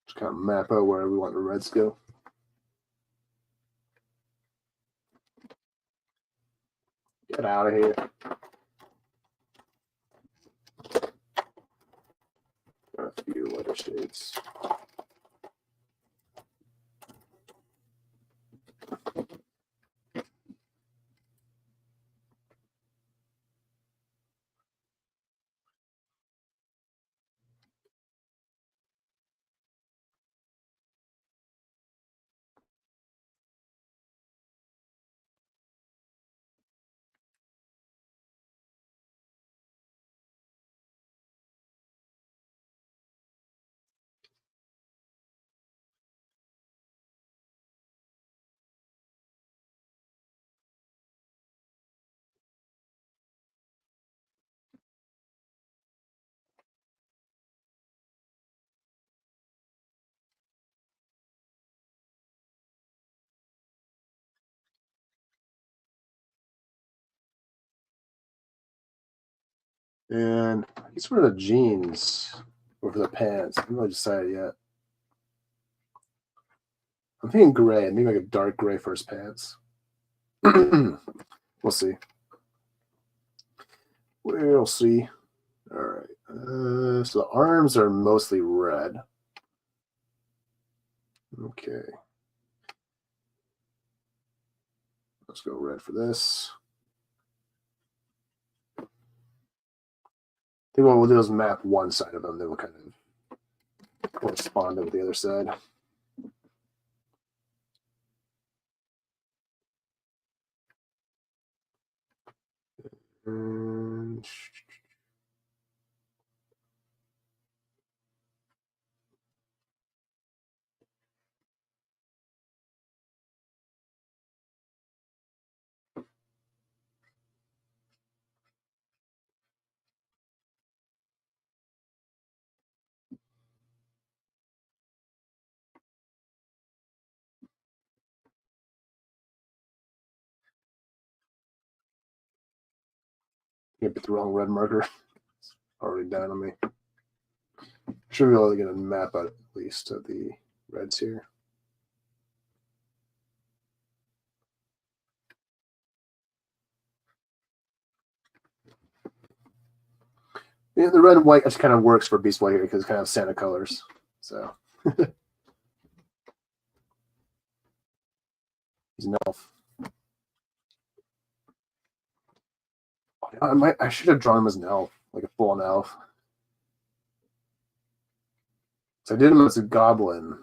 Just kind of map out where we want the reds to go. Get out of here. A few lighter shades. And I guess for the jeans or for the pants, I haven't really decided yet. I'm thinking gray, maybe like a dark gray for his pants. We'll see. We'll see. All right. So the arms are mostly red. Okay. Let's go red for this. I think what we'll do is map one side of them, then we'll kind of correspond with the other side. And I picked the wrong red marker. It's already down on me. Should be able to get a map out at least of the reds here. Yeah, the red and white just kind of works for Beastboy here because it's kind of Santa colors. So he's an elf. I should have drawn him as an elf, like a full-on elf. So I did him as a goblin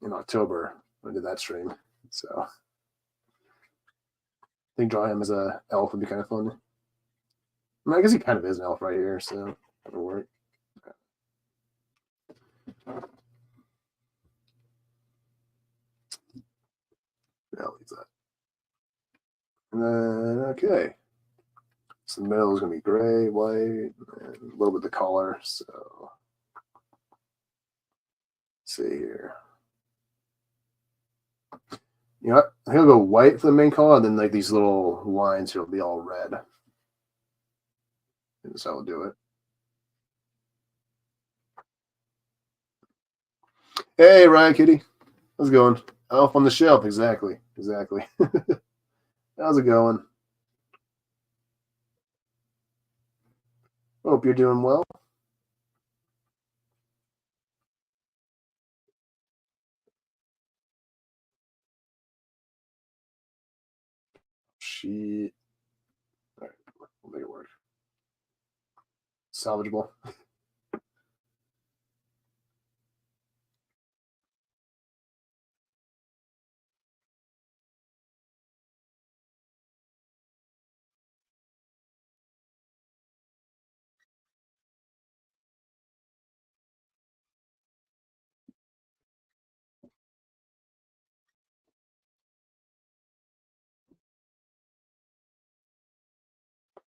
in October when I did that stream. So I think drawing him as an elf would be kind of fun. I mean, I guess he kind of is an elf right here, so that'll work. Yeah, I'll leave that. And then, okay. So the middle is going to be gray, white, and a little bit of the color. So let's see here. You know what? He'll go white for the main color, and then like these little lines here will be all red. And that's how we'll do it. Hey, Ryan Kitty. How's it going? Elf on the shelf. Exactly. Exactly. How's it going? Hope you're doing well. She. All right, we'll make it work. Salvageable.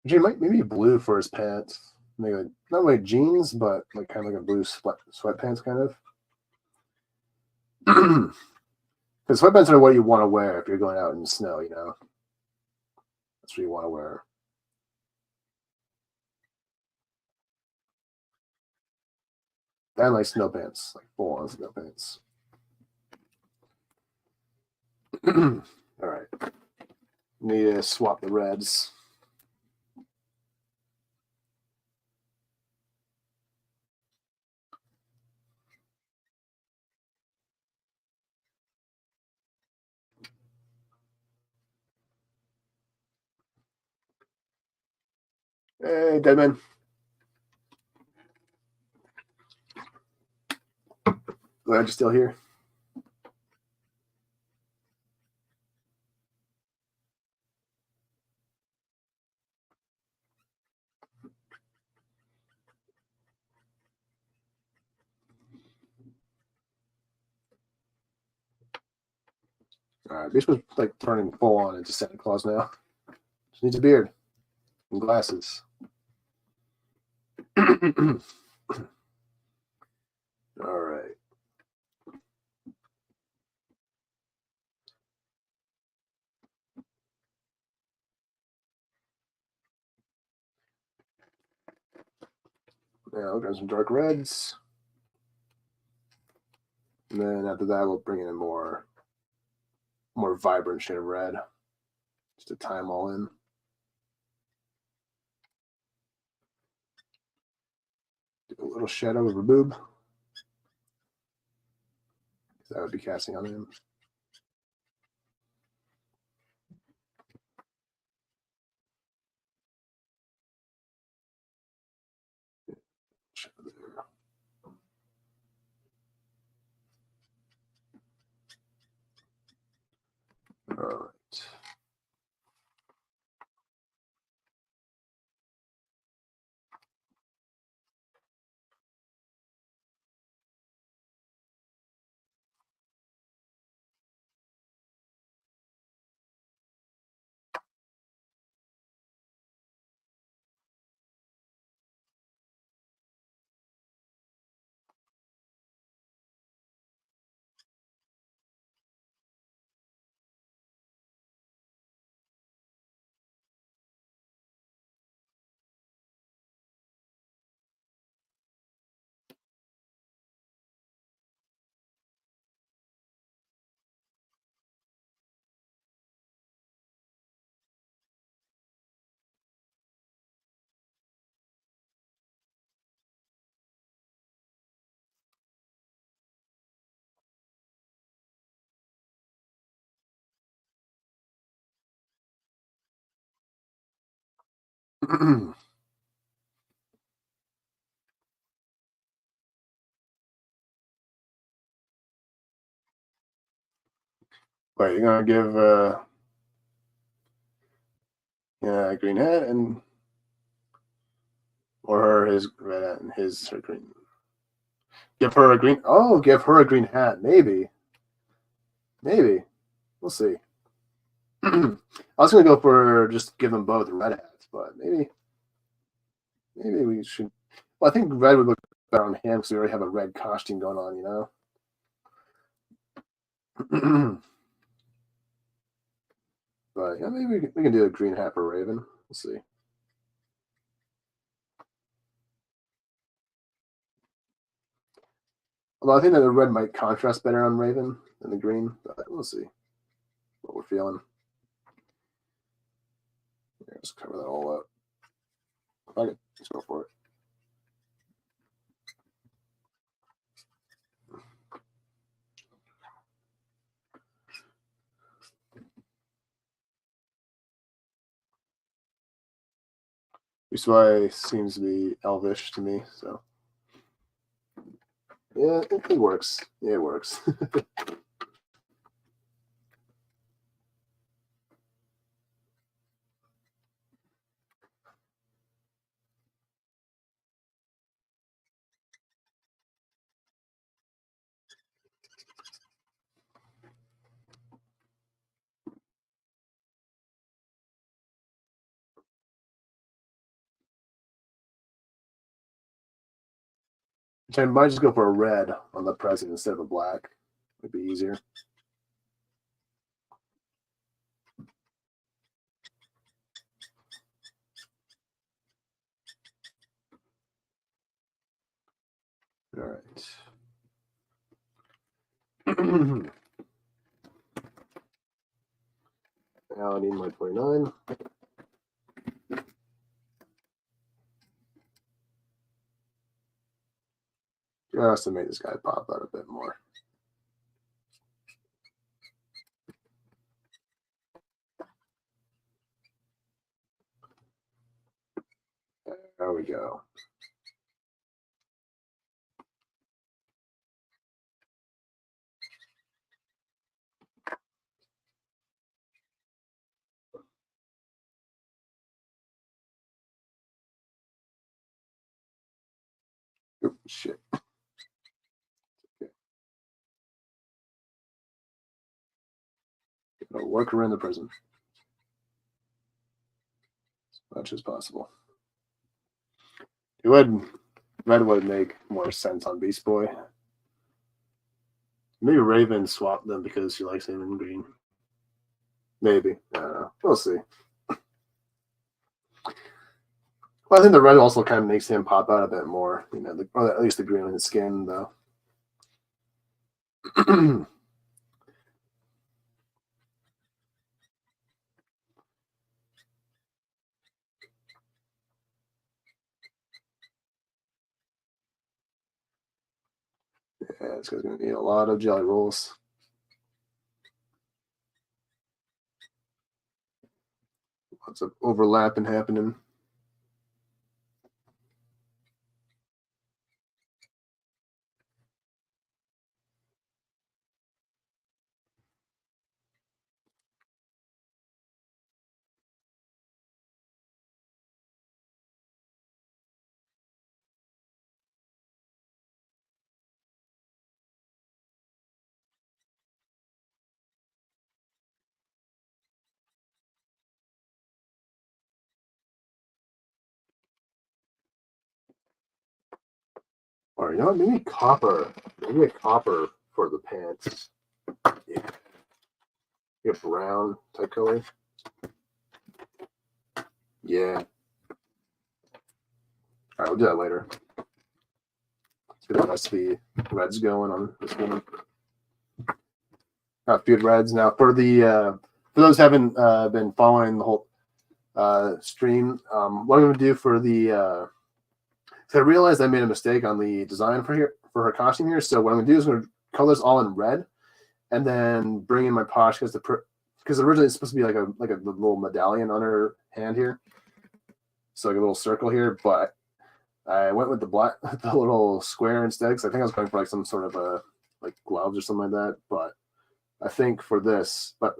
Actually, maybe blue for his pants. Maybe like, not like jeans, but like kind of like a blue sweatpants kind of. Because sweatpants are what you want to wear if you're going out in the snow, you know. That's what you want to wear. And like snow pants, like full on snow pants. All right. Need to swap the reds. Hey, Deadman. Glad you're still here. All right, Beastboy's like turning full on into Santa Claus now. Just needs a beard and glasses. All right. Now we'll grab some dark reds. And then after that, we'll bring in a more vibrant shade of red. Just to tie them all in. Do a little shadow over boob. That would be casting on him. All right. Wait, you're gonna give green hat and or her his red hat and her green. Give her a green. Oh, give her a green hat. Maybe. We'll see. I was gonna go for just give them both red hats, but maybe we should. Well, I think red would look better on him because we already have a red costume going on, you know. But yeah, maybe we can do a green hat for Raven. We'll see. Although I think that the red might contrast better on Raven than the green, but we'll see what we're feeling. Yeah, just cover that all up. Okay, let's go for it. Beastboy seems to be elvish to me, so yeah, it works. Yeah, it works. I might just go for a red on the present instead of a black. Would be easier. All right. Now I need my 29. Just to make this guy pop out a bit more. There we go. Oop, shit. Okay. I'll work around the prism as much as possible. Red would make more sense on Beastboy. Maybe Raven swapped them because she likes him in green. Maybe. I don't know. We'll see. Well, I think the red also kind of makes him pop out a bit more. You know, or at least the green on his skin, though. Yeah, this guy's going to need a lot of jelly rolls. Lots of overlapping happening. Or you know what? Maybe copper. Maybe a copper for the pants. Yeah. Get brown type color. Yeah. All right, we'll do that later. Let's get the rest of the reds going on this one. Got a few reds now. For those who haven't been following the whole stream, what I'm going to do for the so I realized I made a mistake on the design for her costume here. So what I'm going to do is I'm going to color this all in red, and then bring in my posh because originally it's supposed to be like a little medallion on her hand here, so like a little circle here. But I went with the black, the little square instead, because I think I was going for like some sort of a like gloves or something like that. But I think for this, but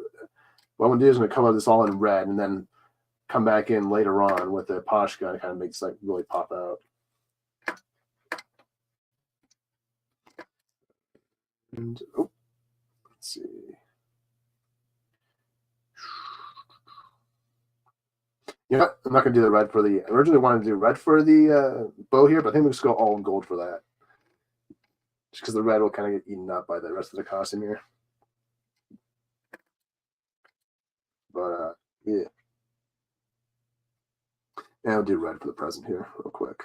what I'm going to do is I'm going to color this all in red, and then come back in later on with the posh gun to kind of makes like really pop out. And oh, let's see. You know what? I'm not going to do the red for the. I originally wanted to do red for the bow here, but I think we'll just go all in gold for that. Just because the red will kind of get eaten up by the rest of the costume here. But yeah. And I'll do red for the present here real quick.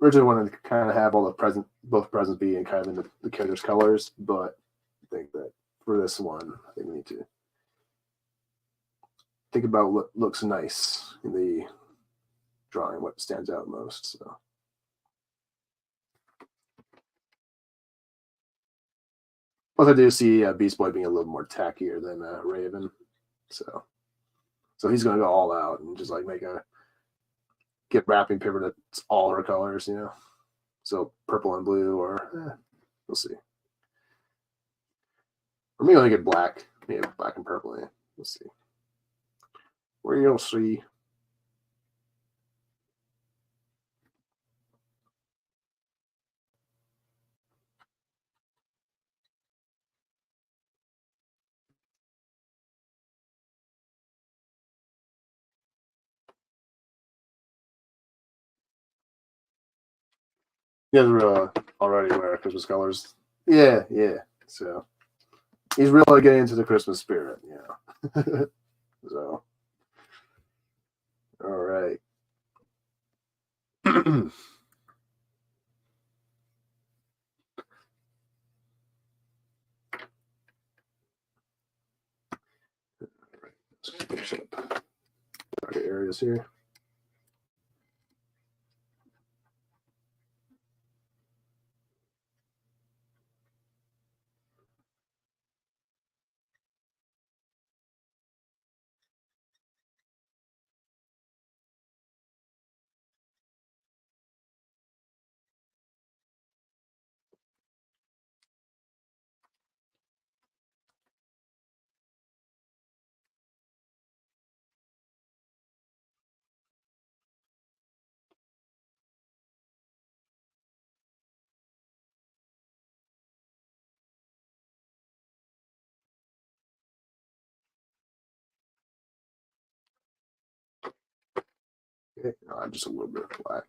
Originally wanted to kind of have all the both presents be in kind of in the character's colors, but I think that for this one, I think we need to think about what looks nice in the drawing, what stands out most. So. Plus, I do see Beastboy being a little more tackier than Raven, so So he's gonna go all out and just like get wrapping paper that's all her colors, you know. So purple and blue, or we'll see. Or maybe I'll get black. Yeah, black and purple. Yeah. We'll see. We'll see. You guys are already wear Christmas colors. Yeah, yeah. So he's really getting into the Christmas spirit, you know. So, all right. Let's finish up target areas here. Okay, just a little bit of black.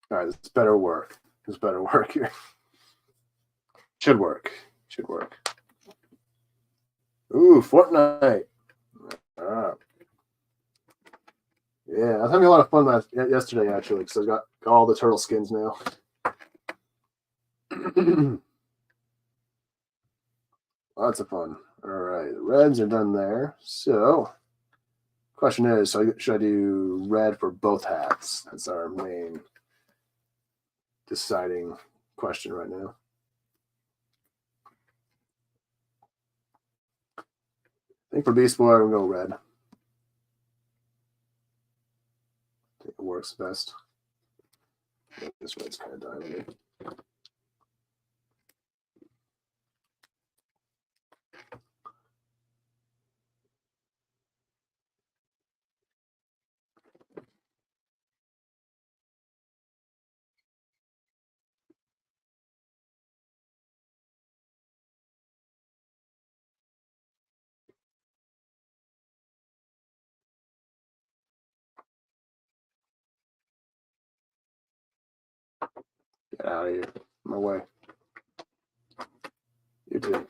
All right, this better work. This better work here. Should work. Should work. Ooh, Fortnite. Yeah, I was having a lot of fun yesterday, actually, because I got all the turtle skins now. Lots of fun. All right, the reds are done there. So, question is, should I do red for both hats? That's our main deciding question right now. I think for Beastboy, we'll go red. I think it works best. This red's kind of diamond. Get out of here. My way. You too.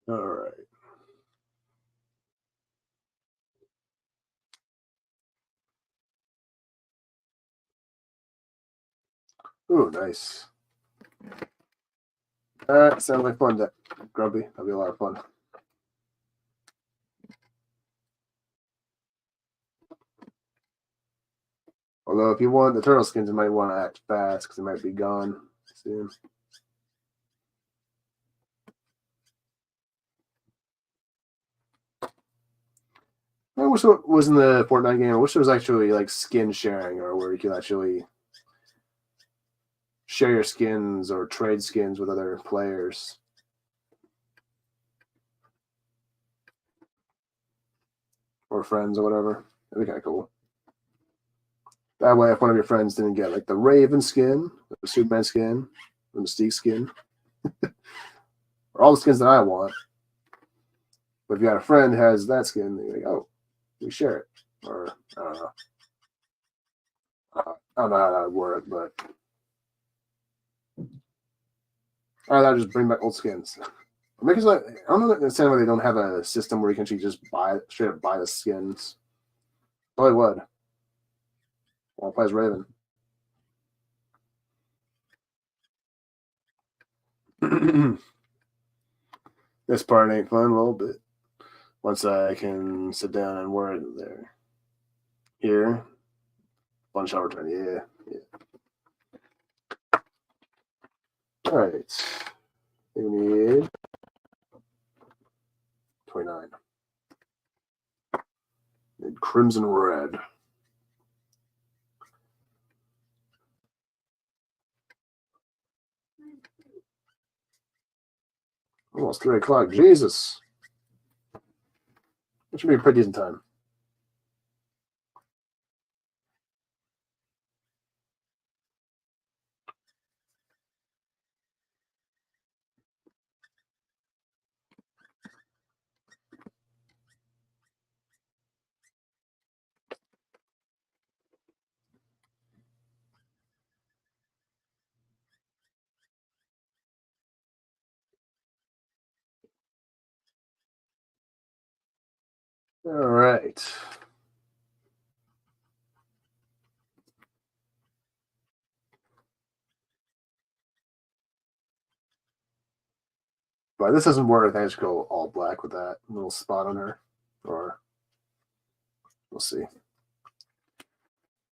All right. Ooh, nice. That sounds like fun, Grubby. That'll be a lot of fun. Although, if you want the turtle skins, you might want to act fast because they might be gone soon. I wish it was in the Fortnite game. I wish there was actually like skin sharing, or where you could actually share your skins or trade skins with other players. Or friends or whatever. That'd be kind of cool. That way, if one of your friends didn't get like the Raven skin, the Superman skin, the Mystique skin, or all the skins that I want, but if you got a friend who has that skin, you're like, oh, we share it. Or I don't know. I don't know how that would work, but I'd just bring back old skins. Because I don't understand why they don't have a system where you can actually just straight up buy the skins. Probably would. Well, plays Raven. This part ain't fun a little bit. Once I can sit down and word there. Here. One shower turn. Yeah. All right. We need 29. Need crimson red. Almost 3 o'clock. Jesus. It should be a pretty decent time. All right. But this doesn't work. I think I should go all black with that little spot on her. Or we'll see.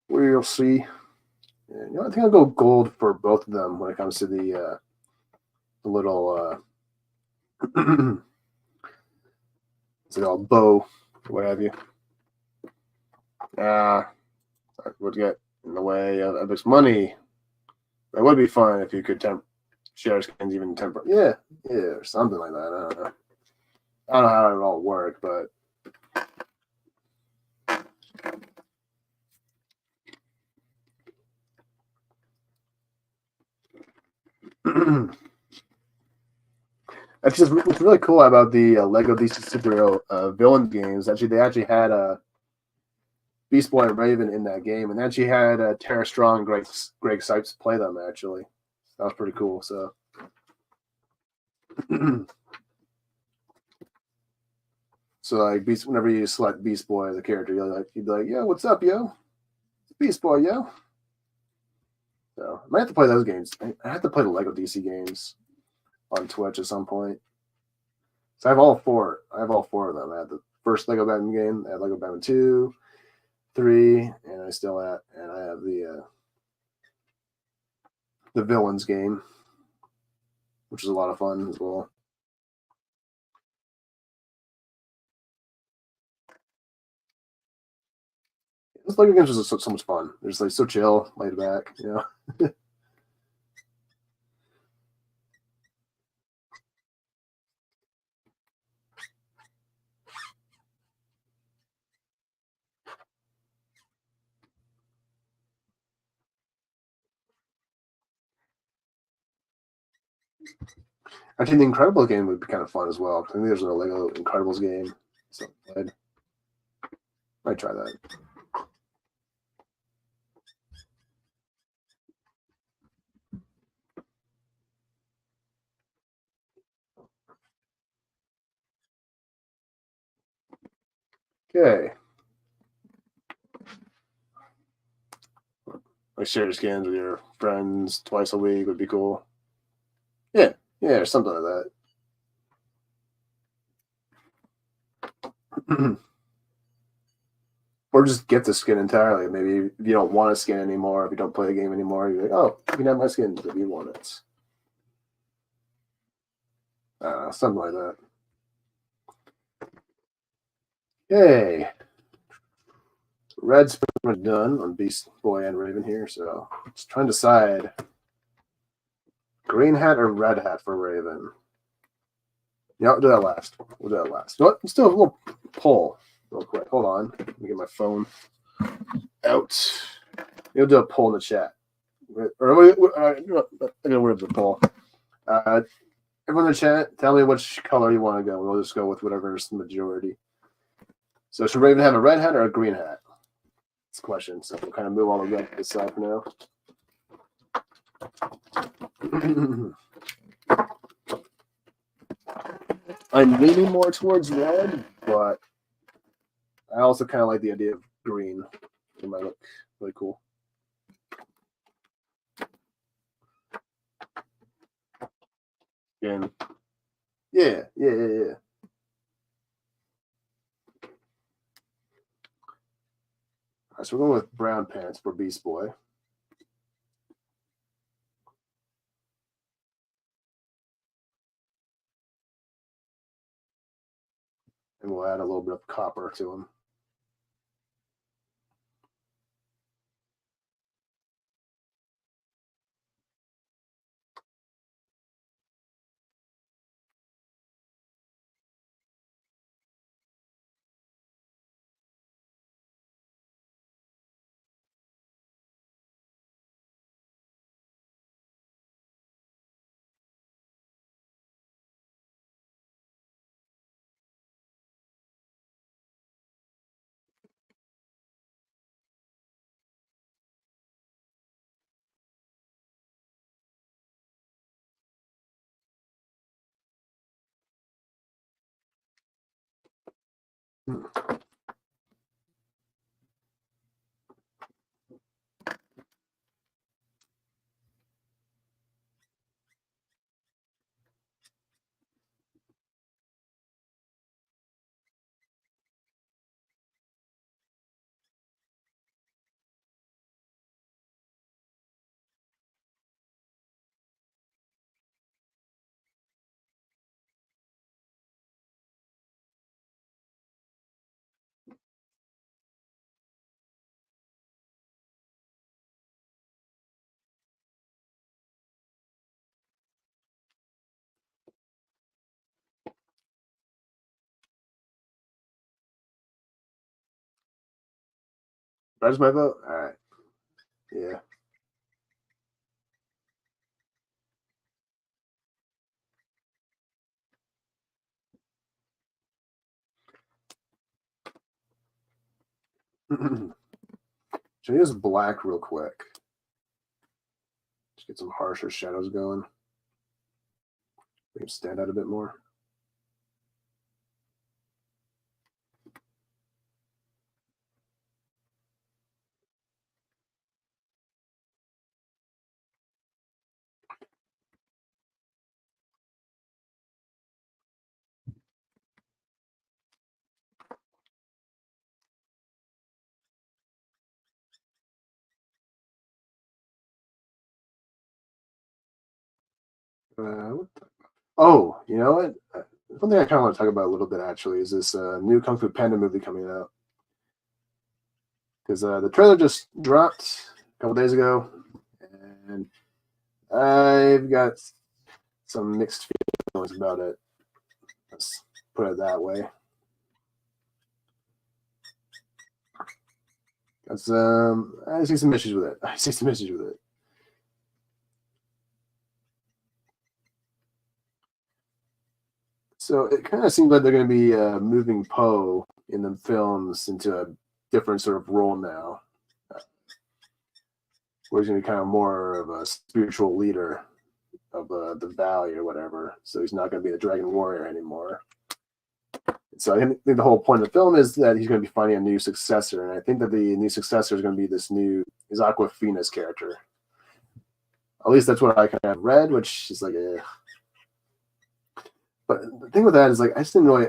We'll see. And, you know, I think I'll go gold for both of them when it comes to the little what's it called, bow, what have you. Would get in the way of Epic's money. It would be fun if you could share skins even temporarily. Yeah, or something like that. I don't know. I don't know how it would all work, but it's just what's really cool about the Lego DC superhero villain games. Actually, they actually had a Beastboy and Raven in that game, and they actually had Tara Strong, Greg Sipes play them. Actually, that was pretty cool. So, so like whenever you select Beastboy as a character, you'd be like, "Yo, what's up, yo? It's Beastboy, yo." So I might have to play those games. I have to play the Lego DC games on Twitch at some point. So I have all four. I have all 4 of them. I had the first Lego Batman game. I had Lego Batman 2, 3, and I have the villains game, which is a lot of fun as well. This Lego games is so much fun. They're just like so chill, laid back, you know. Actually, the Incredibles game would be kind of fun as well. I think there's a Lego Incredibles game. So might try that. Okay. Like share skins with your friends twice a week would be cool. Yeah, or something like that. Or just get the skin entirely. Maybe if you don't want a skin anymore, if you don't play the game anymore, you're like, oh, you can have my skin if you want it. Something like that. Okay. Red's pretty much done on Beastboy and Raven here, so just trying to decide green hat or red hat for Raven. Yeah, we'll do that last. We'll do that last. You know what? Let's do a little poll real quick. Hold on. Let me get my phone out. We'll do a poll in the chat. I'm gonna word the poll. Everyone in the chat, tell me which color you want to go. We'll just go with whatever's the majority. So should Raven have a red hat or a green hat? That's the question. So we'll kind of move all the red to the side for now. I'm leaning more towards red, but I also kind of like the idea of green. It might look really cool. And yeah. All right, so we're going with brown pants for Beastboy. And we'll add a little bit of copper to them. That's my vote. All right. Yeah. Should I use black real quick? Just get some harsher shadows going. Make it stand out a bit more. Oh, you know what? One thing I kind of want to talk about a little bit actually is this new Kung Fu Panda movie coming out. Because the trailer just dropped a couple days ago, and I've got some mixed feelings about it. Let's put it that way. That's I see some issues with it. So it kind of seems like they're going to be moving Poe in the films into a different sort of role now, where he's going to be kind of more of a spiritual leader of the Valley or whatever. So he's not going to be the Dragon Warrior anymore. So I think the whole point of the film is that he's going to be finding a new successor, and I think that the new successor is going to be this new Aquafina's character. At least that's what I kind of read, which is like a. But the thing with that is, like, I just didn't really,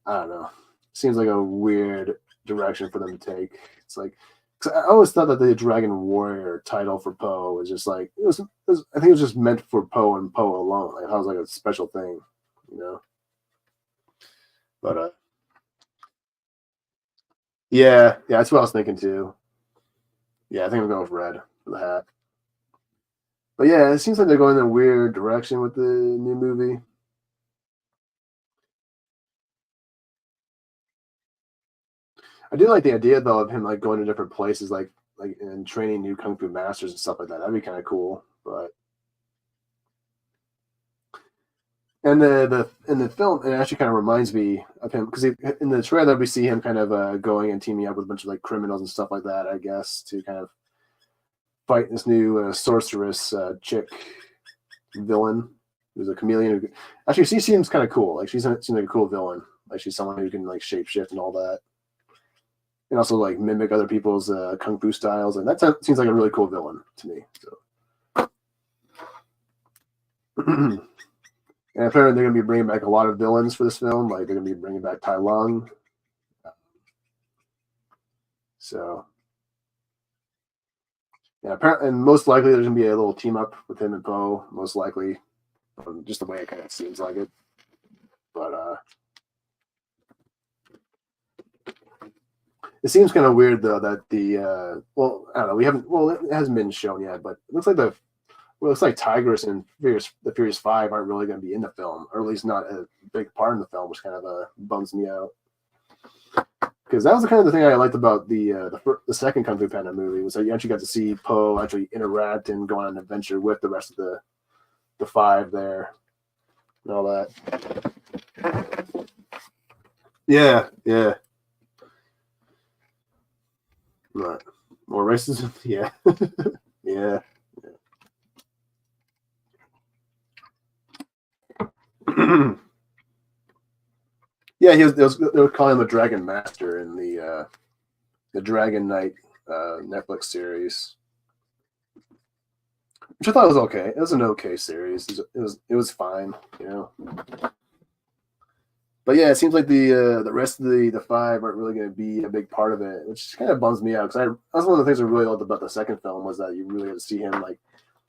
I don't know. It seems like a weird direction for them to take. It's like, cause I always thought that the Dragon Warrior title for Poe was just like, I think it was just meant for Poe and Poe alone. Like, it was like a special thing, you know? But, Yeah, that's what I was thinking too. Yeah, I think I'm going with red for the hat. But yeah, it seems like they're going in a weird direction with the new movie. I do like the idea though of him like going to different places, like and training new kung fu masters and stuff like that. That'd be kind of cool. But and in the film, it actually kind of reminds me of him because in the trailer we see him kind of going and teaming up with a bunch of like criminals and stuff like that. I guess to kind of fight this new sorceress chick villain who's a chameleon. Actually, she seems kind of cool. Like she seems like a cool villain. Like she's someone who can like shapeshift and all that. And also like mimic other people's kung fu styles, and that seems like a really cool villain to me. So, and apparently they're going to be bringing back a lot of villains for this film. Like they're going to be bringing back Tai Lung. So, yeah, apparently, and most likely there's going to be a little team up with him and Poe. Most likely, just the way it kind of seems like it. But it seems kind of weird though that the well, I don't know. We haven't. Well, it hasn't been shown yet, but it looks like Tigress and the Furious 5 aren't really going to be in the film, or at least not a big part in the film, which kind of bums me out. Because that was the kind of the thing I liked about the second Kung Fu Panda movie, was that you actually got to see Poe actually interact and go on an adventure with the rest of the 5 there and all that. Yeah. Right. More racism? Yeah. Yeah. Yeah, they were calling him a Dragon Master in the Dragon Knight Netflix series, which I thought was okay. It was an okay series. It was fine, you know. But yeah, it seems like the rest of the 5 aren't really going to be a big part of it, which kind of bums me out, because that's one of the things I really loved about the second film, was that you really got to see him like,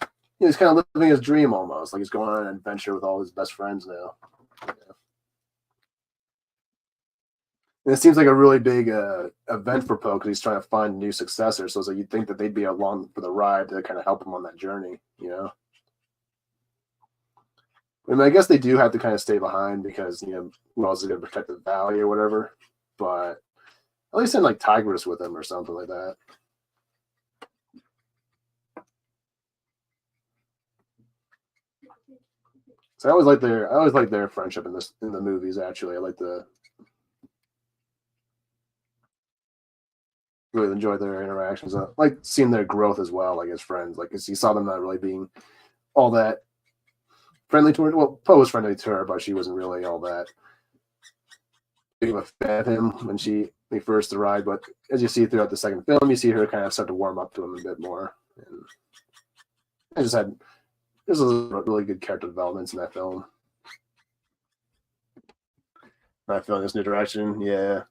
you know, he's kind of living his dream almost, like he's going on an adventure with all his best friends now. Yeah. And it seems like a really big event for Poe, because he's trying to find a new successor. So it's like you'd think that they'd be along for the ride to kind of help him on that journey, you know. I mean, I guess they do have to kind of stay behind because, you know, who else is going to protect the valley or whatever. But at least send like Tigress with him or something like that. So I always like their friendship in the movies. Actually, I really enjoy their interactions. I like seeing their growth as well, like as friends. Like, cause you saw them not really being all that friendly toward. Well, Poe was friendly to her, but she wasn't really all that big of a fan of him when they first arrived. But as you see throughout the second film, you see her kind of start to warm up to him a bit more. And there's a really good character developments in that film. Not feeling this new direction, yeah.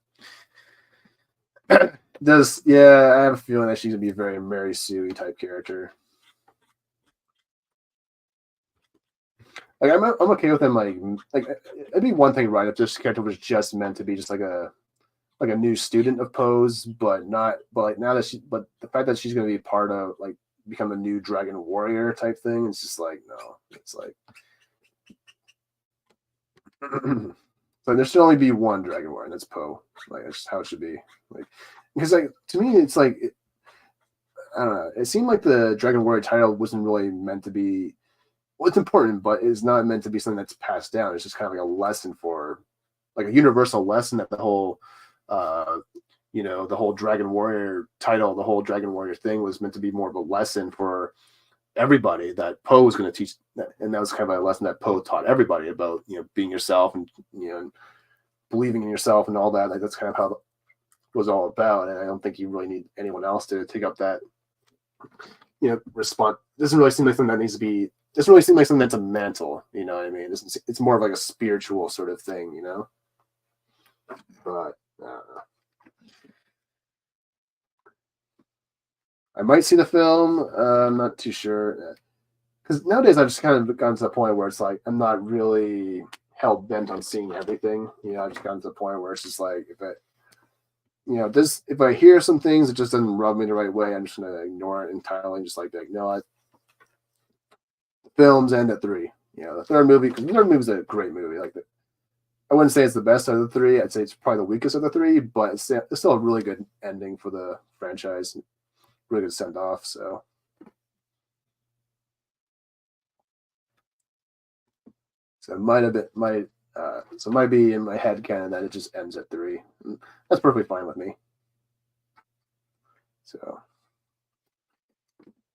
I have a feeling that she's gonna be a very Mary Sue type character. Like I'm okay with them like it'd be one thing, right, if this character was just meant to be just like a new student of Poe's, but the fact that she's gonna be part of like become a new dragon warrior type thing, it's just like, no, it's like so there should only be one dragon warrior, and that's Poe. Like that's how it should be. Like, because like to me, it's like I don't know. It seemed like the Dragon Warrior title wasn't really meant to be. Well, it's important, but it's not meant to be something that's passed down. It's just kind of like a lesson like a universal lesson that the whole, the whole Dragon Warrior title, the whole Dragon Warrior thing was meant to be more of a lesson for everybody that Poe was going to teach, and that was kind of a lesson that Poe taught everybody about, you know, being yourself and, you know, and believing in yourself and all that. Like that's kind of how it was all about. And I don't think you really need anyone else to take up that, you know, response. Doesn't really seem like something that needs to be. Doesn't really seem like something that's a mantle. You know what I mean? It's more of like a spiritual sort of thing, you know. But I don't know. I might see the film. I'm not too sure. Because nowadays I've just kind of gotten to the point where it's like I'm not really hell bent on seeing everything. You know, I've just gotten to the point where it's just like you know, this, if I hear some things that just doesn't rub me the right way, I'm just gonna ignore it entirely and just like, no, films end at 3. You know, the third movie, because the third movie is a great movie. Like, I wouldn't say it's the best out of the 3. I'd say it's probably the weakest of the 3, but it's still a really good ending for the franchise. Really good send off. So it might have been so it might be in my head canon that it just ends at 3. And that's perfectly fine with me. So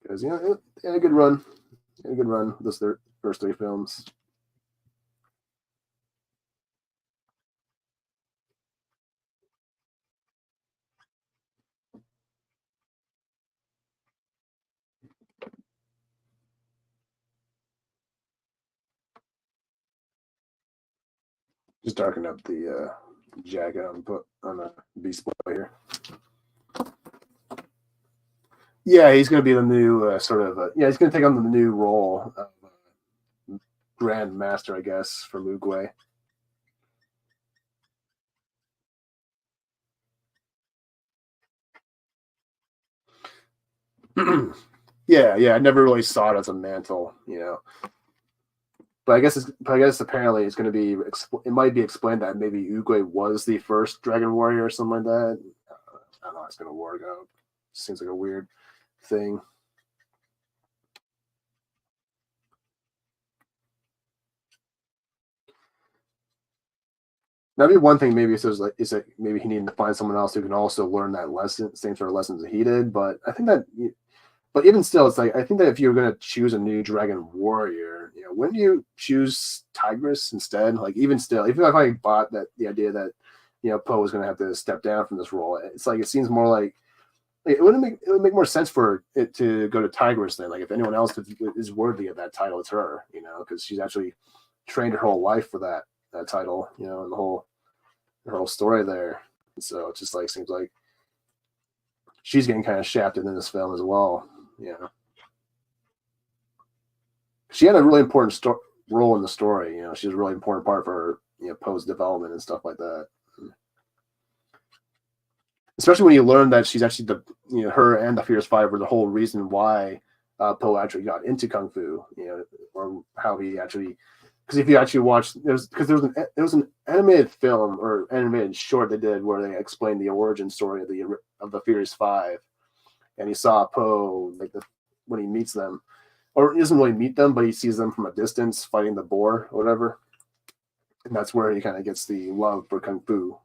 because you know, it had a good run. A good run. Those first 3 films. Just darken up the jacket on the Beastboy here. Yeah, he's going to be the new he's going to take on the new role of Grand Master, I guess, for Mugway. yeah, I never really saw it as a mantle, you know. But I guess apparently it's going to be, it might be explained that maybe Oogway was the first Dragon Warrior or something like that. I don't know how it's going to work out. Seems like a weird thing. That'd be one thing. Maybe it says is that maybe he needed to find someone else who can also learn that lesson, same sort of lessons that he did. But I think that, but even still, it's like I think that if you're going to choose a new Dragon Warrior, you know, wouldn't you choose Tigress instead? Like even still, even if I bought that the idea that you know Poe was going to have to step down from this role, it's like it seems more like it would make more sense for it to go to Tigress then. Like if anyone else is worthy of that title, it's her, you know, because she's actually trained her whole life for that title, you know, and her whole story there. And so it just like seems like she's getting kind of shafted in this film as well. You know, she had a really important role in the story. You know, she was a really important part for her, you know, Poe's development and stuff like that. Especially when you learn that she's actually her and the Fierce Five were the whole reason why Poe actually got into Kung Fu. You know, or how he actually. Because if you actually watch, there was an animated film or animated short they did where they explained the origin story of the Furious Five, and you saw Poe when he meets them, or he doesn't really meet them, but he sees them from a distance fighting the boar or whatever, and that's where he kind of gets the love for Kung Fu.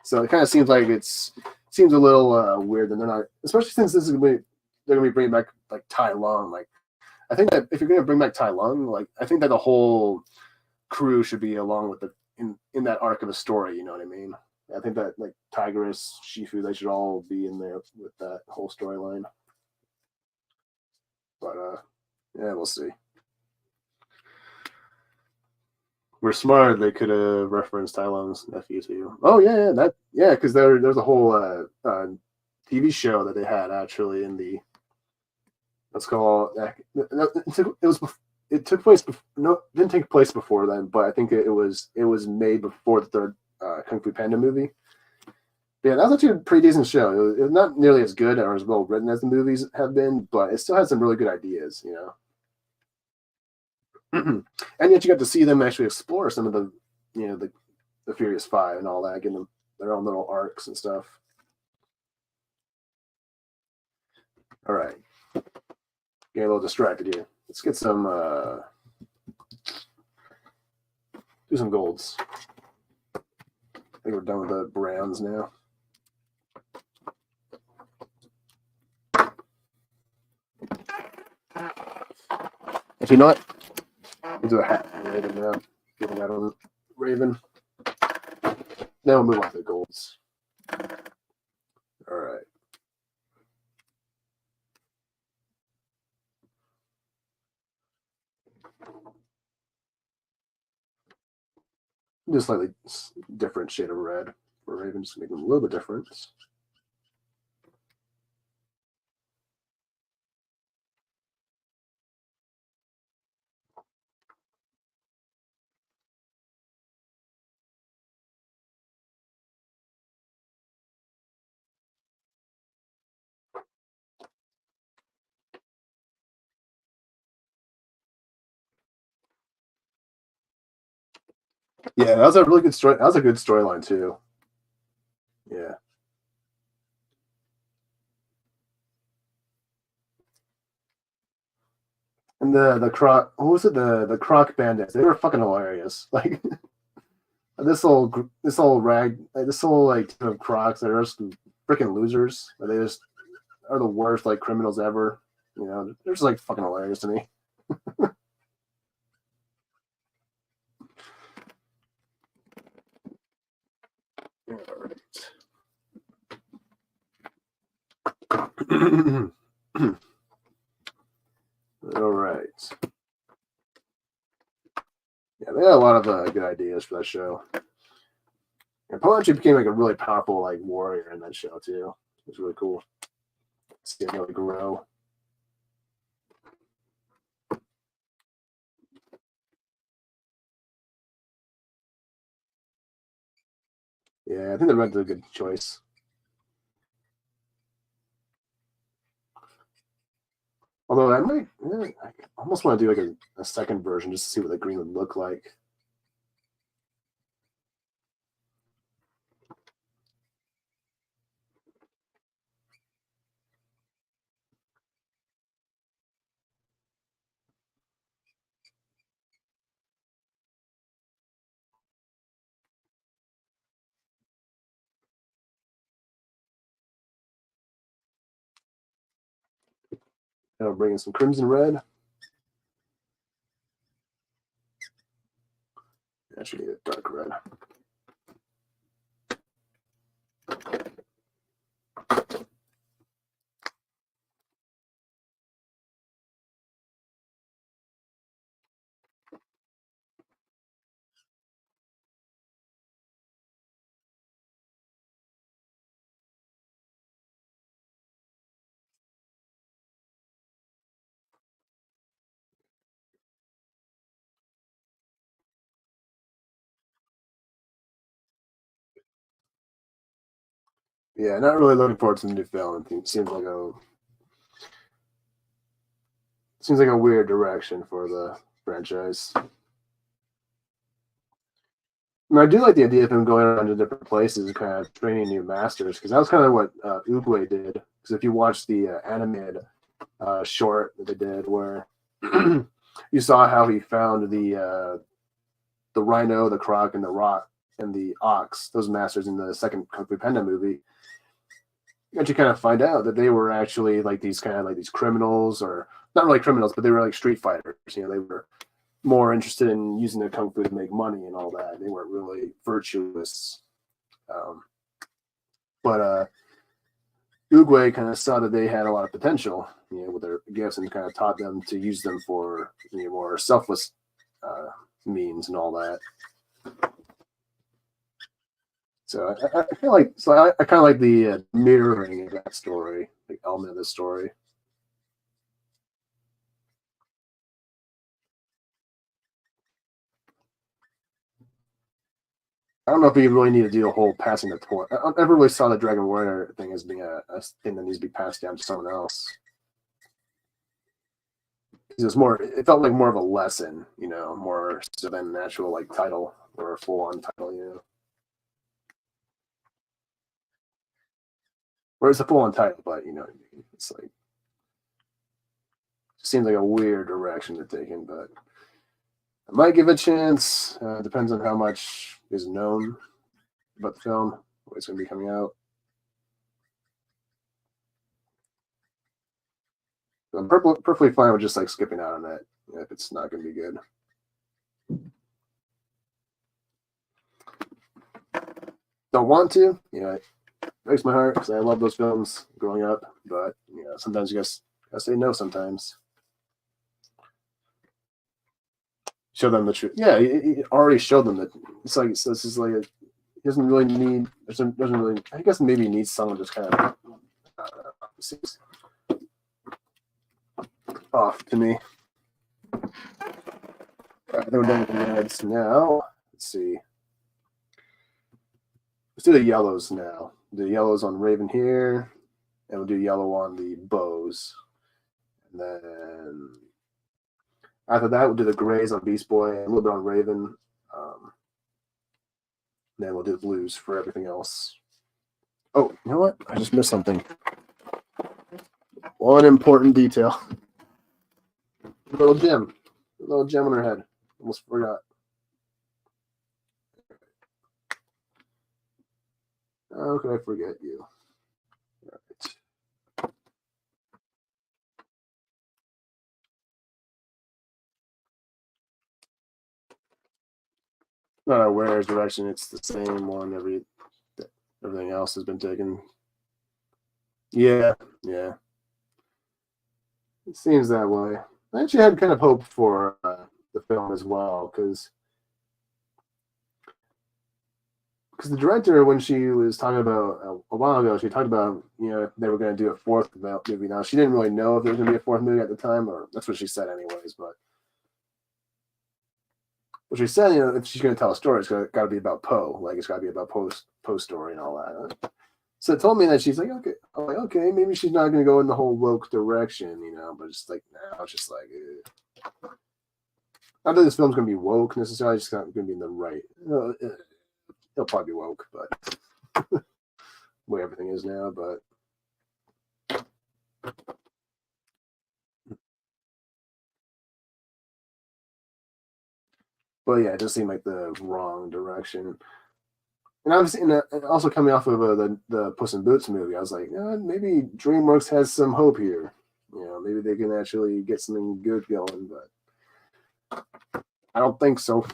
So it kind of seems like seems a little weird that they're not, especially since they're gonna be bringing back like Tai Lung, like. I think that if you're going to bring back Tai Lung, like I think that the whole crew should be along with in that arc of a story. You know what I mean? I think that like Tigress, Shifu, they should all be in there with that whole storyline. But yeah, we'll see. We're smart. They could have referenced Tai Lung's nephew too. Oh yeah, because there's a whole TV show that they had actually in the. Let's call it took place didn't take place before then, but I think it was made before the third Kung Fu Panda movie. But yeah, that was actually a pretty decent show. It was not nearly as good or as well written as the movies have been, but it still had some really good ideas, you know. And yet you got to see them actually explore some of the, you know, the Furious Five and all that, getting them their own little arcs and stuff. All right. Getting a little distracted here. Let's get some do some golds. I think we're done with the browns now. Actually, you know what? We'll do a hat Raven now. Giving that on Raven. Then we'll move on to the golds. All right. Just slightly different shade of red for Raven, just to make them a little bit different. Yeah, that was a really good story. That was a good storyline too. Yeah. And the croc, what was it? The croc bandits. They were fucking hilarious. Like this whole rag, like, this whole like team of crocs that are just freaking losers. They just are the worst like criminals ever. You know, they're just like fucking hilarious to me. All right. Yeah, they had a lot of good ideas for that show. And Paul actually became like a really powerful like warrior in that show too. It was really cool. See him really grow. Yeah, I think the Red did a good choice. Although I almost want to do like a second version just to see what the green would look like. I'll bring in some crimson red. I should need a dark red. Yeah, not really looking forward to the new film. It seems like a weird direction for the franchise. And I do like the idea of him going around to different places and kind of training new masters, because that was kind of what Oogway did. Because if you watch the animated short that they did, where you saw how he found the rhino, the croc, and the rock and the ox, those masters in the second Kung Fu Panda movie, you actually kind of find out that they were actually like these criminals, or not really criminals, but they were like street fighters. You know, they were more interested in using their kung fu to make money and all that. They weren't really virtuous. But Oogway kind of saw that they had a lot of potential, you know, with their gifts, and kind of taught them to use them for, you know, more selfless means and all that. So I feel like, I kind of like the mirroring of that story, the element of the story. I don't know if we really need to do a whole passing the torch. I never really saw the Dragon Warrior thing as being a thing that needs to be passed down to someone else. It felt like more of a lesson, you know, more so than an actual like title or a full-on title, you know. Or it's a full-on title, but you know, it's like, it seems like a weird direction to take in, but I might give it a chance. Depends on how much is known about the film, when it's going to be coming out. I'm perfectly fine with just like skipping out on that if it's not going to be good. Don't want to, you know, it breaks my heart because I love those films growing up, but you know, sometimes you gotta say no sometimes. Show them the truth. Yeah, he already showed them that it's like, so this is like he doesn't really need. Doesn't really. I guess maybe he needs someone just kind of seems off to me. All right, then we're done with the reds now. Let's see. Let's do the yellows now. The yellows on Raven here, and we'll do yellow on the bows. And then after that, we'll do the grays on Beastboy, a little bit on Raven. then we'll do blues for everything else. Oh, you know what? I just missed something. One important detail. Little gem on her head. Almost forgot. How could I forget you? All right. Not aware direction. It's the same one. Everything else has been taken. Yeah. It seems that way. I actually had kind of hope for the film as well, because the director, when she was talking about a while ago, she talked about, you know, if they were going to do a fourth movie. Now, she didn't really know if there was going to be a fourth movie at the time, or that's what she said anyways, but what she said, you know, if she's going to tell a story, it's got to be about Poe. Like, it's got to be about Poe's story and all that. So it told me that she's like, okay. I'm like, okay, maybe she's not going to go in the whole woke direction, you know, but it's like, now it's just like, not that this film's going to be woke necessarily, it's not going to be in the right. It'll probably be woke, but the way everything is now, but yeah, it does seem like the wrong direction. And obviously, and also coming off of the Puss in Boots movie, I was like, maybe DreamWorks has some hope here. You know, maybe they can actually get something good going, but I don't think so.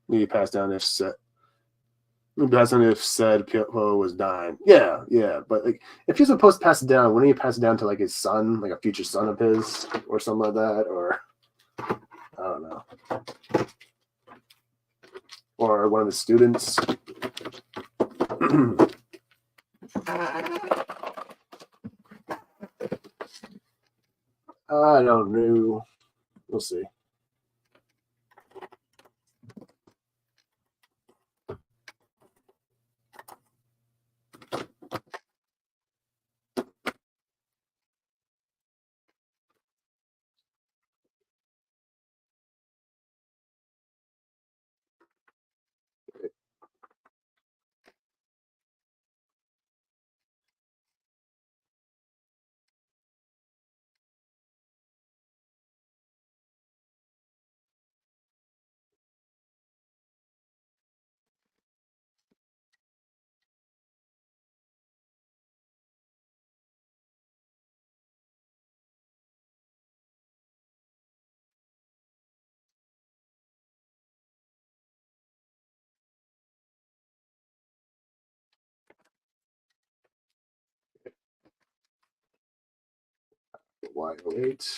Maybe pass down if said Poe was dying. Yeah, but like if you're supposed to pass it down, wouldn't you pass it down to like his son, like a future son of his, or something like that, or I don't know, or one of his students. I don't know. We'll see. Y08.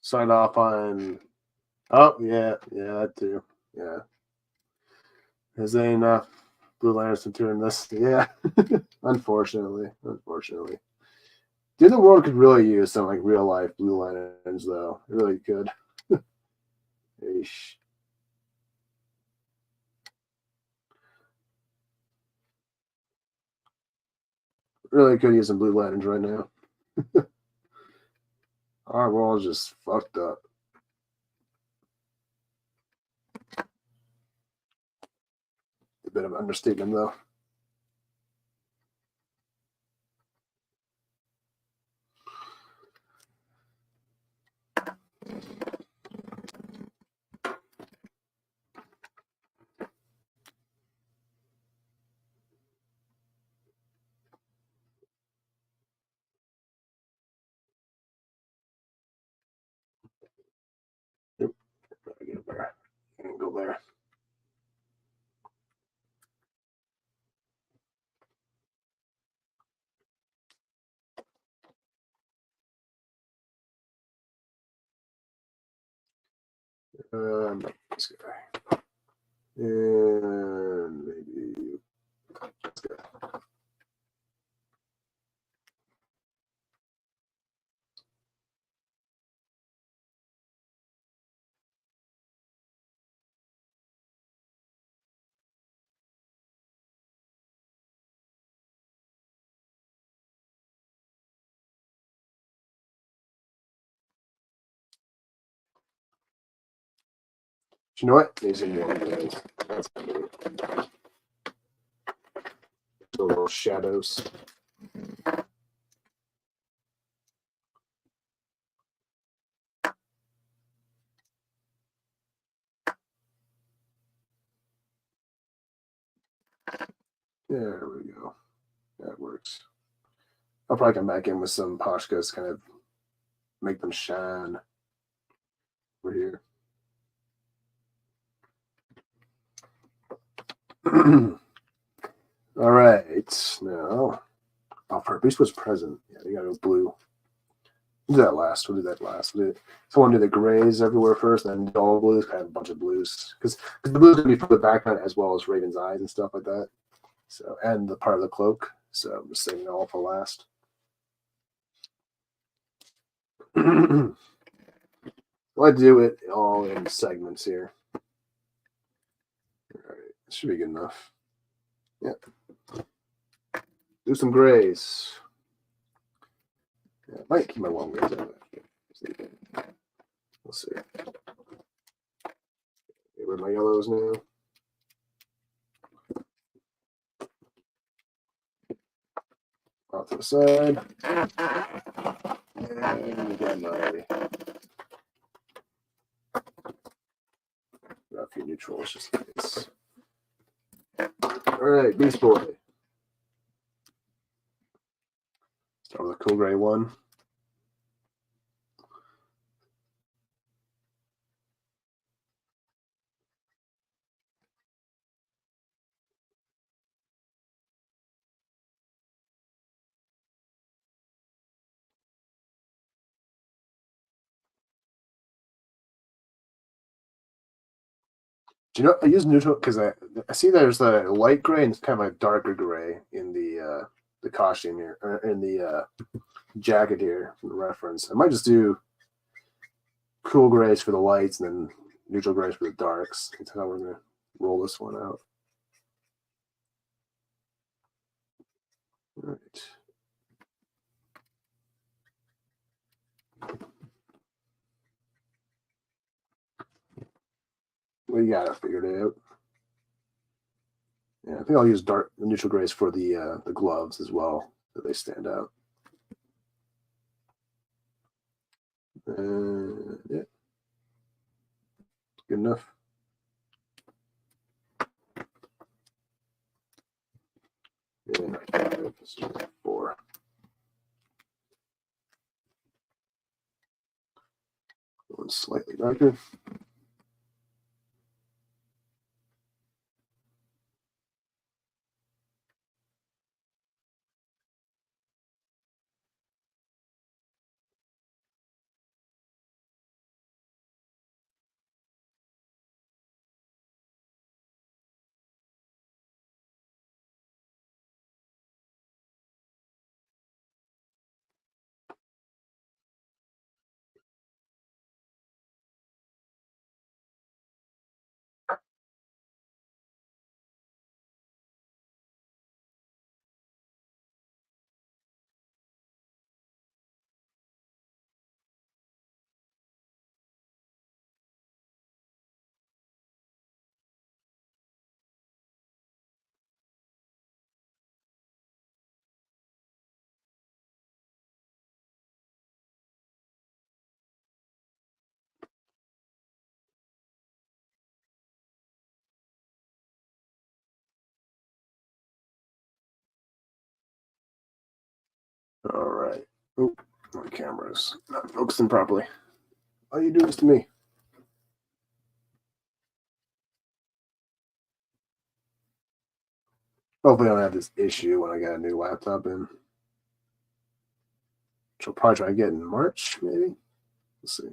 Sign off on. Oh yeah, that too. Yeah. Is there enough blue liners to turn this? Yeah. Unfortunately. The world could really use some like real life blue liners though. It really could. Eesh. Really could use some blue lanterns right now. Our world's just fucked up. A bit of an understatement, though. Yep. Get there. Go there. This guy. And maybe this guy. You know what? These are new. That's the little shadows. There we go. That works. I'll probably come back in with some Pashkas, kind of make them shine over here. All right. Now, Beast was present. Yeah, you gotta go blue. We'll do that last. Someone do the grays everywhere first, then all blues, kind of a bunch of blues. Because the blues gonna be for the background as well as Raven's eyes and stuff like that. So, and the part of the cloak. So I'm just saving it all for last. I do it all in segments here. All right, this should be good enough. Yep. Do some grays. Yeah, I might keep my long grays out. We'll see. Get rid of my yellows now. Off to the side. And again, got a few neutrals just in case. All right, Beastboy. Start with a cool gray one. Do you know I use neutral because I see there's a light gray and it's kind of a darker gray in the costume here, or in the jacket here from the reference. I might just do cool grays for the lights and then neutral grays for the darks. That's how we're gonna roll this one out. All right. We got it figured out. Yeah, I think I'll use neutral grays for the gloves as well, so they stand out. Yeah, good enough. Yeah, 4. Going slightly darker. All right. Oh, my camera's not focusing properly. Why are you doing this to me? Hopefully I don't have this issue when I got a new laptop in. Which I'll probably try to get in March, maybe. Let's see.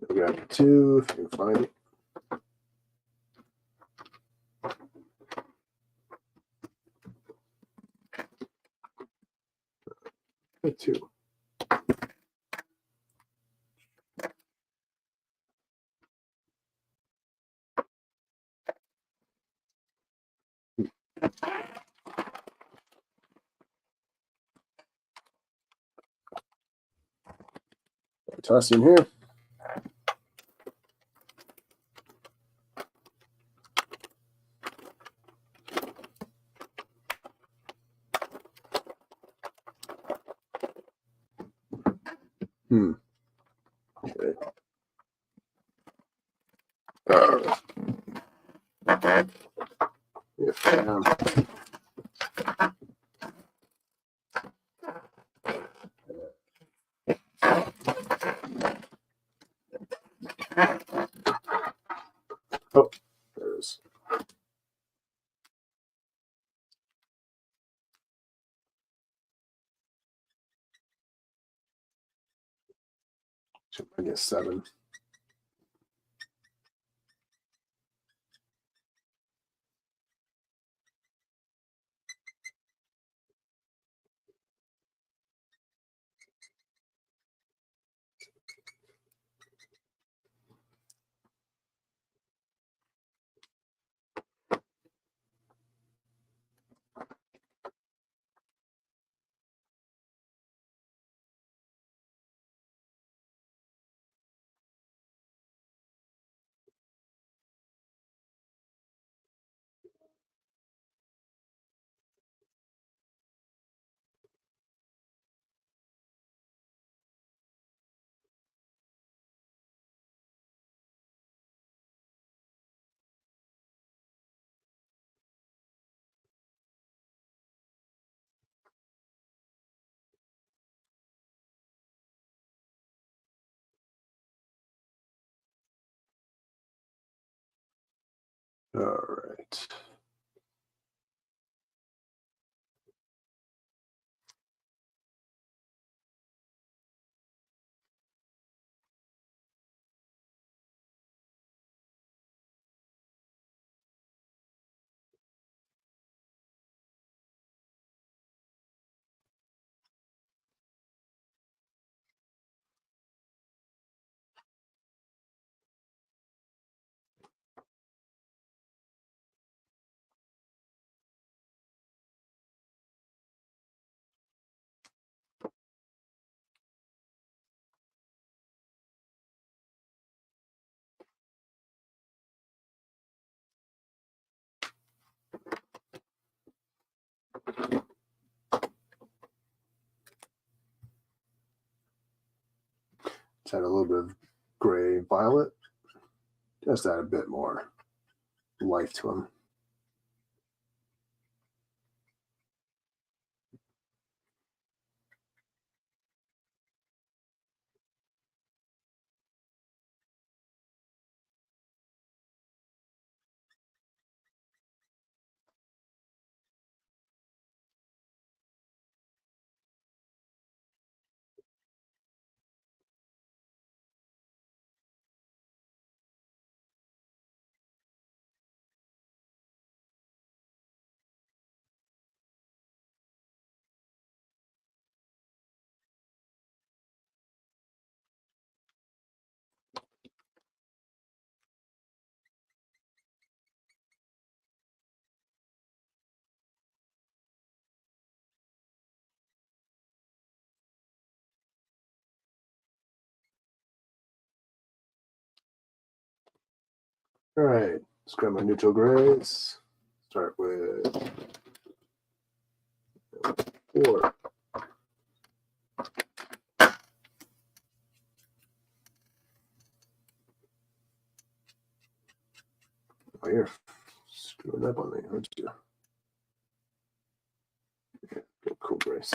I'll grab 2 if you can find it. Get 2. Toss in here. Okay. Oh, there it is. I guess 7. All right. Let's add a little bit of gray violet. Just add a bit more life to them. All right, let's grab my neutral grays. Start with 4. Oh, you're screwing up on me, aren't you? Okay, good, cool grays.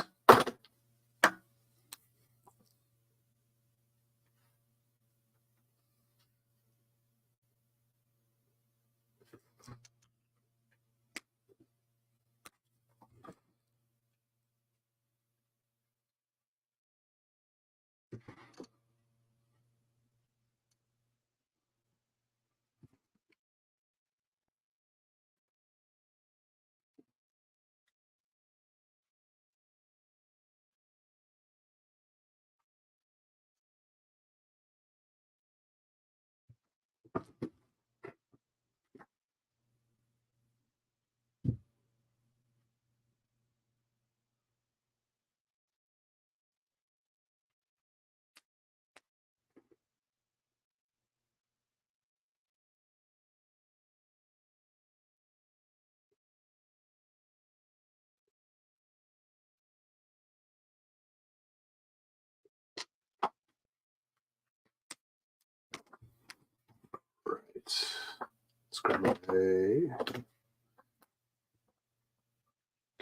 Let's grab a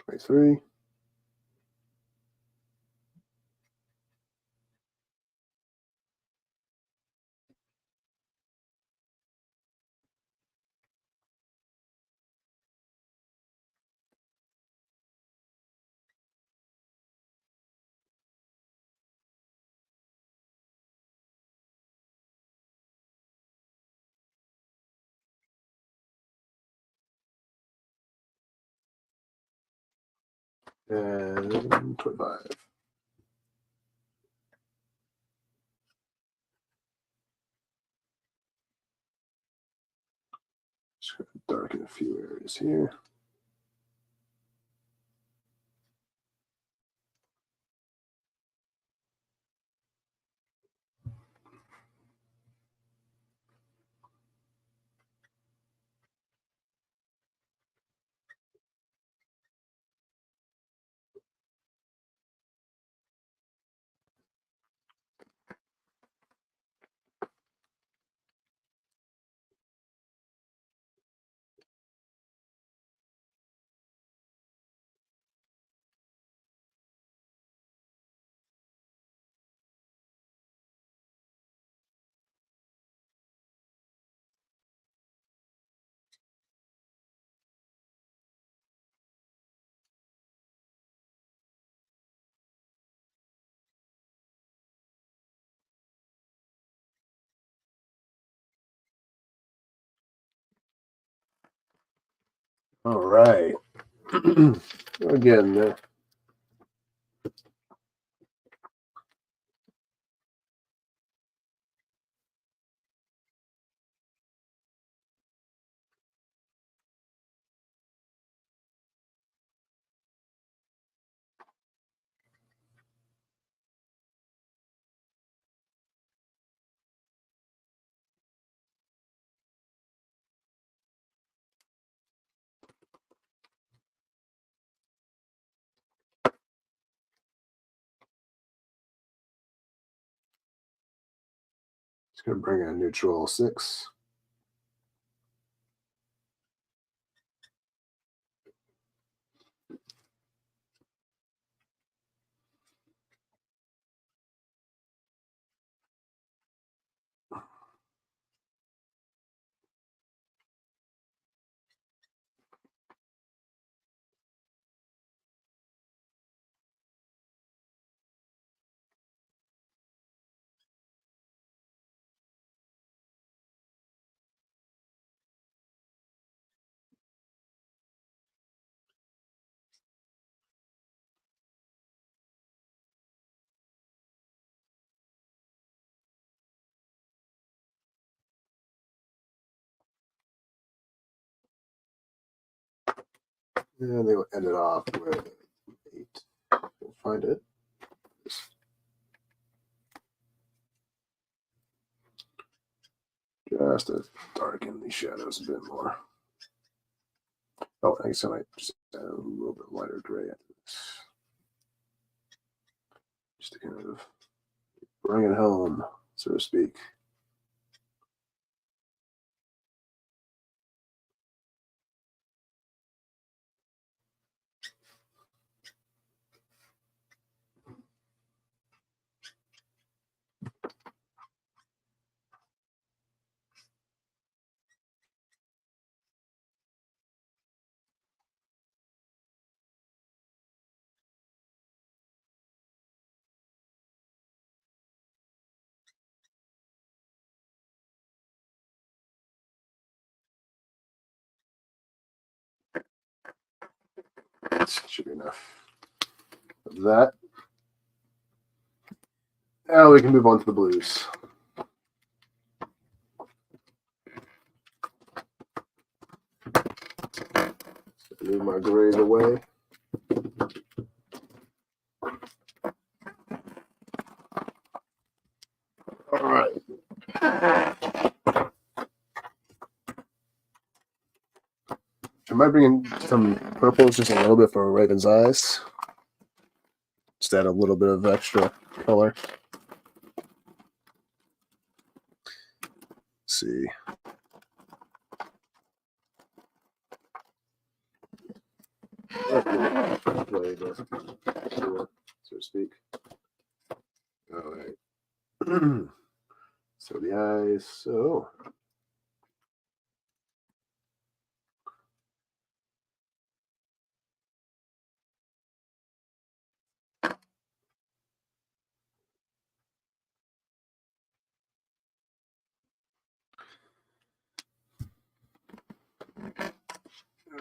23. And 25. Just going to darken a few areas here. All right. Again, there. Just going to bring in a neutral 6. And they will end it off with 8. We'll find it. Just to darken the shadows a bit more. Oh, I guess I might just add a little bit lighter gray into this. Just to kind of bring it home, so to speak. That should be enough of that. Now we can move on to the blues. Move my grays away. All right. I might bring in some purples, just a little bit for Raven's eyes. Just add a little bit of extra color. Let's see. the door, so to speak. All right. So the eyes. So.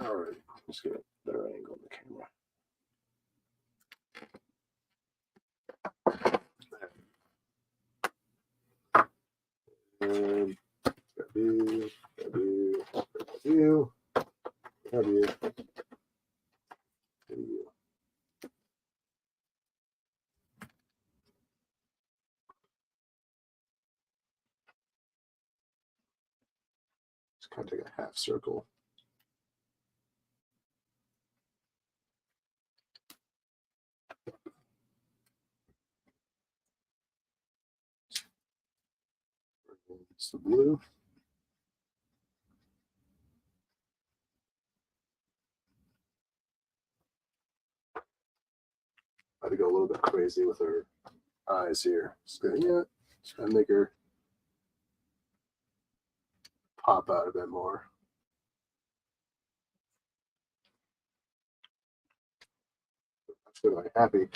All right. Let's get a better angle on the camera. And grab you, grab you, grab you, grab you, grab you. Just kind of take a half circle. It's the blue. I had to go a little bit crazy with her eyes here. Just gonna make her pop out a bit more. That's good, like happy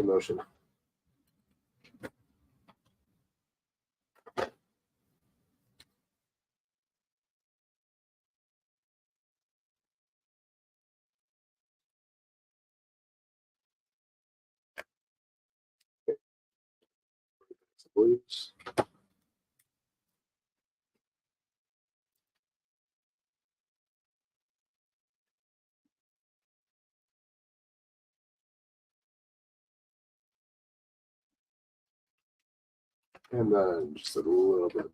motion. Okay. Blues. And then just a little bit more.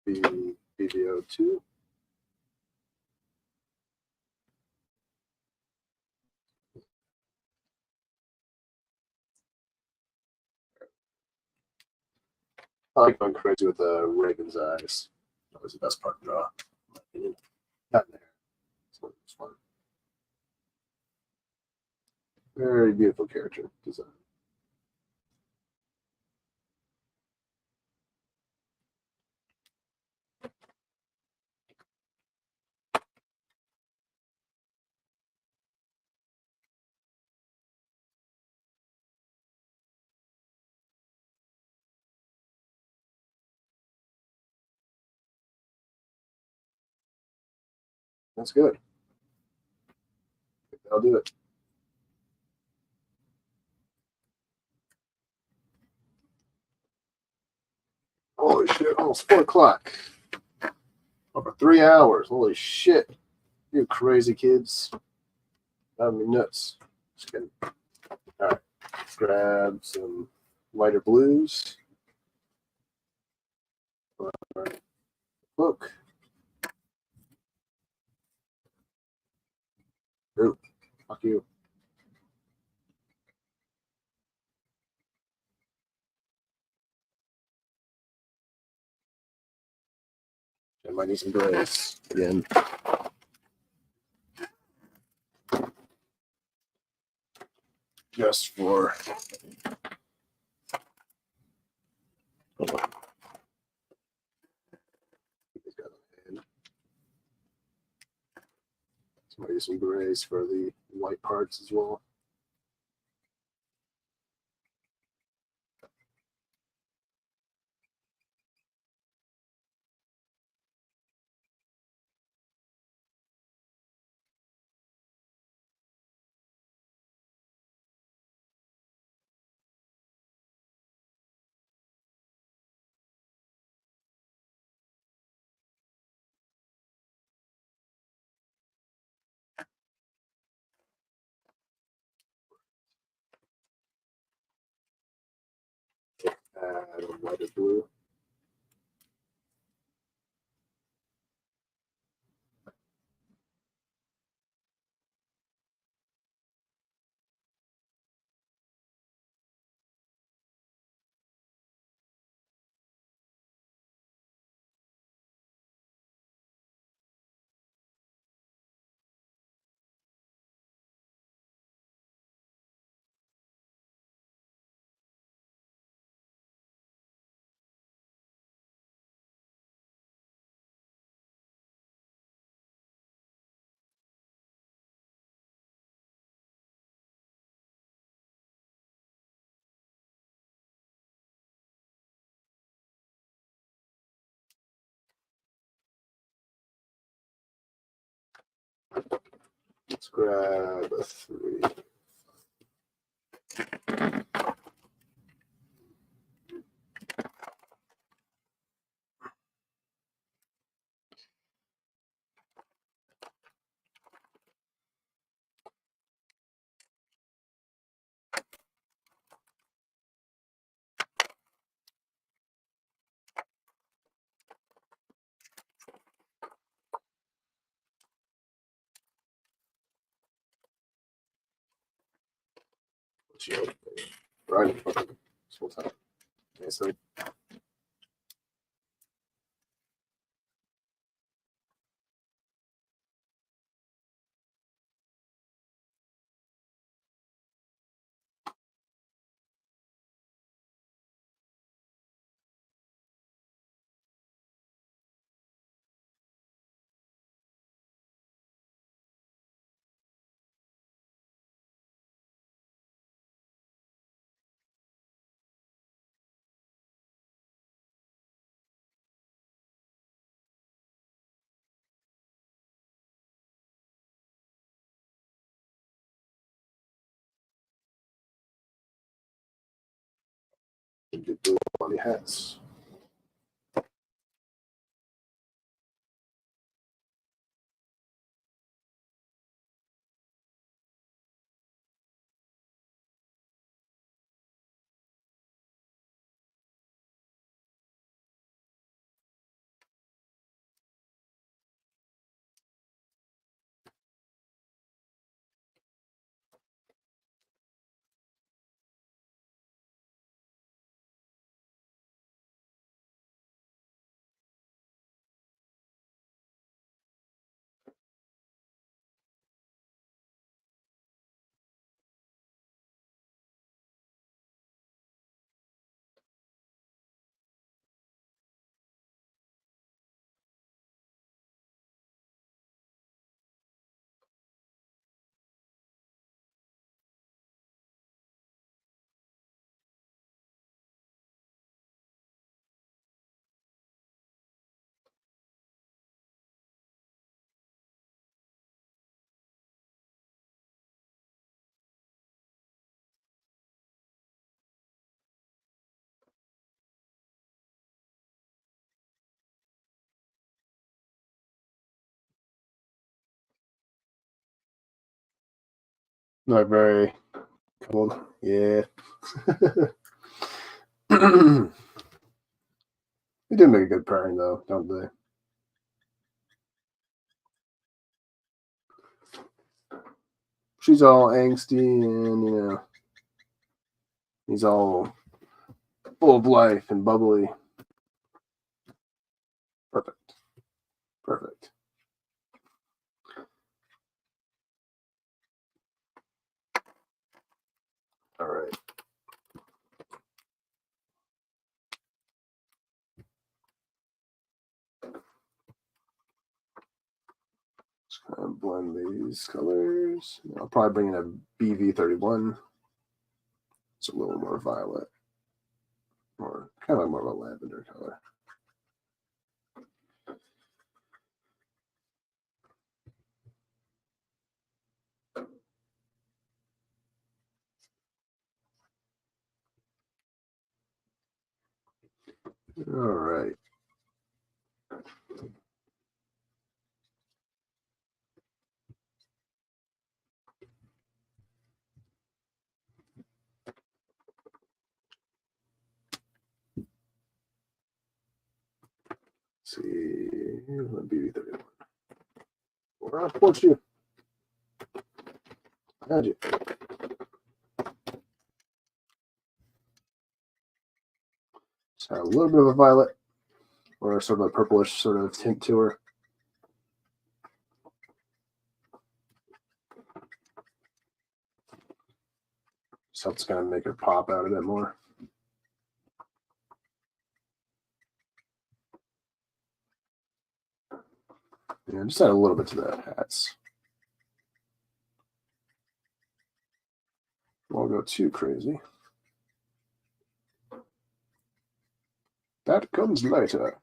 The BBO2. I like going crazy with the Raven's eyes. That was the best part to draw, in my opinion. Not in there. So it's fun. Very beautiful character design. That's good. I'll do it. Holy shit, almost 4 o'clock. Over 3 hours. Holy shit. You crazy kids. Driving me nuts. Just kidding. Alright. Grab some lighter blues. Alright. Look. Ooh. Fuck you. I might need some grays again. Just for might use some grays for the white parts as well. Add a lighter blue. Let's grab a 3. Right. This whole time. Okay, so get blue on the hats. Not very cold. Yeah. They do make a good pairing, though, don't they? She's all angsty and, you know, he's all full of life and bubbly. Perfect. Perfect. All right. Just kind of blend these colors. I'll probably bring in a BV31. It's a little more violet, or kind of like more of a lavender color. All right. Let's see, BB31. Where I put you? How'd you? Just add a little bit of a violet, or sort of a purplish sort of tint to her. Just helps kind of make her pop out a bit more. Yeah, just add a little bit to the hats. Won't go too crazy. That comes later,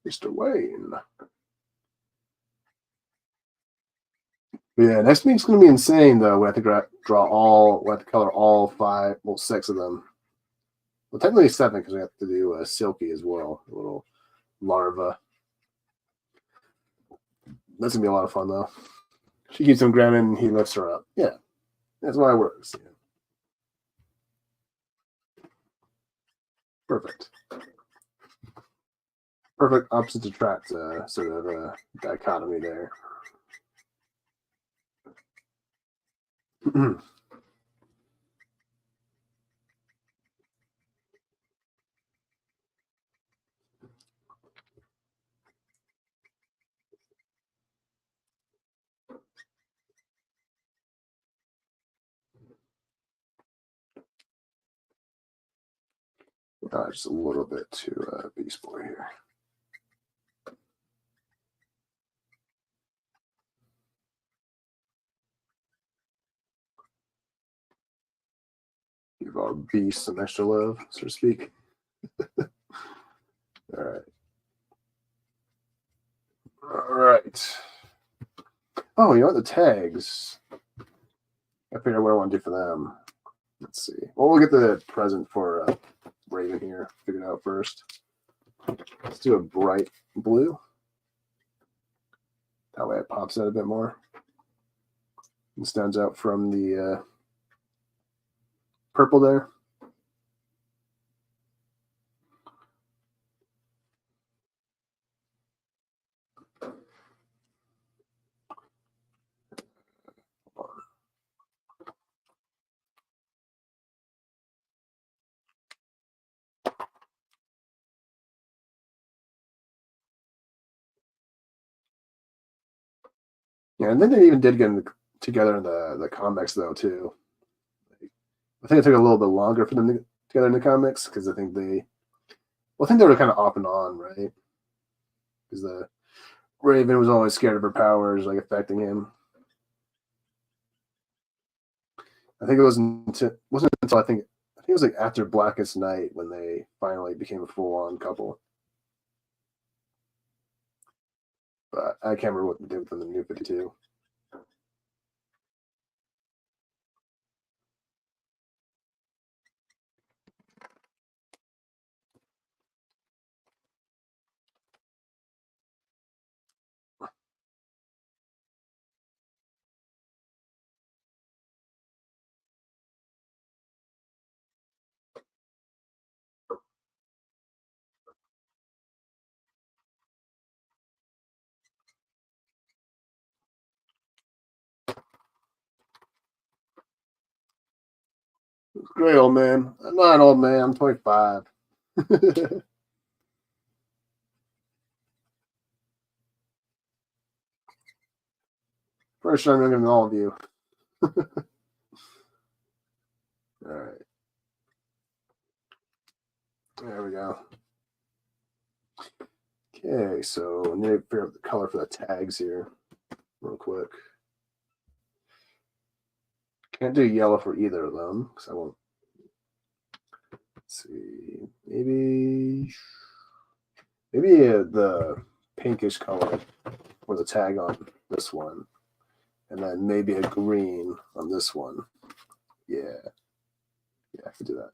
Mr. Wayne. But yeah, next week's gonna be insane though. We have to we have to color all 5, well, 6 of them. Well, technically 7 because we have to do a Silky as well, a little larva. That's gonna be a lot of fun though. She keeps him grounded and he lifts her up. Yeah, that's why it works. Yeah. Perfect. Perfect opposite attract sort of dichotomy there. Just a little bit to Beastboy here. Give our beast some extra love, so to speak. All right. All right. Oh, you know what? The tags. I figured out what I want to do for them. Let's see. Well, we'll get the present for Raven here figured out first. Let's do a bright blue. That way it pops out a bit more. It stands out from the purple there. Yeah, and then they even did get together in the comics though too. I think it took a little bit longer for them to get together in the comics because I think they were kind of off and on, right? Because the Raven was always scared of her powers like affecting him. I think it wasn't until I think it was like after Blackest Night when they finally became a full-on couple. But I can't remember what they did with them in the New 52. Great old man. I'm not an old man. I'm 25. First time I'm looking at all of you. All right. There we go. Okay, so I need to figure out the color for the tags here real quick. Can't do yellow for either of them because I won't. Let's see, maybe the pinkish color for the tag on this one, and then maybe a green on this one. Yeah, I could do that.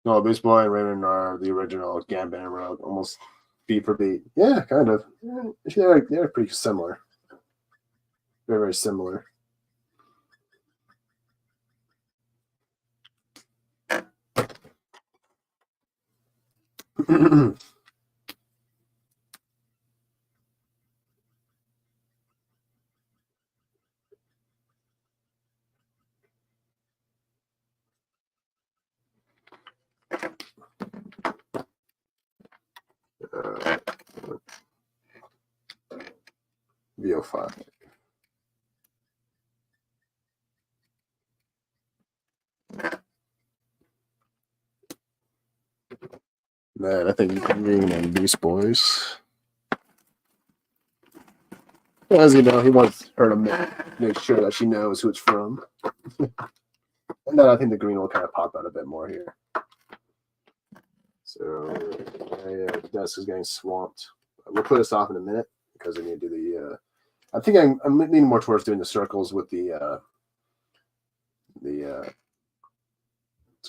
No, Beastboy and Raven are the original Gambit and Rogue, almost beat for beat. Yeah, kind of. Yeah, they're pretty similar. Very, very similar. VO5. Man, I think green and Beast Boys. As you know, he wants her to make sure that she knows who it's from. And then I think the green will kind of pop out a bit more here. So the desk is getting swamped. We'll put this off in a minute because I need to do the. I think I'm leaning more towards doing the circles with the it's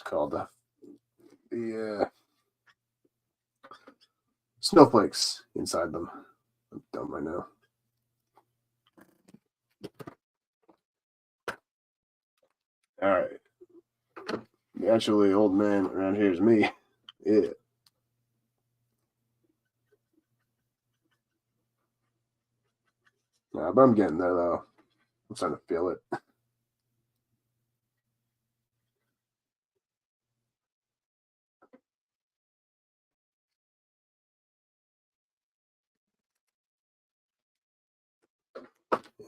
called the snowflakes inside them. I'm dumb right now. All right. The actually old man around here is me. Yeah. Nah, but I'm getting there though. I'm starting to feel it.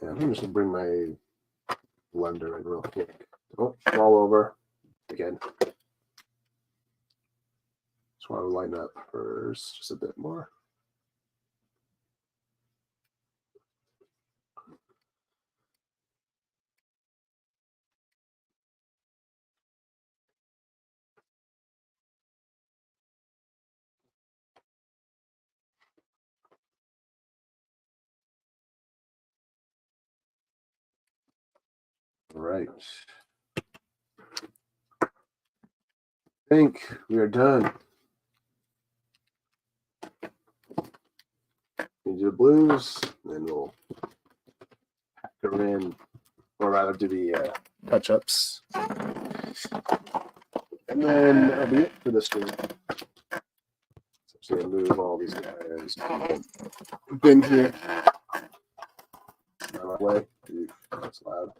Yeah, I'm just gonna bring my blender in real quick. Oh, all over again. Just want to lighten up first, just a bit more. All right. I think we are done. We do the blues, then we'll pack her in, or rather do the touch-ups. And then that'll be it for this week. So I'm going to move all these guys. Been here. Out of my way. Ooh, that's loud.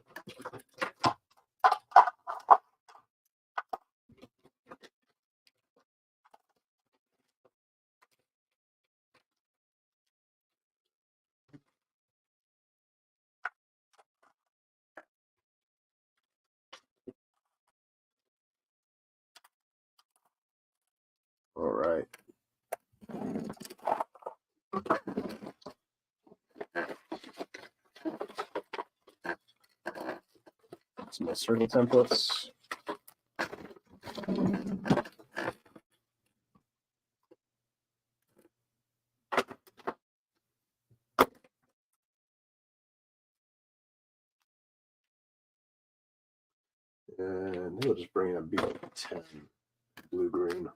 All right. Some my circle templates. And we'll just bring in a B10 blue-green.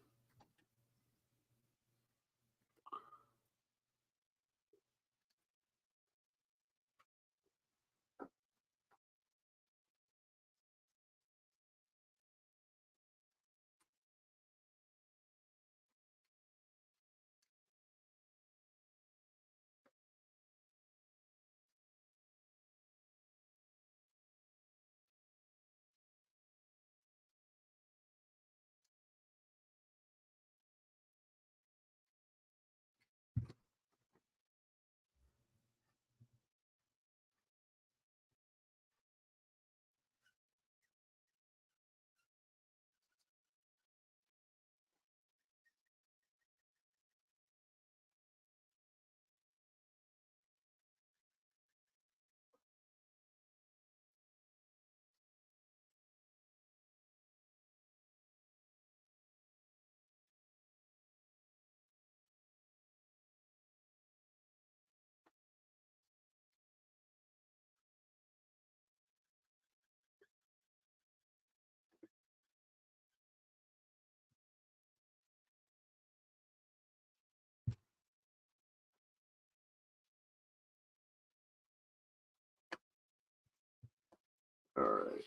All right.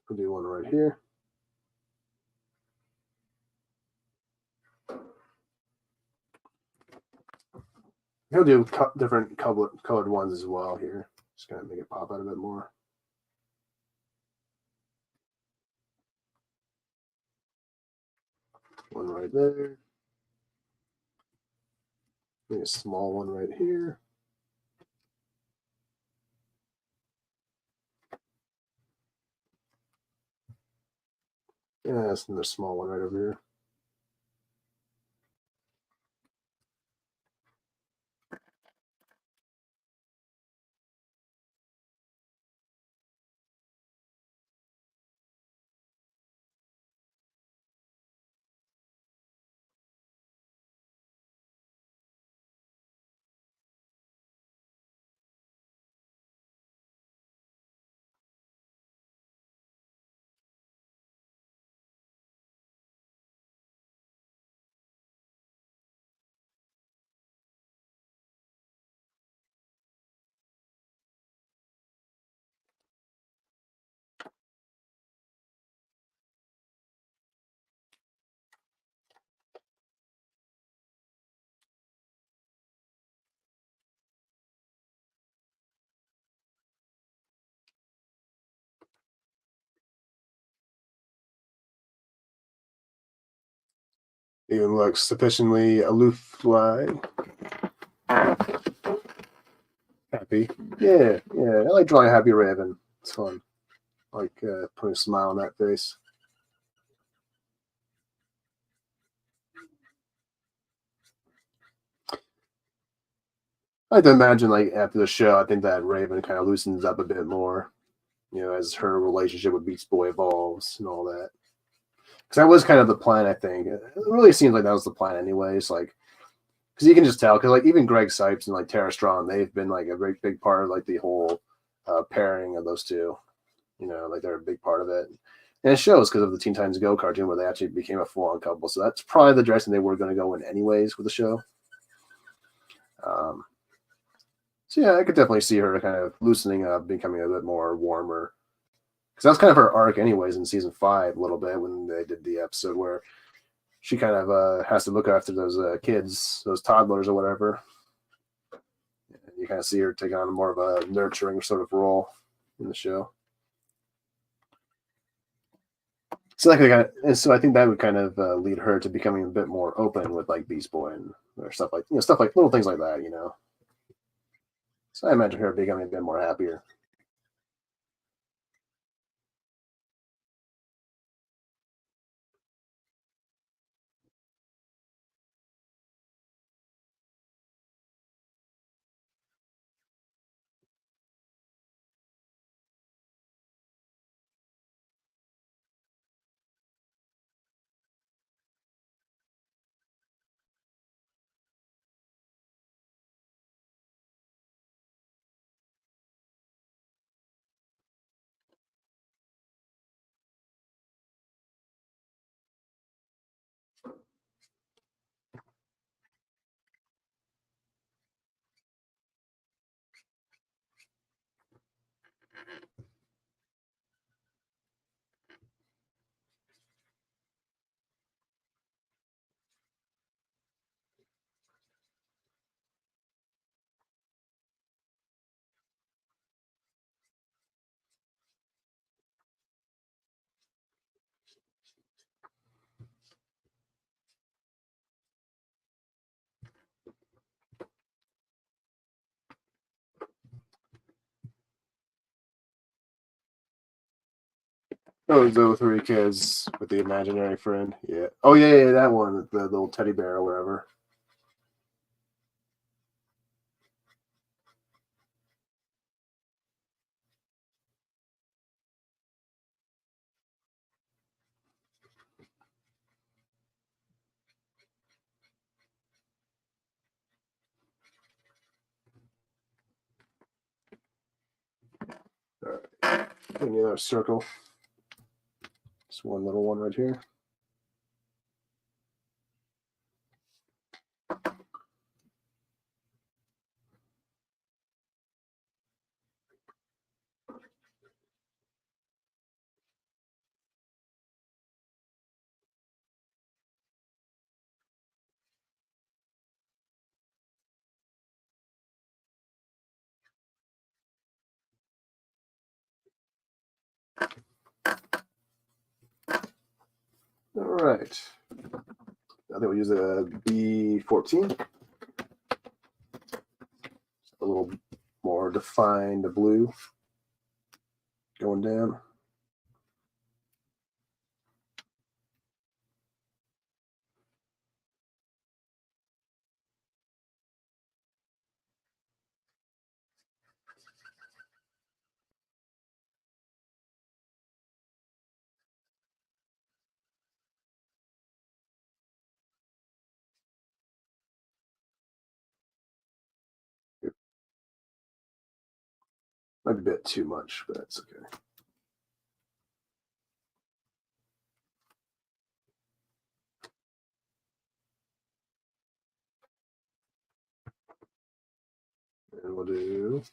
We'll do one right here. He'll do different colored ones as well here. Just gonna make it pop out a bit more. One right there. Maybe a small one right here. Yeah, that's another small one right over here. Even looks sufficiently aloof-like. Happy. Yeah. I like drawing a happy Raven. It's fun. I like putting a smile on that face. I like to imagine, like, after the show, I think that Raven kind of loosens up a bit more, as her relationship with Beastboy evolves and all that. Because that was kind of the plan, I think. It really seems like that was the plan anyways. Like, because you can just tell, because, like, even Greg Sipes and, like, Tara Strong, they've been, like, a very big part of, like, the whole pairing of those two. Like, they're a big part of it. And it shows because of the Teen Titans Go cartoon where they actually became a full-on couple. So that's probably the direction they were going to go in anyways with the show. So yeah, I could definitely see her kind of loosening up, becoming a bit more warmer. Because that's kind of her arc anyways in season 5 a little bit when they did the episode where she kind of has to look after those kids, those toddlers or whatever. And you kind of see her take on more of a nurturing sort of role in the show. So I think that would kind of lead her to becoming a bit more open with like Beastboy and or stuff like little things like that, So I imagine her becoming a bit more happier. Oh, those 3 kids with the imaginary friend. Yeah. Oh, yeah, that one, the little teddy bear or whatever. All right. Another circle. Just one little one right here. All right. I think we'll use a B14. A little more defined blue going down. Might be a bit too much, but that's okay. And we'll do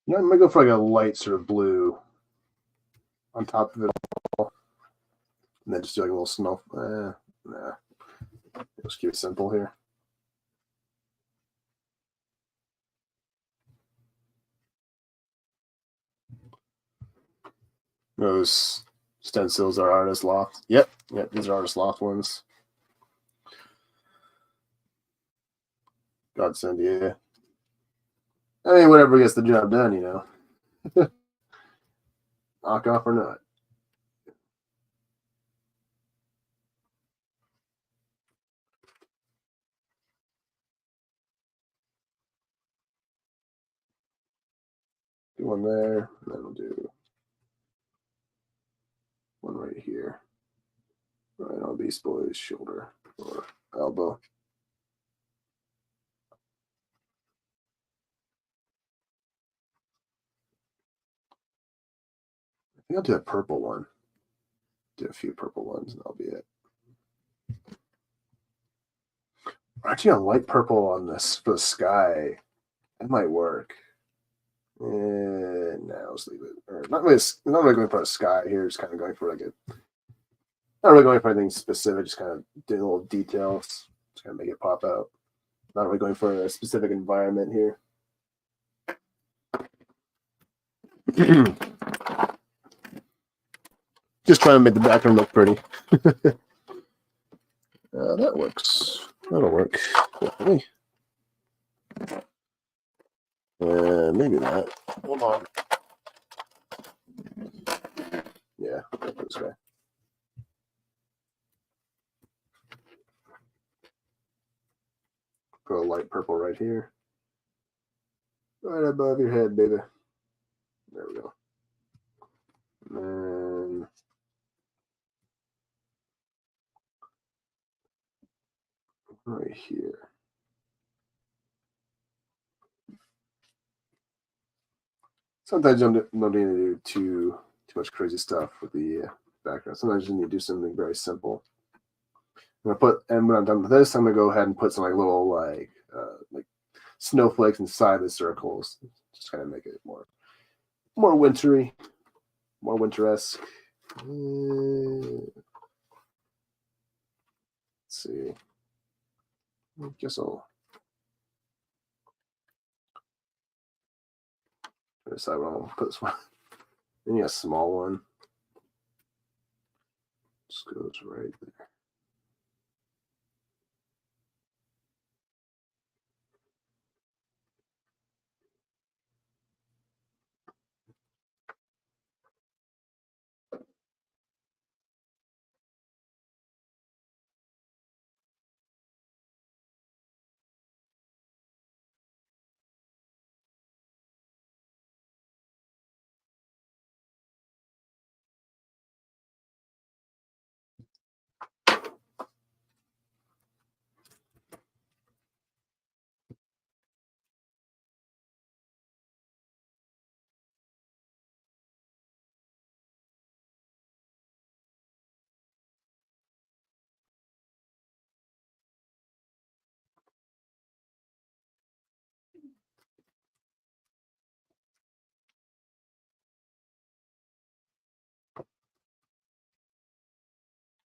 Yeah, I'm gonna go for like a light sort of blue on top of it all. And then just do like a little snow. Nah. Let's keep it simple here. Those stencils are Arist Loft. Yep, these are Arist Loft ones. Godsend, yeah. I mean, whatever gets the job done, you know. Knock off or not. Do one there, and then we'll do one right here. Right on Beastboy's shoulder or elbow. I think I'll do a purple one. Do a few purple ones, and that'll be it. Actually, a light purple on this for the sky. That might work. No, let's leave it. Or not really going for a sky here. Just kind of going for like a. Not really going for anything specific. Just kind of doing little details. Just kind of make it pop out. Not really going for a specific environment here. Just trying to make the background look pretty. That works. That'll work. Definitely. Maybe not. Hold on. Yeah, this guy. Put a light purple right here. Right above your head, baby. There we go. And right here. Sometimes you don't need to do too much crazy stuff with the background. Sometimes you need to do something very simple. I'm gonna put, and when I'm done with this, I'm gonna go ahead and put some like little like snowflakes inside the circles. Just kind of make it more wintry, more winter-esque. Let's see. I guess I'll decide what I'll put this one. Maybe a small one. Just goes right there.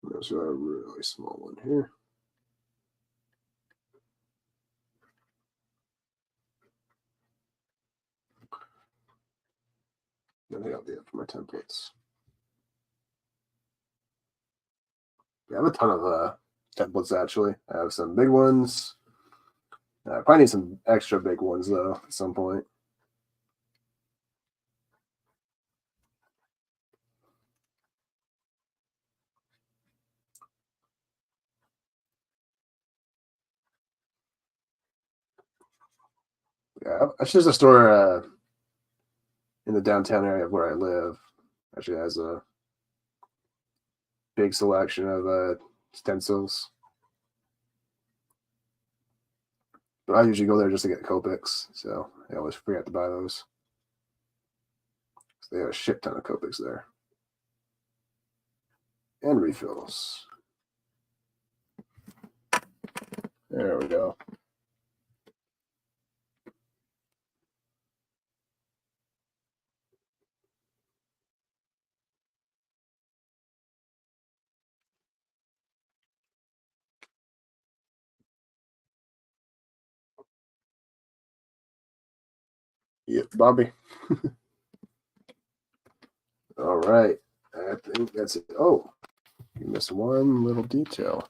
There's a really small one here. I think that'll be it for my templates. Yeah, I have a ton of templates actually. I have some big ones. I probably need some extra big ones though at some point. Yeah, actually, there's a store in the downtown area of where I live. Actually, has a big selection of stencils. But I usually go there just to get Copics, so I always forget to buy those. So they have a shit ton of Copics there. And refills. There we go. Yep, Bobby. All right. I think that's it. Oh, you missed one little detail.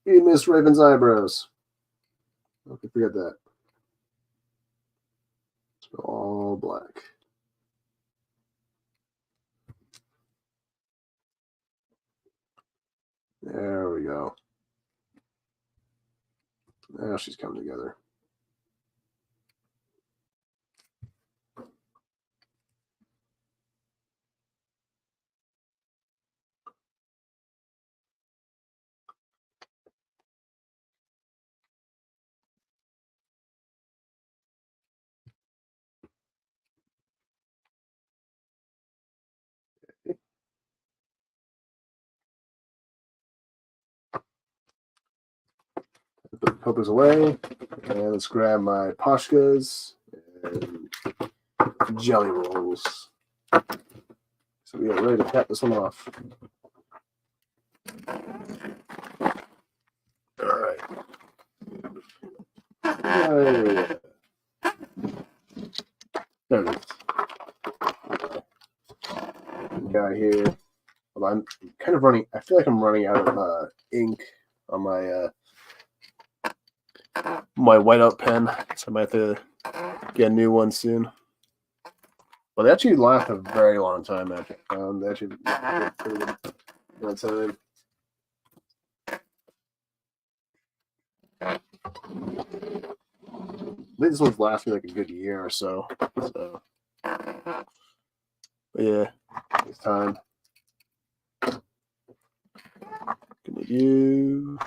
You missed Raven's eyebrows. Okay, forget that. It's all black. There we go. Now she's come together. Put the Copics away. And let's grab my Pashkas and jelly rolls. So we are ready to cap this one off. All right. There it is. Guy here. Well, I'm kind of running. I feel like I'm running out of ink on my my whiteout pen, so I might have to get a new one soon. Well, they actually last a very long time. Actually, they actually last a pretty good amount of time. I think this one's lasting like a good year or so. So, but yeah, it's time. Gonna do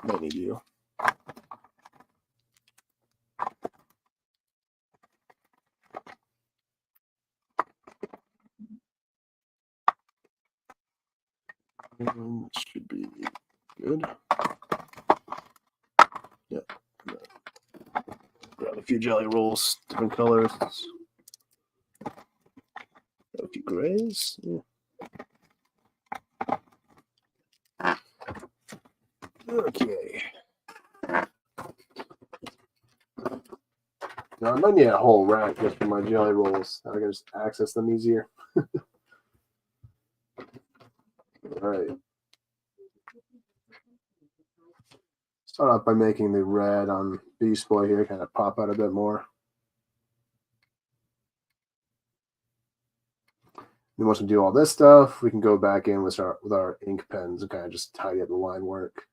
might need you. Should be good. Yep. Grab a few jelly rolls, different colors. A few grays. Yeah. Okay. Now I might need a whole rack just for my jelly rolls. I can just access them easier. All right. Start off by making the red on Beastboy here kind of pop out a bit more. Then once we do all this stuff, we can go back in with our ink pens and kind of just tidy up the line work.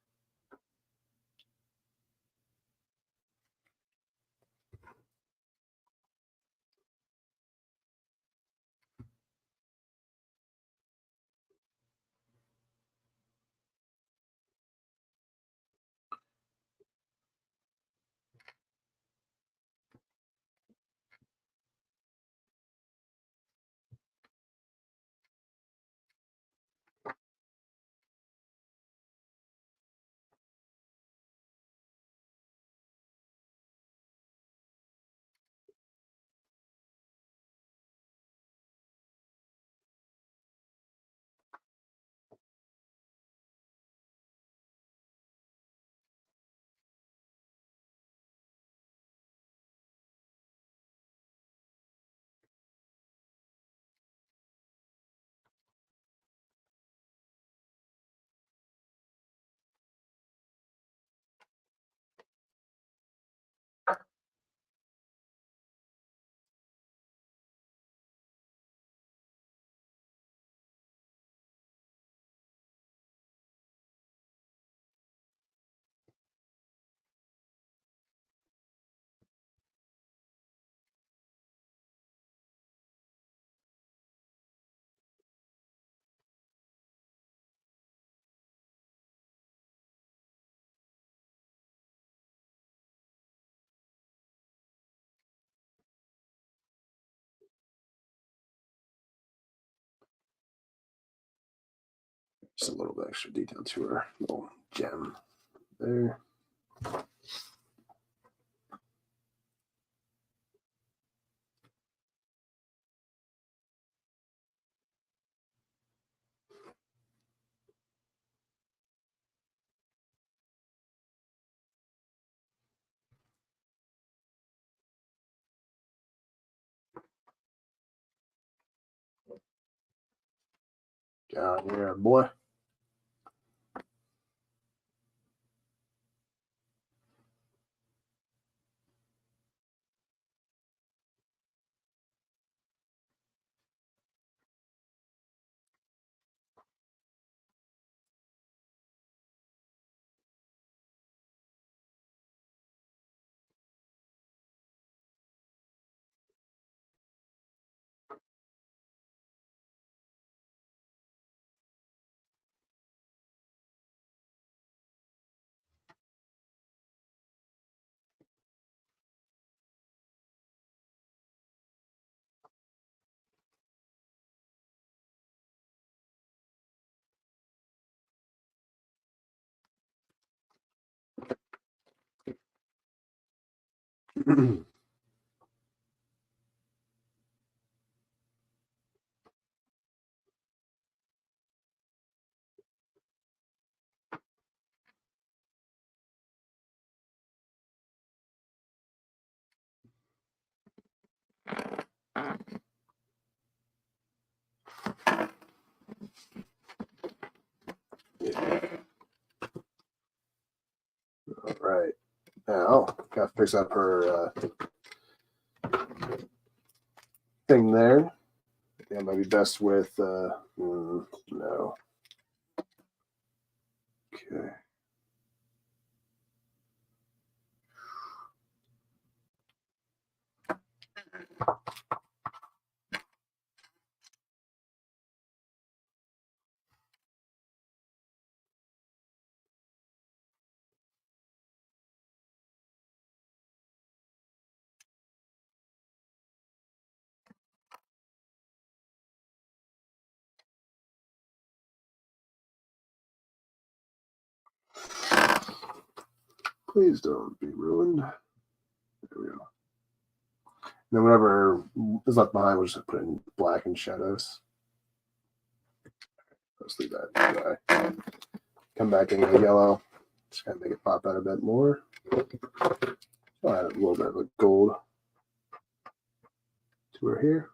Just a little bit extra detail to her little gem there. Down here, boy. All right. Now, got to fix up her thing there. That might be best with, no. Okay. Please don't be ruined. There we go. Then whatever is left behind, we'll just put in black and shadows. Let's leave that dry. Come back in the yellow. Just kind of make it pop out a bit more. I'll add a little bit of a gold to her here.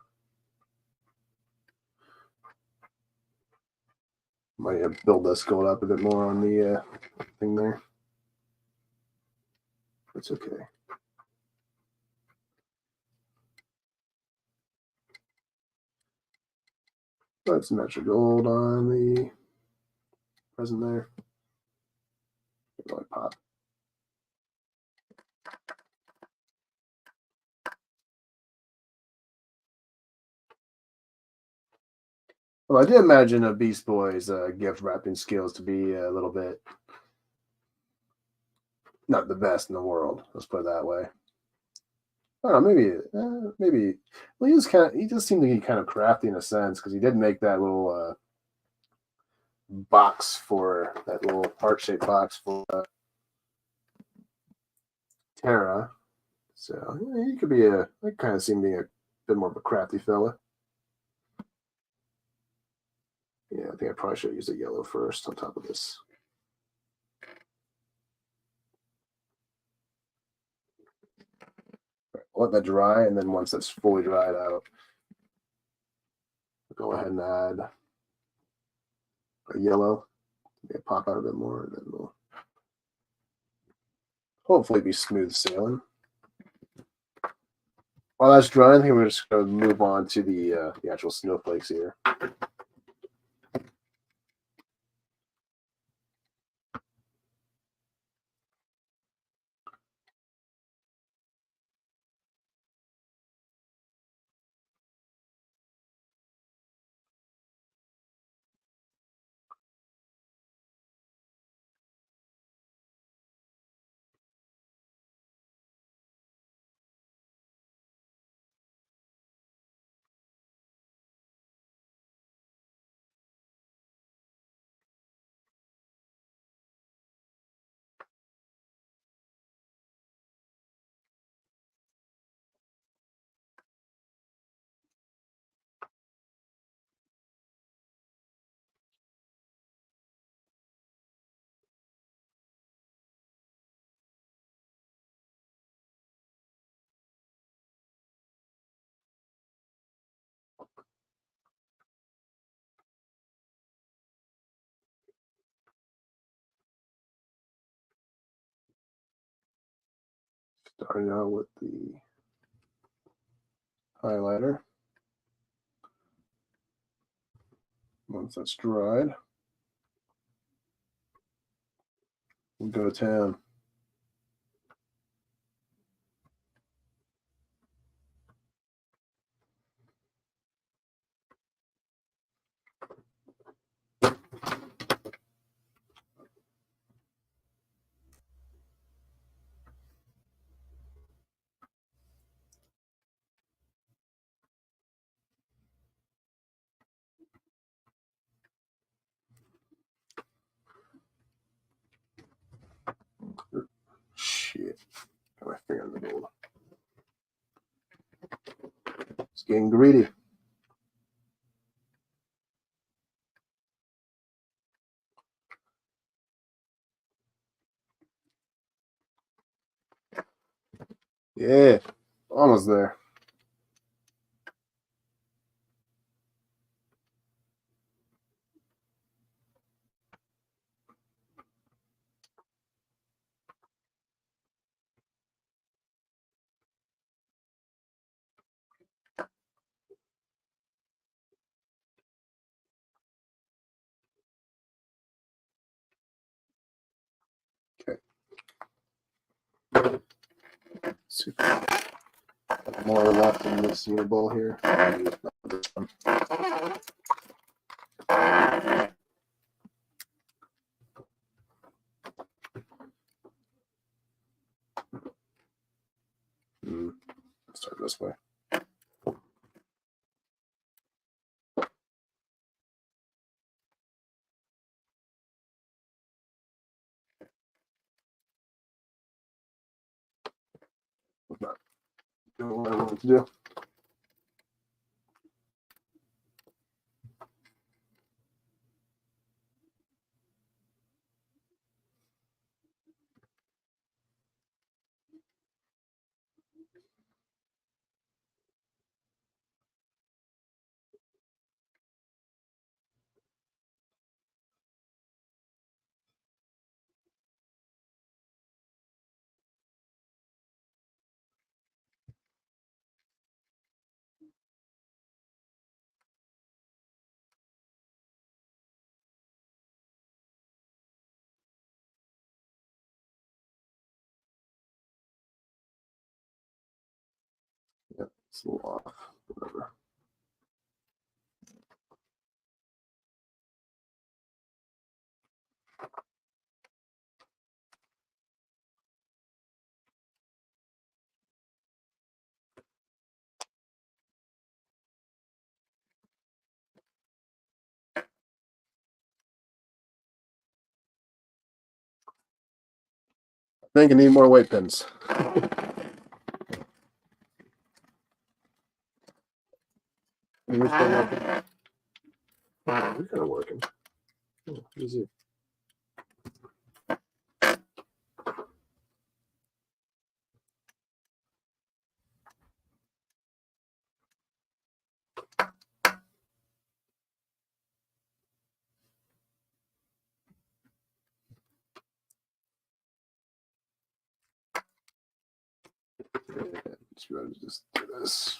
Might have build this gold up a bit more on the thing there. That's okay. Put some extra gold on the present there. Really pop. Well, I did imagine a Beast Boy's gift wrapping skills to be a little bit not the best in the world. Let's put it that way. I don't know, maybe. Well, he just seemed to be kind of crafty in a sense because he did make that little box for that little heart-shaped box for Terra. So yeah, he could be I kind of seem to be a bit more of a crafty fella. Yeah, I think I probably should have used the yellow first on top of this. I'll let that dry, and then once that's fully dried out, go ahead and add a yellow. Maybe pop out a bit more, and then we'll hopefully be smooth sailing. While that's drying, I think we're just going to move on to the actual snowflakes here. Starting out with the highlighter. Once that's dried, we'll go to town. Shit. Got my finger in the bowl. It's getting greedy. Yeah, almost there. Okay. Let's see if I have more left in this Uni-ball here. This one. Start this way. Not doing what I wanted to do. Yep, it's a little off. Whatever. I think I need more weight pens. You're still working. You're kind of working. Oh, easy. Just do this.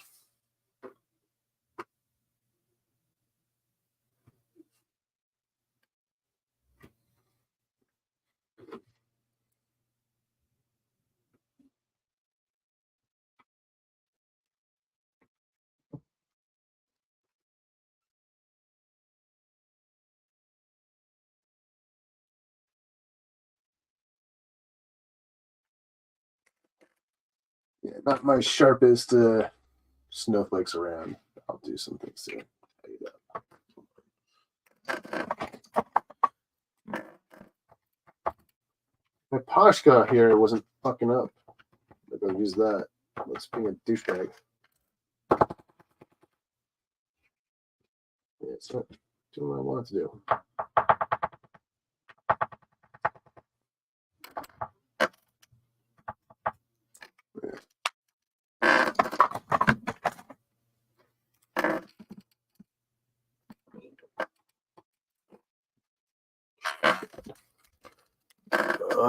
Yeah, not my sharpest snowflakes around. I'll do some things to tidy up. My Pashka here wasn't fucking up. Maybe I'll use that. Let's bring a douchebag. Yeah, it's not doing what I want it to do.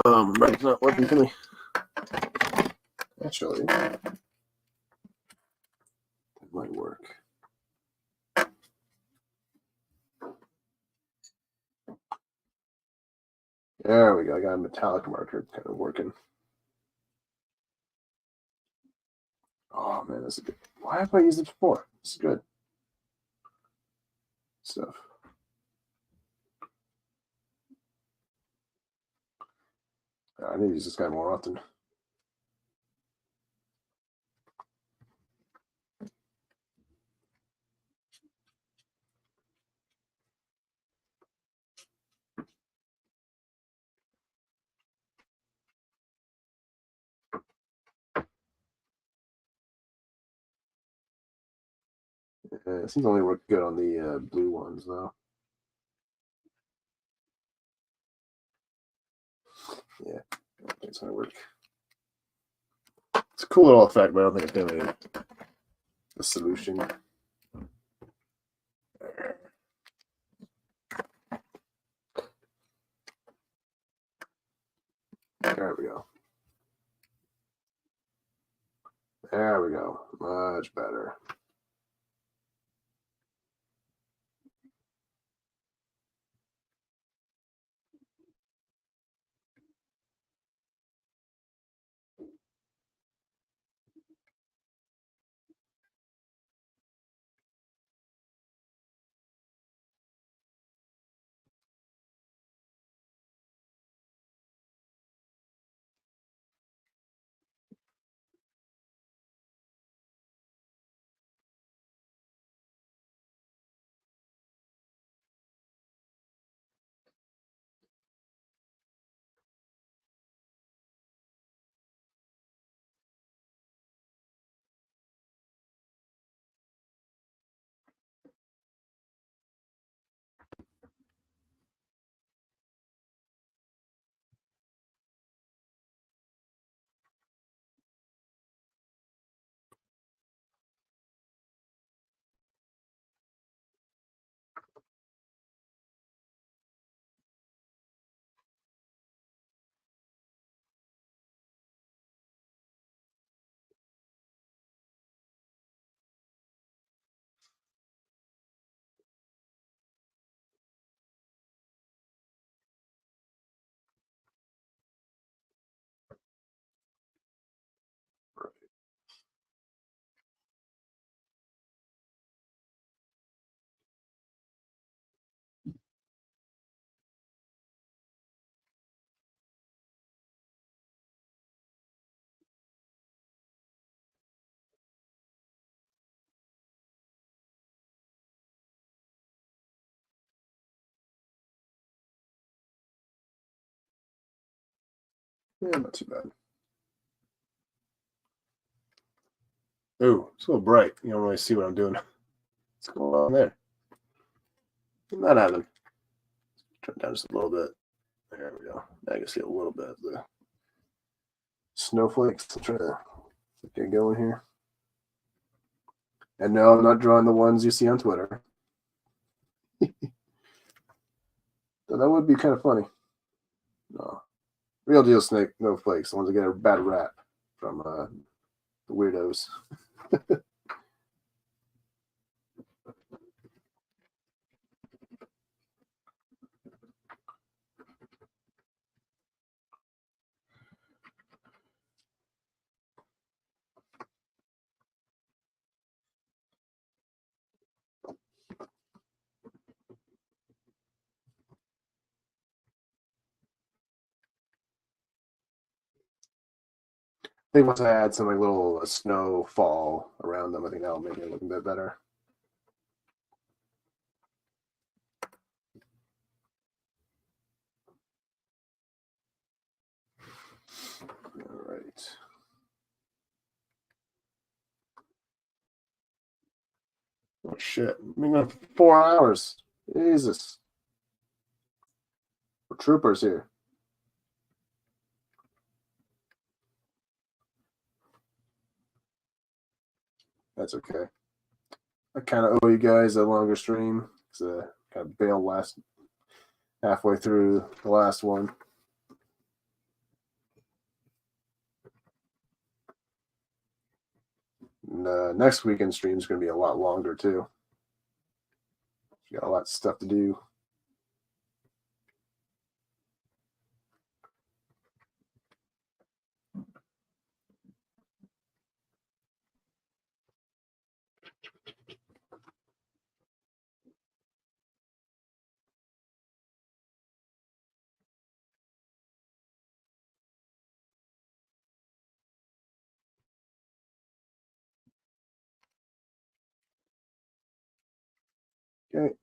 My brain's not working for me. Actually, that might work. There we go. I got a metallic marker kind of working. Oh man, this is good. Why have I used it before? This is good stuff. I need to use this guy more often. It seems to only work good on the blue ones, though. Yeah, it's gonna work. It's a cool little effect, but I don't think it's gonna be the solution. There we go. There we go. Much better. Yeah, not too bad. Ooh, it's a little bright. You don't really see what I'm doing. What's going on there? Not having. Turn it down just a little bit. There we go. Now I can see a little bit of the snowflakes. I'm trying to get going here. And no, I'm not drawing the ones you see on Twitter. So that would be kind of funny. No. Real deal snowflakes, the ones that get a bad rap from the weirdos. I think once I add some like little snowfall around them, I think that'll make it look a bit better. All right. Oh shit! I've been going for 4 hours. Jesus, we're troopers here. That's okay. I kind of owe you guys a longer stream because I kind of bailed halfway through the last one. And, next weekend stream is going to be a lot longer too. Got a lot of stuff to do. Okay.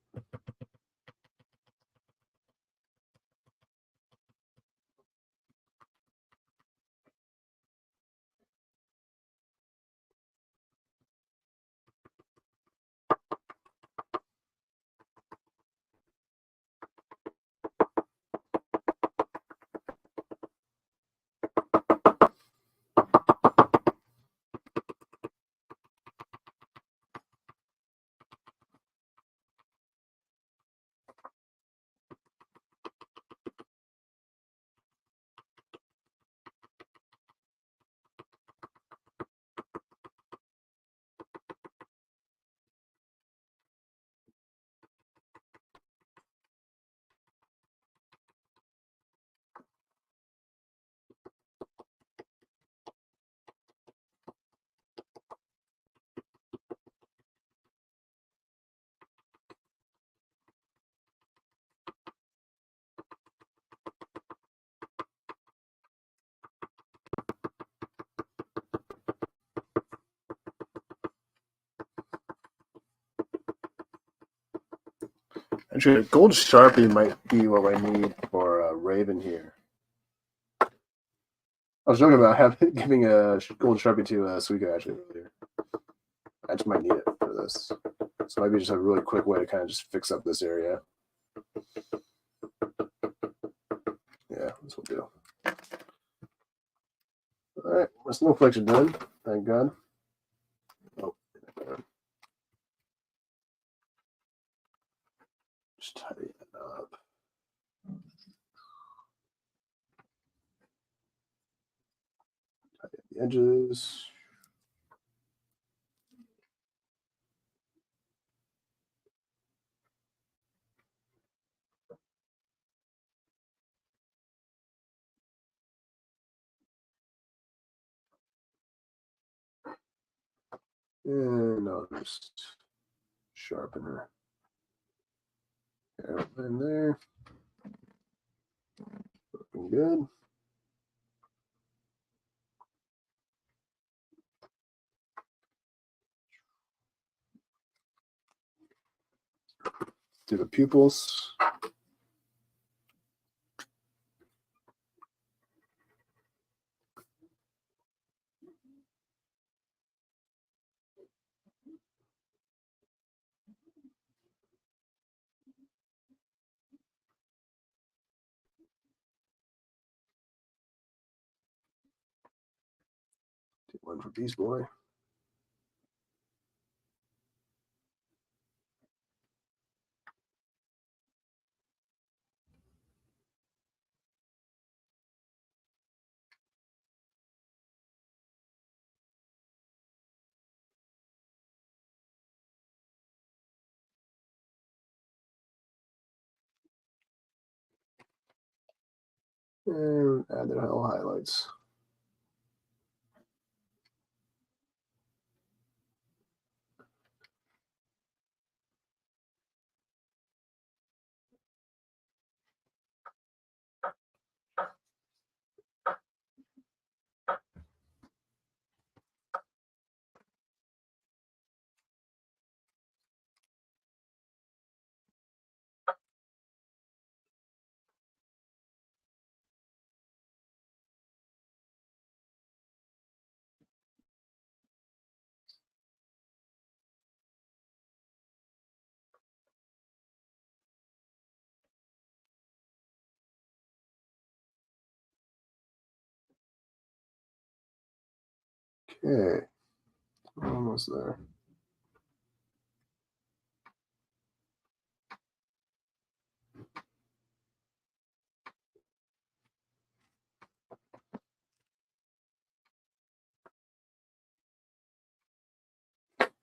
Actually, a gold Sharpie might be what I need for Raven here. I was joking about giving a gold Sharpie to Suiko actually earlier. I just might need it for this. So maybe just a really quick way to kind of just fix up this area. Yeah, this will do. All right, my snowflakes are done. Thank God. Oh, just tidy it up. Tidy up the edges. And I'll just sharpener. In there. Looking good. Do the pupils. Do one for Beastboy. And add their little highlights. Okay, almost there.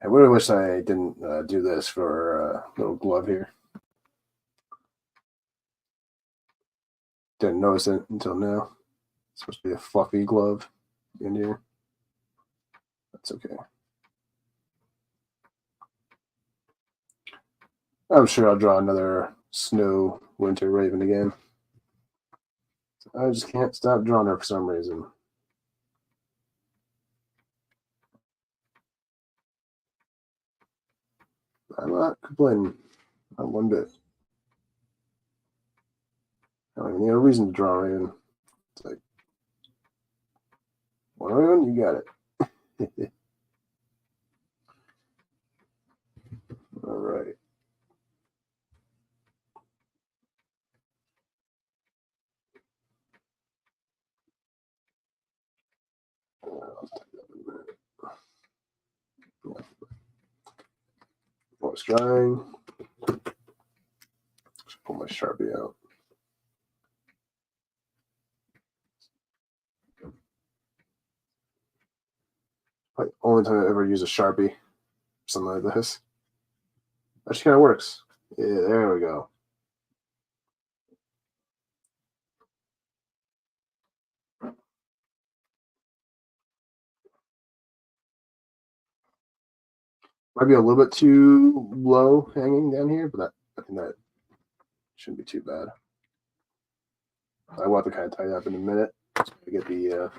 I really wish I didn't do this for a little glove here. Didn't notice it until now. It's supposed to be a fluffy glove in here. That's okay. I'm sure I'll draw another snow winter raven again. I just can't stop drawing her for some reason. I'm not complaining. Not one bit. I don't even need a reason to draw a raven. It's like, one raven, you got it. All right. I'll take that in a minute. While it's drying, just pull my Sharpie out. Like, only time I ever use a Sharpie, something like this. Actually, kind of works. Yeah, there we go. Might be a little bit too low hanging down here, but I think that shouldn't be too bad. I will have to kind of tighten up in a minute to get the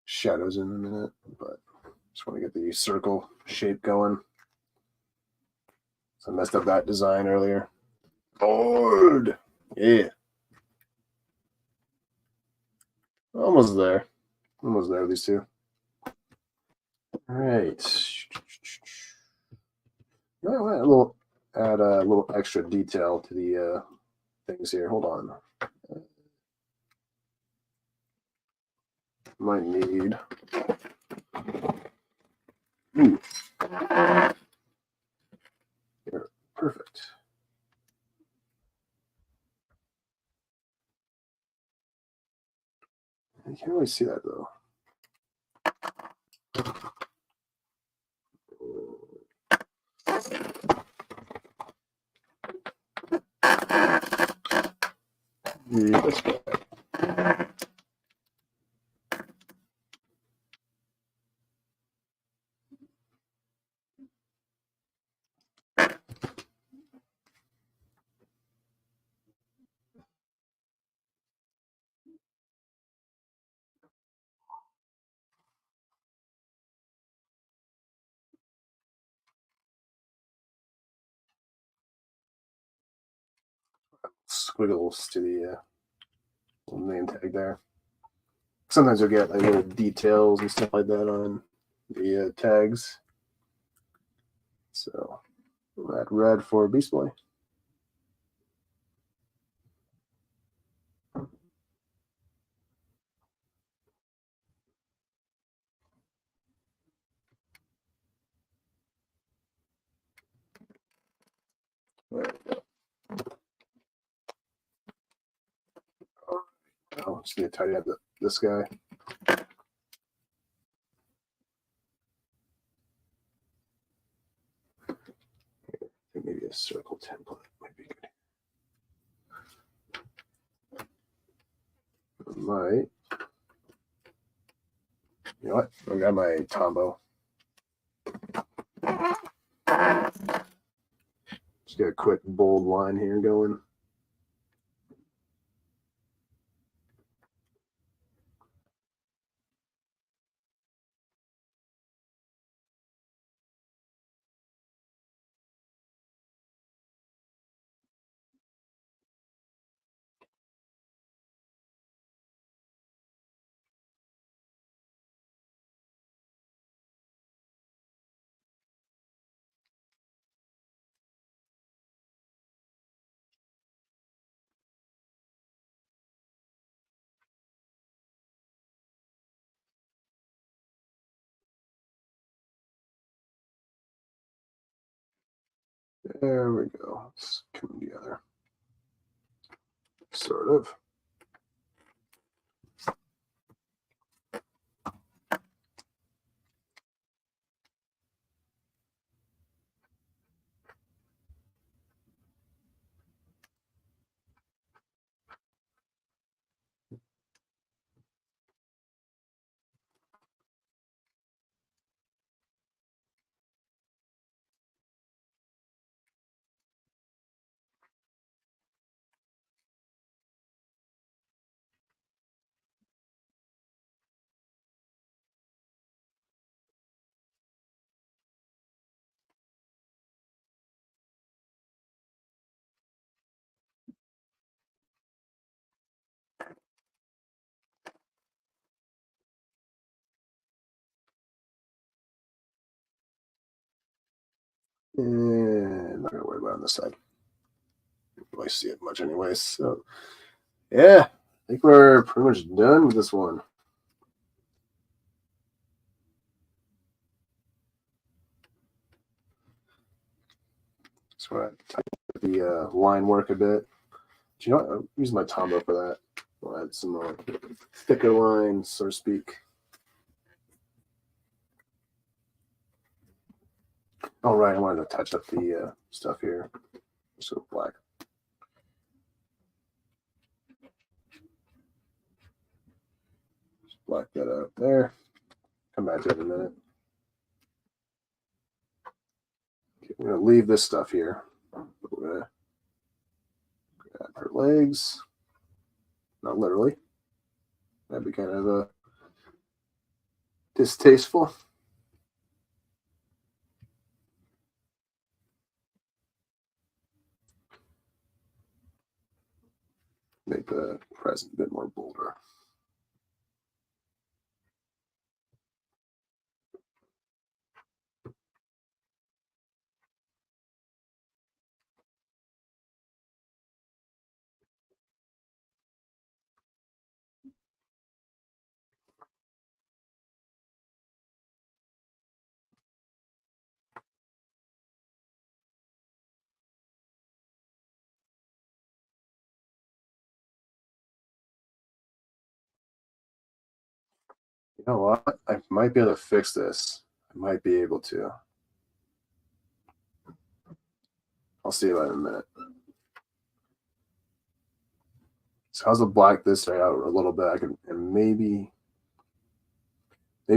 shadows in a minute, but just want to get the circle shape going. So I messed up that design earlier. Bored! Yeah. Almost there. Almost there, these two. All right. You know, add a little extra detail to the things here. Hold on. Might need. Ooh. Here, perfect. You can't really see that though. Yeah, that's good. Squiggles to the little name tag there. Sometimes you'll get like little details and stuff like that on the tags. So we'll add red for Beastboy. Oh, just need to tidy up this guy. I think maybe a circle template might be good. Might. You know what? I got my Tombow. Just get a quick bold line here going. There we go. It's coming together. Sort of. And I'm not gonna worry about it on this side. I don't really see it much anyways. So yeah, I think we're pretty much done with this one. So I tighten the line work a bit. Do you know what? I'm using my Tombow for that. I'll add some more thicker lines, so to speak. All right, I wanted to touch up the stuff here. So black. Just black that out there. Come back to it in a minute. Okay, we're going to leave this stuff here. We're going to grab her legs. Not literally. That'd be kind of distasteful. Make the present a bit more bolder. You know what? I might be able to fix this. I might be able to. I'll see about it in a minute. So how's the black this side out a little bit? I can and maybe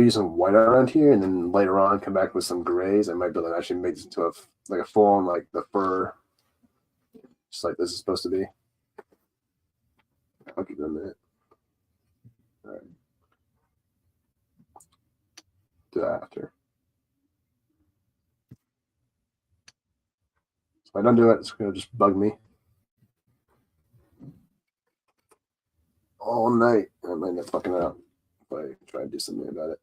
some white around here, and then later on come back with some grays. I might be able to actually make this into a full on like the fur, just like this is supposed to be. I'll give it a minute. All right. Do that after. So if I don't do it, it's gonna just bug me all night. I might end up fucking it up if I try to do something about it.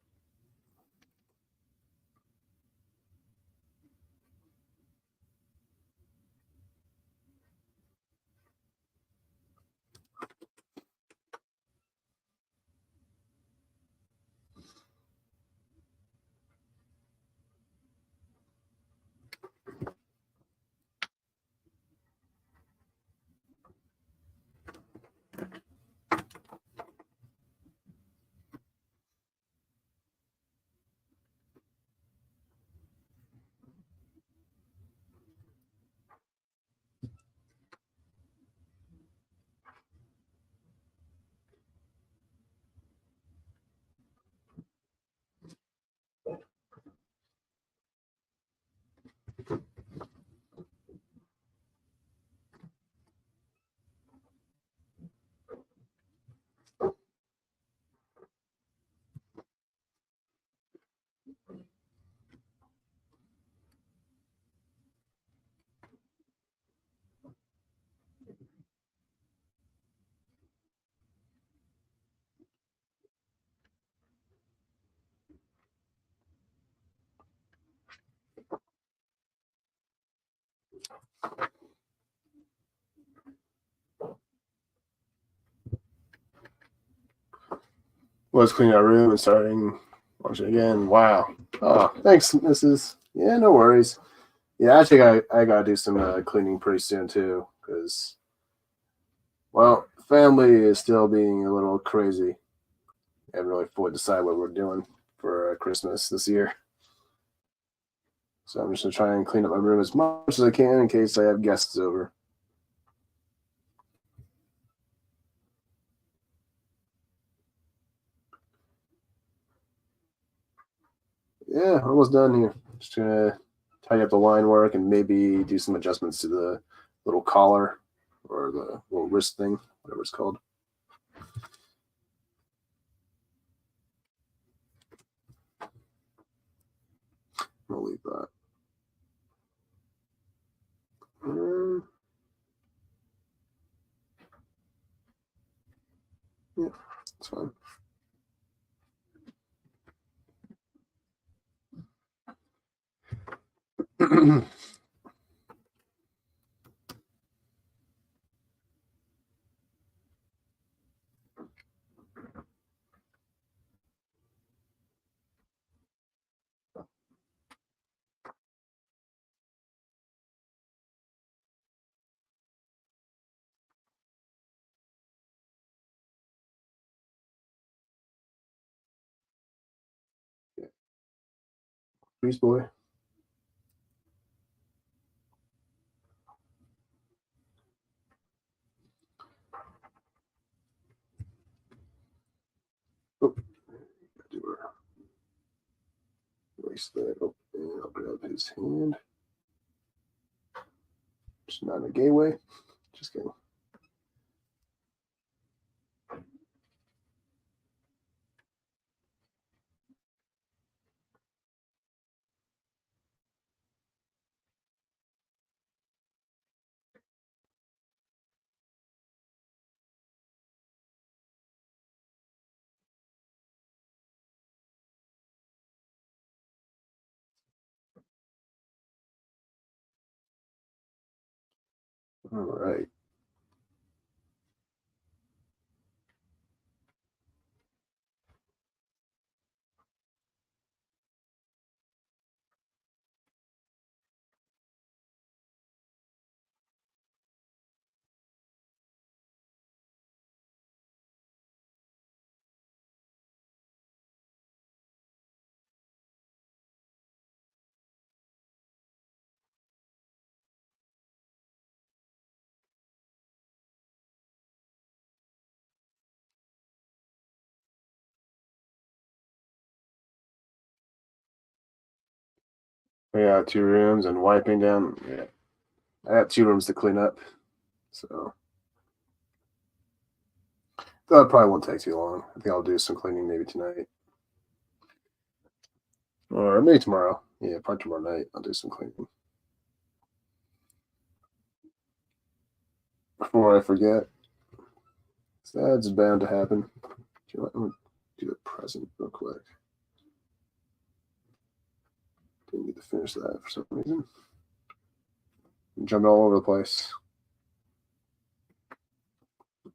Was cleaning our room and starting watching again. Wow. Oh, thanks, Mrs. Yeah, no worries. Yeah, I think I gotta do some cleaning pretty soon too, because, well, family is still being a little crazy. I haven't really fully decided what we're doing for Christmas this year. So I'm just gonna try and clean up my room as much as I can in case I have guests over. Yeah, almost done here. Just gonna tidy up the line work and maybe do some adjustments to the little collar or the little wrist thing, whatever it's called. I'll leave that. Yeah, it's fine. Beastboy. Oh, do her. Erase that. Oh, and I'll grab his hand. Just not in a gay way. Just kidding. All right. Yeah, 2 rooms and wiping down. Yeah, I got 2 rooms to clean up, so that probably won't take too long. I think I'll do some cleaning maybe tonight, or maybe tomorrow. Yeah, probably tomorrow night I'll do some cleaning before I forget. So that's bound to happen. I'm gonna do the present real quick. Didn't need to finish that for some reason. I'm jumping all over the place.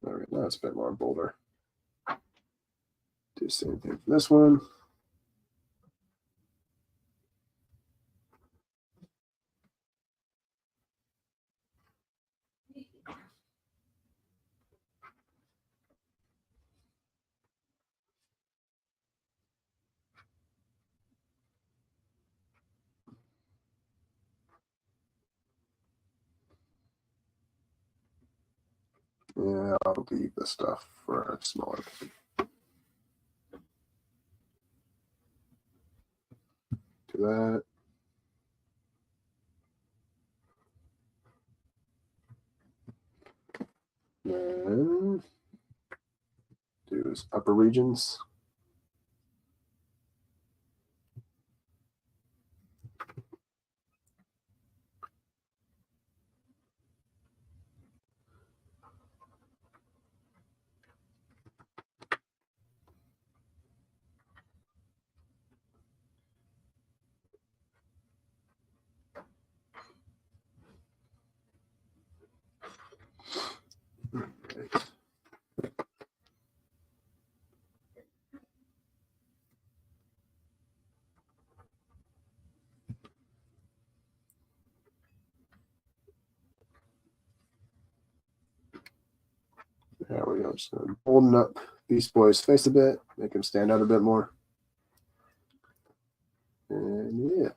All right, now it's a bit more bolder. Do the same thing for this one. Yeah, I'll leave the stuff for a smaller. Do that. Then do his upper regions. There we go. Just gonna bolden up Beastboy's face a bit, make him stand out a bit more. And yeah.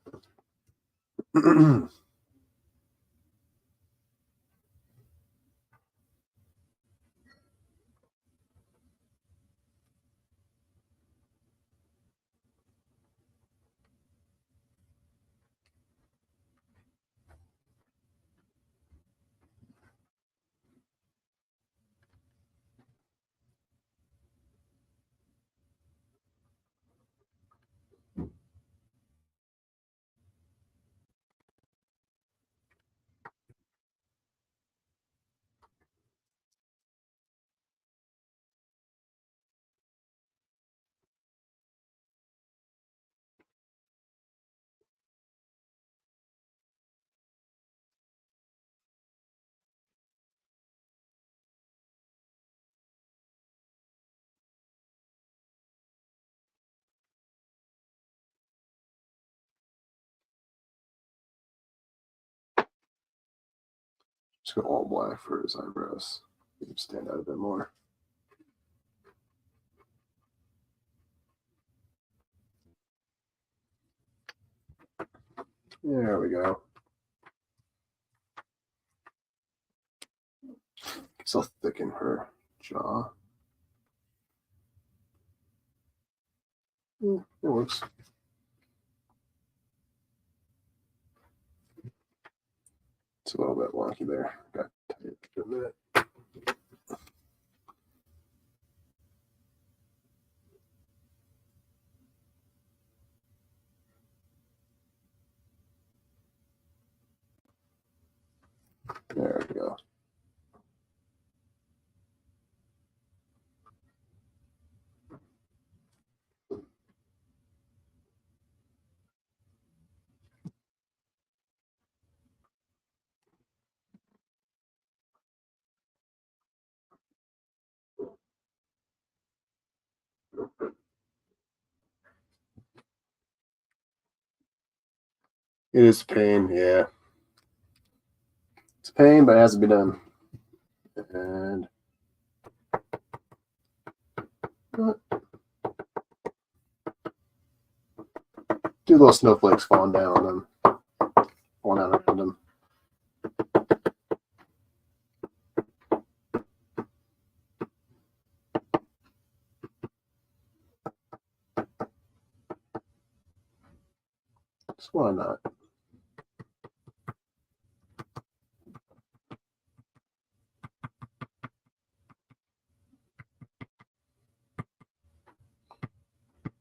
Just go all black for his eyebrows. Make him stand out a bit more. There we go. So thicken her jaw. It works. It's a little bit wonky there. Got to tighten it a minute. There we go. It is a pain, yeah. It's a pain, but it has to be done. And do little snowflakes falling down on them, falling out around them. So why not?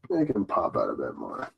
Make them pop out a bit more.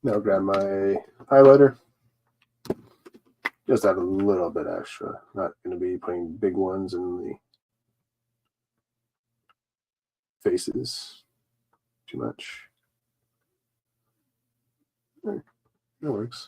Now grab my highlighter. Just add a little bit extra. Not going to be putting big ones in the faces too much. That works.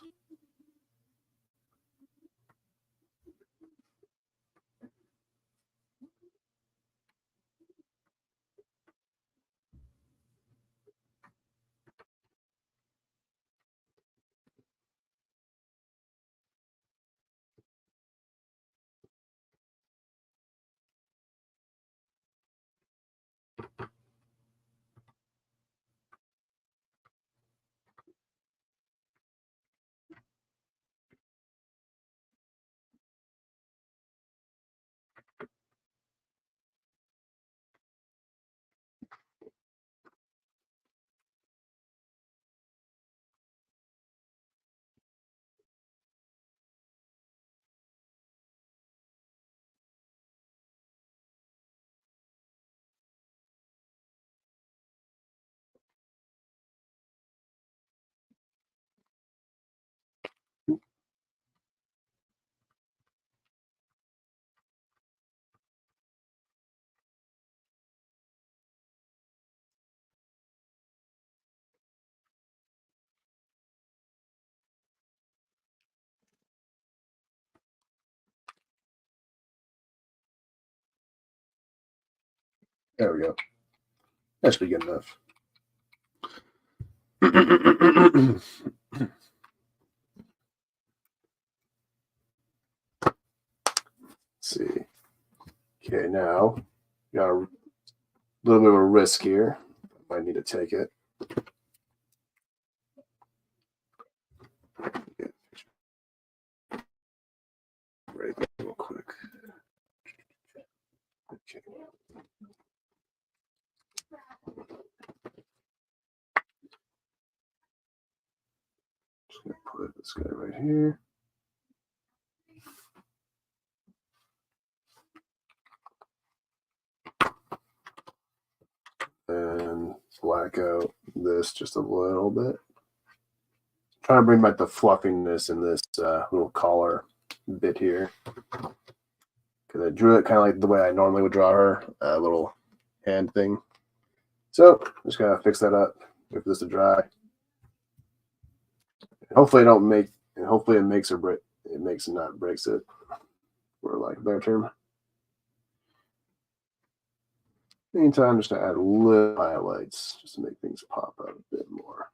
There we go. That should be good enough. Let's see. Okay, now got a little bit of a risk here. Might need to take it. Right, real quick. Okay. this guy right here. And black out this just a little bit. Trying to bring back the fluffiness in this little collar bit here. Because I drew it kind of like the way I normally would draw her, a little hand thing. So just gotta fix that up. Wait for this to dry. Hopefully hopefully it makes or break. It makes and not breaks it, for like a better term. Meantime, I'm just gonna add a little highlights just to make things pop out a bit more.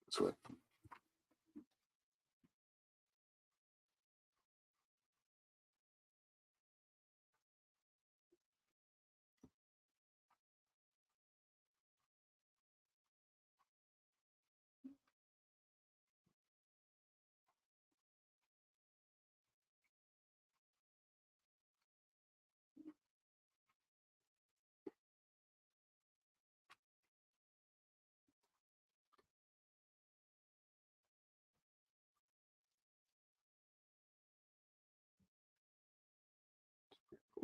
This way.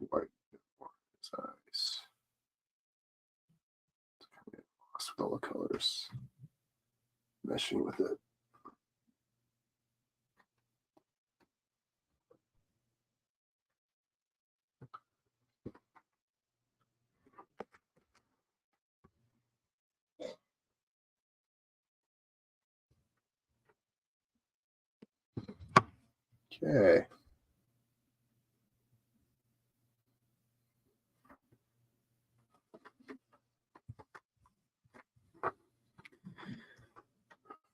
White size. Lost with all the colors meshing with it. Okay.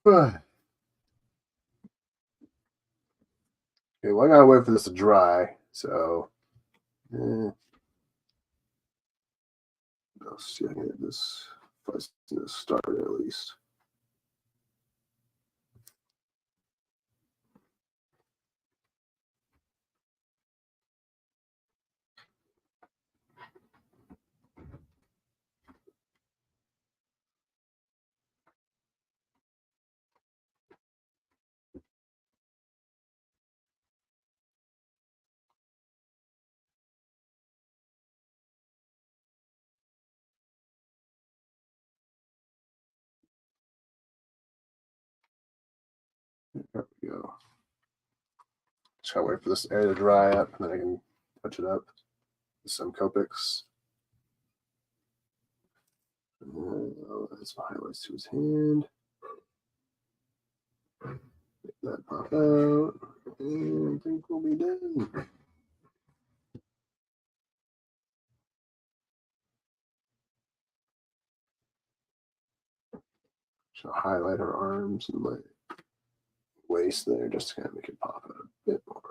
Okay, well, I gotta wait for this to dry. So, let's see, I can get this fuzziness started at least. There we go. Just gotta wait for this area to dry up, and then I can touch it up with some Copics. Add some highlights to his hand. Make that pop out, and I think we'll be done. So highlight her arms and my waist there, just to kind of make it pop out a bit more.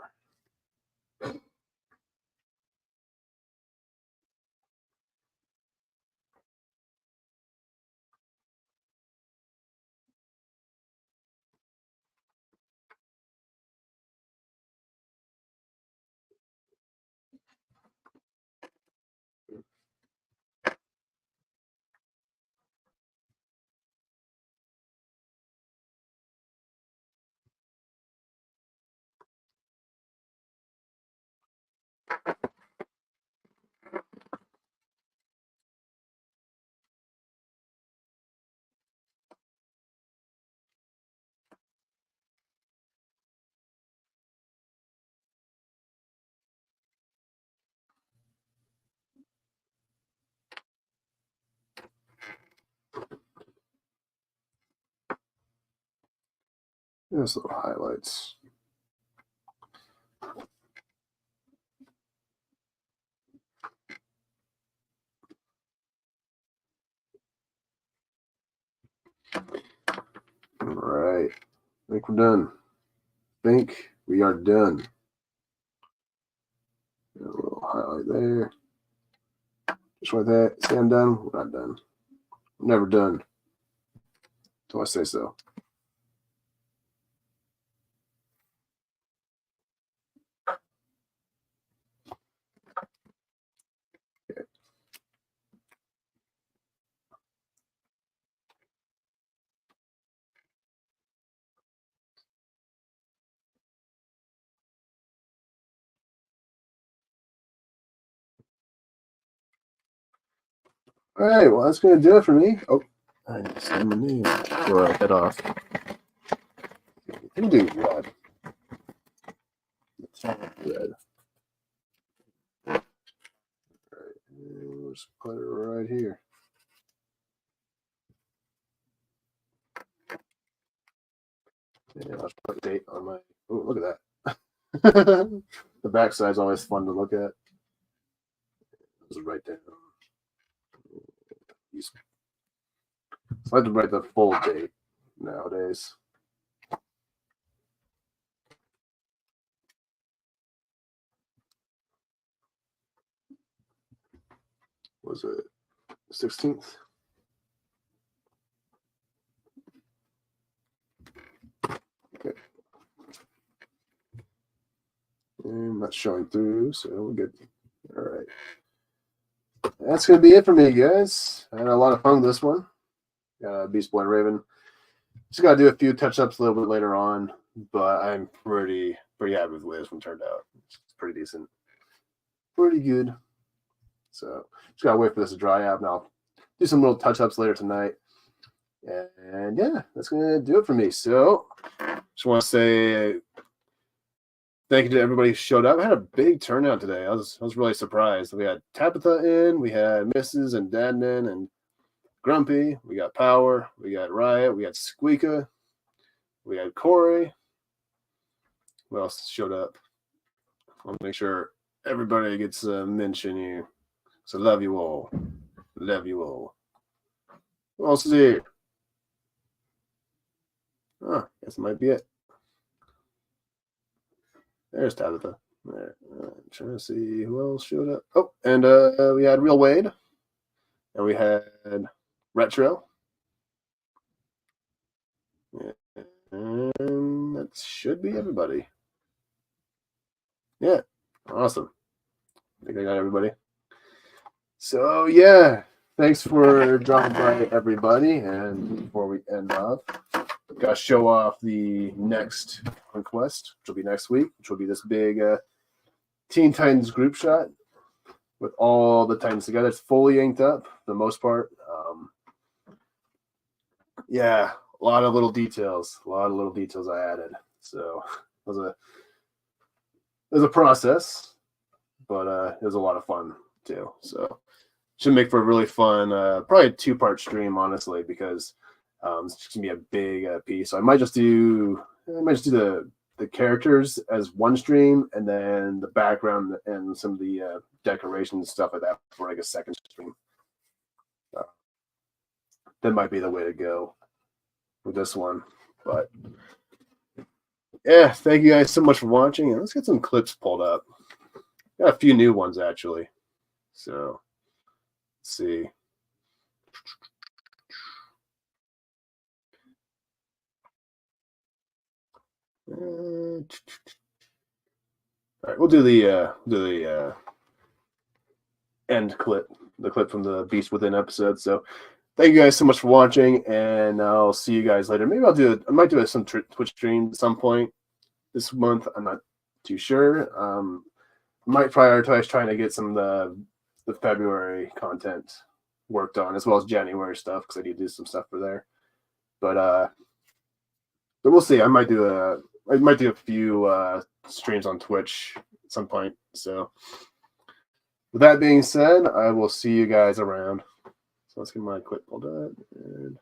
Just little highlights. All right. I think we're done. I think we are done. A little highlight there. Just like that. Say I'm done. We're not done. I'm never done until I say so. Okay. All right. Well, that's going to do it for me. Oh, I need to send my name before I head off. We'll do red. Red. All right. Let's put it right here. Yeah, I'll put a date on my. Oh, look at that. The back side's always fun to look at. Just write down. So I have to write the full date nowadays. Was it 16th? Okay. And that's showing through, so we're good. All right. That's going to be it for me, guys. I had a lot of fun with this one. Beastboy and Raven. Just got to do a few touch-ups a little bit later on, but I'm pretty happy with the way this one turned out. It's pretty decent. Pretty good. So just got to wait for this to dry out, and I'll do some little touch-ups later tonight. And yeah, that's going to do it for me. So just want to say thank you to everybody who showed up. I had a big turnout today. I was really surprised. We had Tabitha in, we had Mrs. and Dadnan and Grumpy, we got Power, we got Riot, we got Squeaka, we had Corey. Who else showed up? I want to make sure everybody gets a mention here. So love you all. Love you all. Who else is here? Oh, guess it might be it. There's Tabitha. There. I'm trying to see who else showed up. Oh, and we had Real Wade. And we had Retro. And that should be everybody. Yeah, awesome. I think I got everybody. So, yeah, thanks for dropping by, everybody. And before we end off, got to show off the next conquest, which will be next week, which will be this big Teen Titans group shot with all the Titans together. It's fully inked up for the most part. Yeah, a lot of little details. A lot of little details I added. So it was a process, but it was a lot of fun too. So should make for a really fun, probably a 2-part stream, honestly, because it's just gonna be a big piece. So I might just do the characters as one stream, and then the background and some of the decorations and stuff like that for like a second stream. That might be the way to go with this one. But yeah, thank you guys so much for watching, and let's get some clips pulled up. Got a few new ones actually. So let's see. All right, we'll do the end clip, the clip from the Beast Within episode. So thank you guys so much for watching, and I'll see you guys later. Maybe I might do some Twitch stream at some point this month. I'm not too sure. Might prioritize trying to get some of the February content worked on, as well as January stuff, because I need to do some stuff for there. But we'll see. I might do a few streams on Twitch at some point. So with that being said, I will see you guys around. So let's get my clip pulled up. And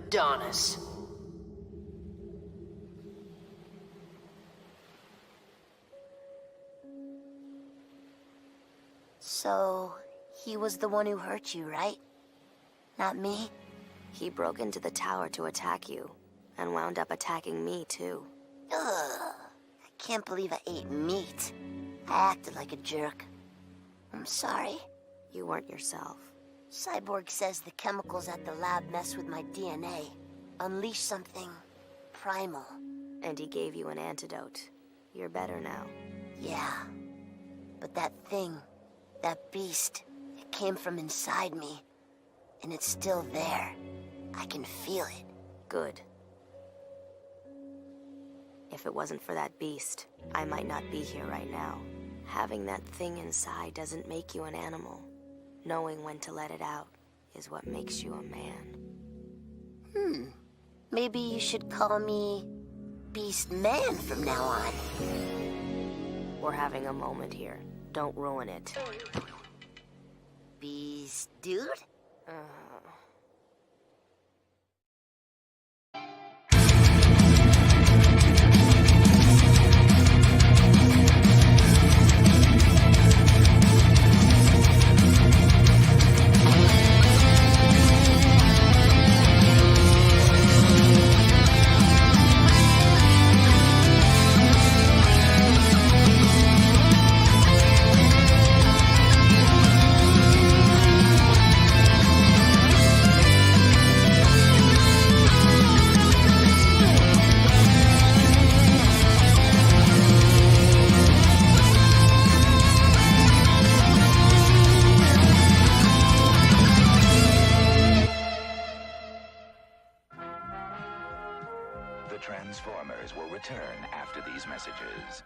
Adonis. So, he was the one who hurt you, right? Not me? He broke into the tower to attack you, and wound up attacking me too. Ugh. I can't believe I ate meat. I acted like a jerk. I'm sorry. You weren't yourself. Cyborg says the chemicals at the lab mess with my DNA. Unleash something primal. And he gave you an antidote. You're better now. Yeah. But that thing, that beast, it came from inside me. And it's still there. I can feel it. Good. If it wasn't for that beast, I might not be here right now. Having that thing inside doesn't make you an animal. Knowing when to let it out is what makes you a man. Maybe you should call me Beast Man from now on. We're having a moment here. Don't ruin it. Beast Dude? The Transformers will return after these messages.